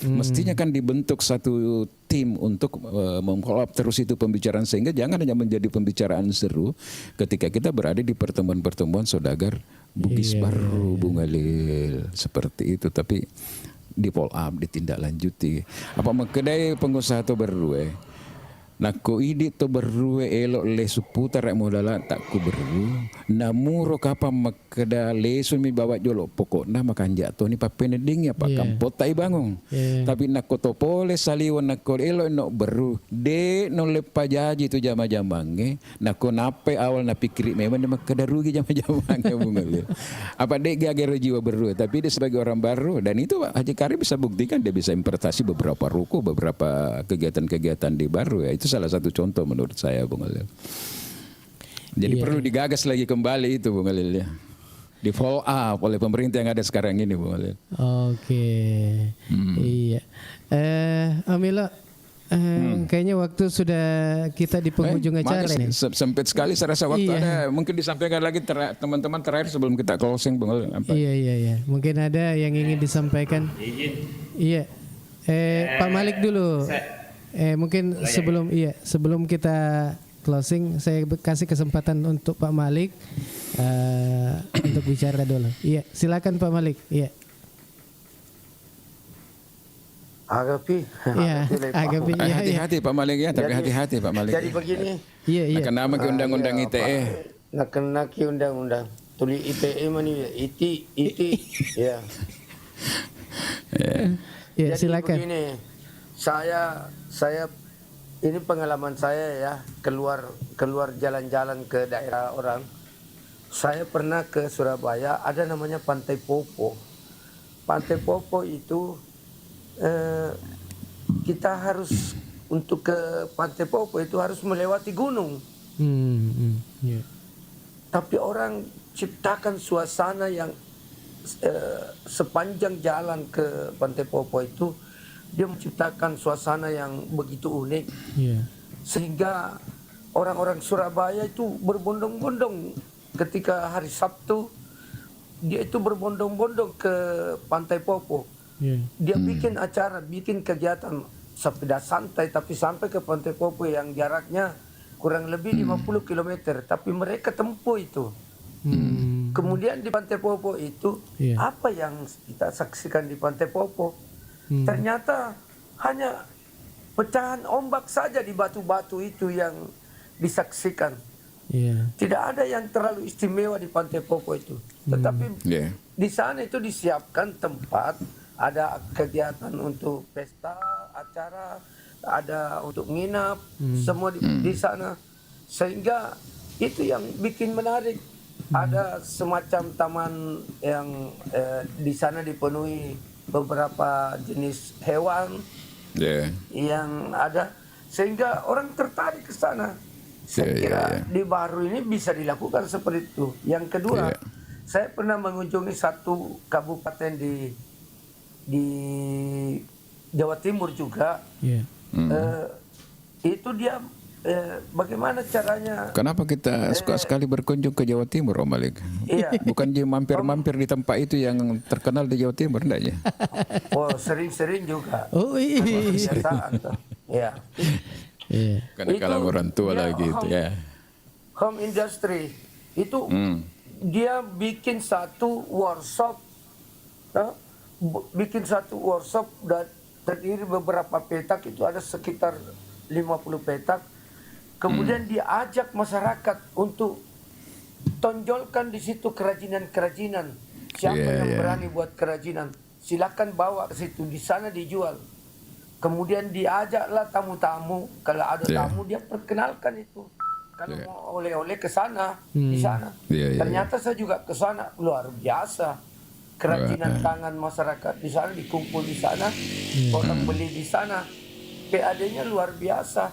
Mestinya kan dibentuk satu tim untuk memfollow up terus itu pembicaraan, sehingga jangan hanya menjadi pembicaraan seru ketika kita berada di pertemuan-pertemuan saudagar Bugis Baru Bung Alil seperti itu, tapi di follow up, ditindaklanjuti. Apa kedai pengusaha itu berue Nako idi to berue elok le seputar modala tak ku beru namuro kapam makeda lesu mi bawa jolo pokokna makan jatuh ni papeneding ya pakam potai bangung tapi nako to pole saliwan nako elok no beru de no le pajaji tu jama-jamange nako nape awal na pikiri memang makeda rugi jama-jamange bungal apa de gagero jiwa beru, tapi dia sebagai orang baru, dan itu Haji Karim bisa buktikan, dia bisa importasi beberapa ruko, beberapa kegiatan-kegiatan di Baru ya. Itu salah satu contoh menurut saya Bung Alil. Jadi perlu digagas lagi kembali itu Bung Alil ya. Di follow up oleh pemerintah yang ada sekarang ini Bung Alil. Oke. Iya. Amila, kayaknya waktu sudah kita di penghujung acara ini. Sempit sekali saya rasa waktu ada. Mungkin disampaikan lagi teman-teman terakhir sebelum kita closing Bung Alil. Iya. Mungkin ada yang ingin disampaikan. Iya. Pak Malik dulu. Mungkin sebelum kita closing, saya kasih kesempatan untuk Pak Malik untuk bicara dulu. Iya, silakan Pak Malik. Iya. Agapi. Iya, Agapi. Hati-hati Pak Malik ya, tapi hati-hati Pak Malik. Jadi begini. Iya. Nak kena ke undang-undang ITE. Nak kena ke undang-undang. Tuli ITE mani iti. Ya. Ya, silakan. Jadi begini. Saya ini pengalaman saya ya, keluar jalan-jalan ke daerah orang. Saya pernah ke Surabaya, ada namanya Pantai Popo. Pantai Popo itu kita harus untuk ke Pantai Popo itu harus melewati gunung. Tapi orang ciptakan suasana yang sepanjang jalan ke Pantai Popo itu dia menciptakan suasana yang begitu unik, sehingga orang-orang Surabaya itu berbondong-bondong ketika hari Sabtu. Dia itu berbondong-bondong ke Pantai Popo. Dia bikin acara, bikin kegiatan sepeda santai, tapi sampai ke Pantai Popo yang jaraknya kurang lebih 50 km, tapi mereka tempuh itu. Kemudian di Pantai Popo itu, apa yang kita saksikan di Pantai Popo? Ternyata hanya pecahan ombak saja di batu-batu itu yang disaksikan. Tidak ada yang terlalu istimewa di Pantai Popo itu. Tetapi di sana itu disiapkan tempat, ada kegiatan untuk pesta, acara, ada untuk nginap, semua di sana. Sehingga itu yang bikin menarik. Ada semacam taman yang di sana dipenuhi beberapa jenis hewan yang ada, sehingga orang tertarik ke sana. Saya kira di Baru ini bisa dilakukan seperti itu. Yang kedua, saya pernah mengunjungi satu kabupaten di Jawa Timur juga. Itu dia bagaimana caranya? Kenapa kita suka sekali berkunjung ke Jawa Timur, Om Malik? Bukan dia mampir-mampir di tempat itu yang terkenal di Jawa Timur, enggak ya? Oh, sering-sering juga. Oh iya. Kebiasaan, ya. Karena kalau orang tua lagi itu ya. Home industry itu dia bikin satu workshop, dan terdiri beberapa petak, itu ada sekitar 50 petak. Kemudian dia ajak masyarakat untuk tonjolkan di situ kerajinan-kerajinan. Siapa yang berani buat kerajinan, silakan bawa ke situ, di sana dijual. Kemudian diajaklah tamu-tamu, kalau ada tamu dia perkenalkan itu. Kalau mau oleh-oleh ke sana, di sana. Ternyata saya juga ke sana, luar biasa. Kerajinan tangan masyarakat di sana dikumpul di sana, orang beli di sana. PAD-nya luar biasa.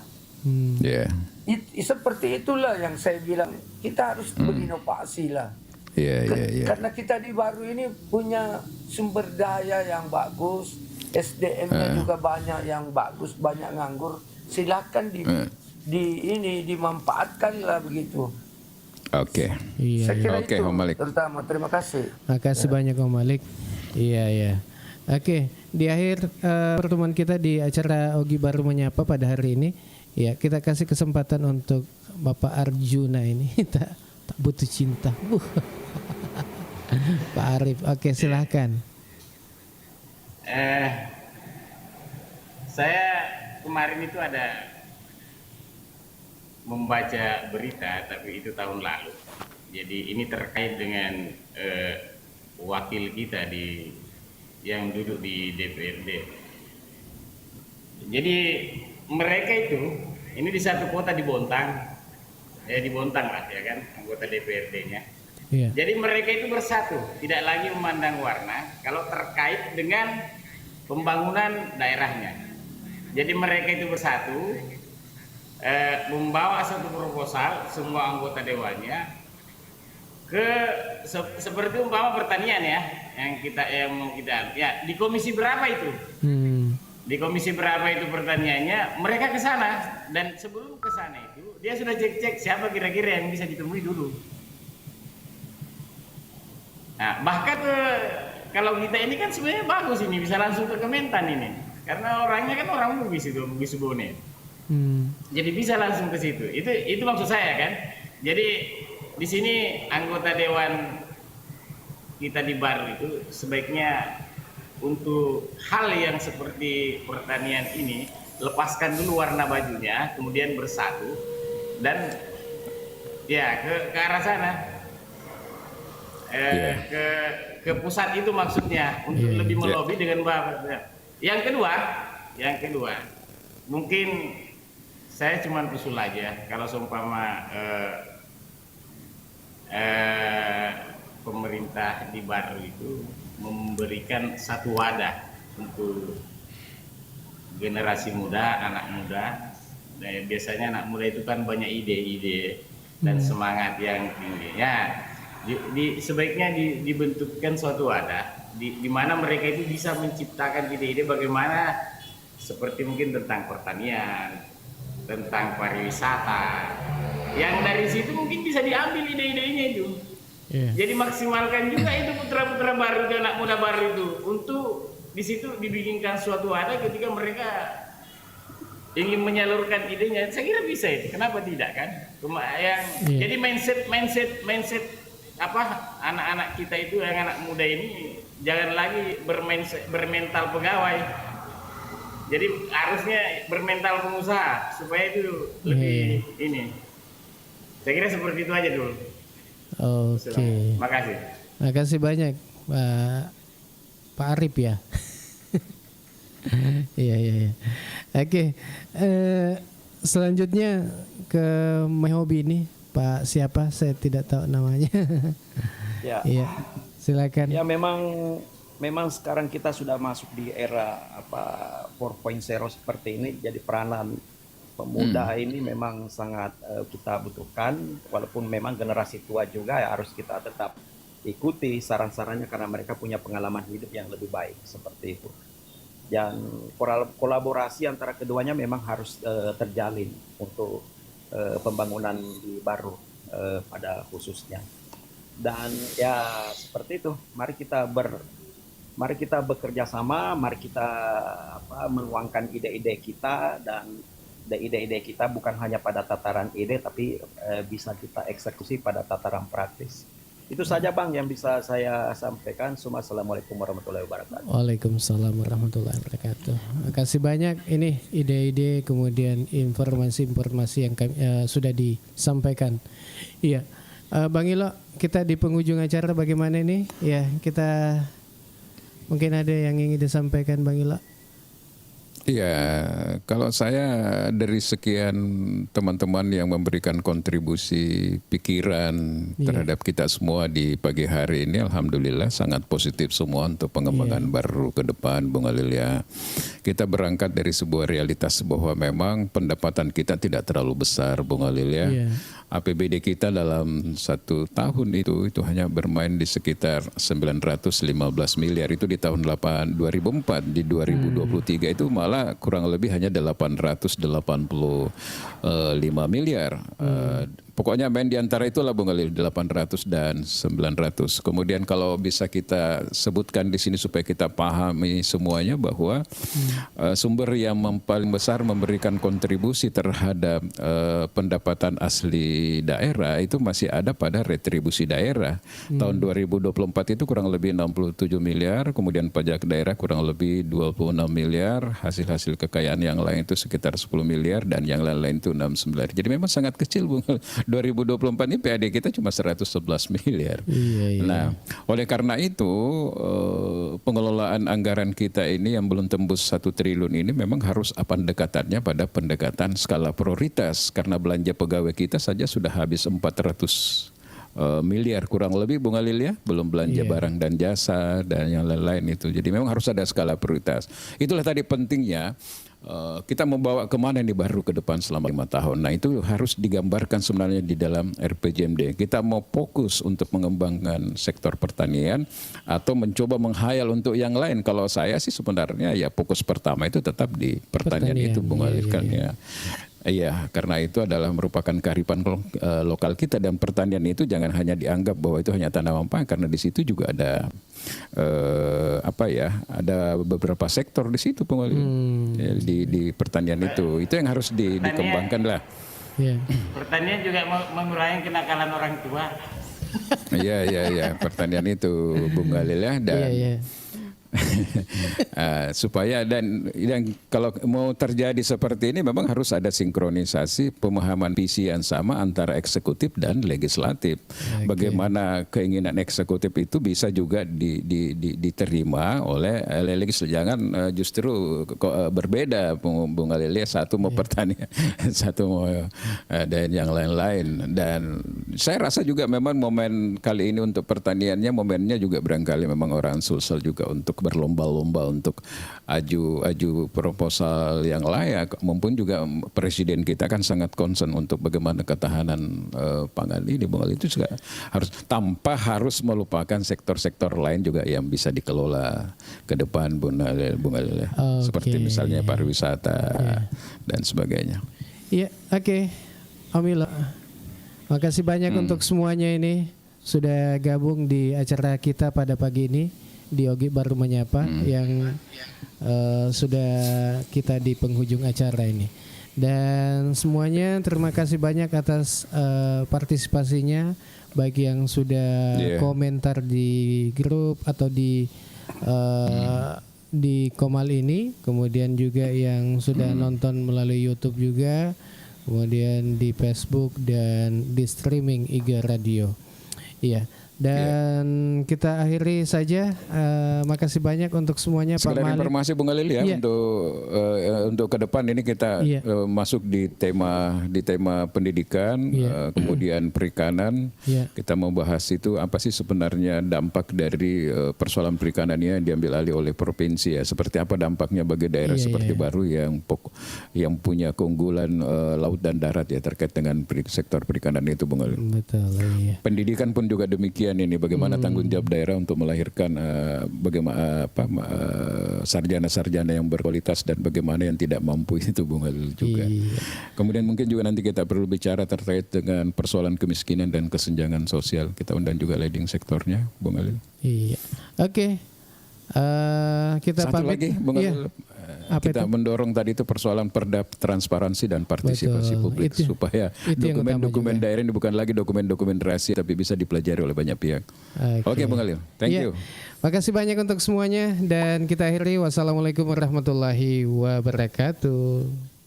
Seperti itulah yang saya bilang, kita harus berinovasi lah. Karena kita di Baru ini punya sumber daya yang bagus, SDM-nya juga banyak yang bagus, banyak nganggur. Silakan dimanfaatkan lah begitu. Saya kira itu Om Malik. terutama. Terima kasih. Makasih banyak Om Malik. Iya. Oke, di akhir pertemuan kita di acara Ogi Baru Menyapa pada hari ini, ya kita kasih kesempatan untuk Bapak Arjuna ini. tak butuh cinta. Pak Arif, oke silahkan. Saya kemarin itu ada membaca berita, tapi itu tahun lalu. Jadi ini terkait dengan wakil kita yang duduk di DPRD. Jadi mereka itu, ini di satu kota di Bontang, di Bontang lah ya kan, anggota DPRD-nya. Jadi mereka itu bersatu, tidak lagi memandang warna kalau terkait dengan pembangunan daerahnya. Jadi mereka itu bersatu, membawa satu proposal semua anggota dewannya ke seperti umpama pertanian ya, yang mau kita ya di komisi berapa itu? Di komisi berapa itu pertaniannya, mereka ke sana, dan sebelum ke sana itu dia sudah cek siapa kira-kira yang bisa ditemui dulu. Nah, bahkan kalau kita ini kan sebenarnya bagus, ini bisa langsung ke Kementan ini, karena orangnya kan orang Bugis itu, Bugis Bone. Jadi bisa langsung ke situ. Itu maksud saya kan. Jadi di sini anggota dewan kita di Baru itu sebaiknya untuk hal yang seperti pertanian ini lepaskan dulu warna bajunya, kemudian bersatu dan ya ke arah sana. Ke pusat itu maksudnya untuk lebih melobi dengan Bapak. Yang kedua, mungkin saya cuma usul aja kalau seumpama pemerintah di Baru itu memberikan satu wadah untuk generasi muda, anak muda. Biasanya anak muda itu kan banyak ide-ide dan semangat yang tinggi. Ya, Sebaiknya dibentukkan suatu wadah di mana mereka itu bisa menciptakan ide-ide bagaimana, seperti mungkin tentang pertanian, tentang pariwisata, yang dari situ mungkin bisa diambil ide-idenya itu. Jadi maksimalkan juga itu putra-putra baru, anak muda baru itu, untuk di situ dibikinkan suatu wadah ketika mereka ingin menyalurkan idenya. Saya kira bisa itu, kenapa tidak kan? Jadi mindset anak-anak kita itu, yang anak muda ini jangan lagi bermental pegawai. Jadi harusnya bermental pengusaha supaya itu lebih ini. Saya kira seperti itu aja dulu. Oke. Makasih. Makasih banyak Pak Arif ya. Iya. Oke. Selanjutnya ke Mehobi ini. Pak siapa? Saya tidak tahu namanya. Ya. Iya. Silakan. Ya memang sekarang kita sudah masuk di era 4.0 seperti ini. Jadi peranan pemuda ini memang sangat kita butuhkan, walaupun memang generasi tua juga ya harus kita tetap ikuti saran-sarannya karena mereka punya pengalaman hidup yang lebih baik seperti itu. Dan kolaborasi antara keduanya memang harus terjalin untuk pembangunan di baru pada khususnya. Dan ya seperti itu, mari kita bekerja sama, mari kita menuangkan ide-ide kita, dan ide-ide kita bukan hanya pada tataran ide tapi bisa kita eksekusi pada tataran praktis. Itu saja Bang yang bisa saya sampaikan. Assalamualaikum warahmatullahi wabarakatuh. Waalaikumsalam warahmatullahi wabarakatuh. Terima kasih banyak, ini ide-ide kemudian informasi-informasi yang sudah disampaikan. Iya, Bang Ilo, kita di penghujung acara bagaimana ini? Ya, kita mungkin ada yang ingin disampaikan Bang Ilo. Ya, kalau saya dari sekian teman-teman yang memberikan kontribusi pikiran terhadap kita semua di pagi hari ini, alhamdulillah sangat positif semua untuk pengembangan baru ke depan, Bung Alil ya. Kita berangkat dari sebuah realitas bahwa memang pendapatan kita tidak terlalu besar, Bung Alil ya. APBD kita dalam 1 tahun itu hanya bermain di sekitar 915 miliar, itu di tahun 2004, di 2023 itu malah kurang lebih hanya 885 miliar. Pokoknya main di antara itulah Bung Alil, 800 dan 900. Kemudian kalau bisa kita sebutkan di sini supaya kita pahami semuanya bahwa sumber yang paling besar memberikan kontribusi terhadap pendapatan asli daerah itu masih ada pada retribusi daerah. Tahun 2024 itu kurang lebih 67 miliar, kemudian pajak daerah kurang lebih 26 miliar, hasil-hasil kekayaan yang lain itu sekitar 10 miliar, dan yang lain-lain itu 69. Jadi memang sangat kecil Bung. 2024 ini PAD kita cuma 111 miliar. Nah, oleh karena itu pengelolaan anggaran kita ini yang belum tembus 1 triliun ini memang harus pendekatannya pada pendekatan skala prioritas, karena belanja pegawai kita saja sudah habis 400 miliar kurang lebih Bung Alil ya, belum belanja barang dan jasa dan yang lain-lain itu. Jadi memang harus ada skala prioritas. Itulah tadi pentingnya kita membawa kemana ini baru ke depan selama 5 tahun. Nah itu harus digambarkan sebenarnya di dalam RPJMD. Kita mau fokus untuk mengembangkan sektor pertanian atau mencoba menghayal untuk yang lain. Kalau saya sih sebenarnya ya fokus pertama itu tetap di pertanian itu Bung Alil kan ya. Iya, karena itu adalah merupakan kearifan lokal kita, dan pertanian itu jangan hanya dianggap bahwa itu hanya tanaman pangan, karena di situ juga ada ada beberapa sektor di situ di pertanian itu yang harus dikembangkan lah. Pertanian juga mengurangi kenakalan orang tua. Iya, pertanian itu Bung Alil ya, dan supaya dan kalau mau terjadi seperti ini memang harus ada sinkronisasi pemahaman visi yang sama antara eksekutif dan legislatif. Bagaimana keinginan eksekutif itu bisa juga diterima oleh legislatif. Jangan justru berbeda Bung Alil, satu mau pertanian, satu mau dan yang lain-lain. Dan saya rasa juga memang momen kali ini untuk pertaniannya, momennya juga barangkali memang orang Sulsel juga untuk untuk berlomba-lomba untuk aju proposal yang layak, maupun juga presiden kita kan sangat concern untuk bagaimana ketahanan pangan ini, Bung Ali, itu juga harus tanpa harus melupakan sektor-sektor lain juga yang bisa dikelola ke depan, Bung Ali. Seperti misalnya pariwisata dan sebagainya. Iya, oke. Om Ilo, makasih banyak untuk semuanya ini sudah gabung di acara kita pada pagi ini di Ogi Baru Menyapa yang sudah kita di penghujung acara ini. Dan semuanya terima kasih banyak atas partisipasinya, baik yang sudah komentar di grup atau di Komal ini, kemudian juga yang sudah nonton melalui YouTube juga, kemudian di Facebook dan di streaming IGA Radio. Iya. Dan kita akhiri saja. Makasih banyak untuk semuanya, Pak Malik. Informasi Bung Alil ya, untuk ke depan ini kita masuk di tema pendidikan, kemudian perikanan. Kita mau bahas itu apa sih sebenarnya dampak dari persoalan perikanannya yang diambil alih oleh provinsi ya. Seperti apa dampaknya bagi daerah seperti Baru yang punya keunggulan laut dan darat ya terkait dengan sektor perikanan itu, Bung Alil. Betul. Iya. Pendidikan pun juga demikian ini, bagaimana tanggung jawab daerah untuk melahirkan bagaimana sarjana-sarjana yang berkualitas dan bagaimana yang tidak mampu itu, Bung Halil juga. Kemudian mungkin juga nanti kita perlu bicara terkait dengan persoalan kemiskinan dan kesenjangan sosial. Kita undang juga leading sektornya, Bung Halil. Iya. Oke. Kita satu pamit lagi, Bung Halil. Kita mendorong tadi itu persoalan perda transparansi dan partisipasi publik supaya dokumen-dokumen daerah ini bukan lagi dokumen-dokumen rahasia tapi bisa dipelajari oleh banyak pihak. Oke, Bung Halil. Thank you. Makasih banyak untuk semuanya dan kita akhiri. Wassalamualaikum warahmatullahi wabarakatuh.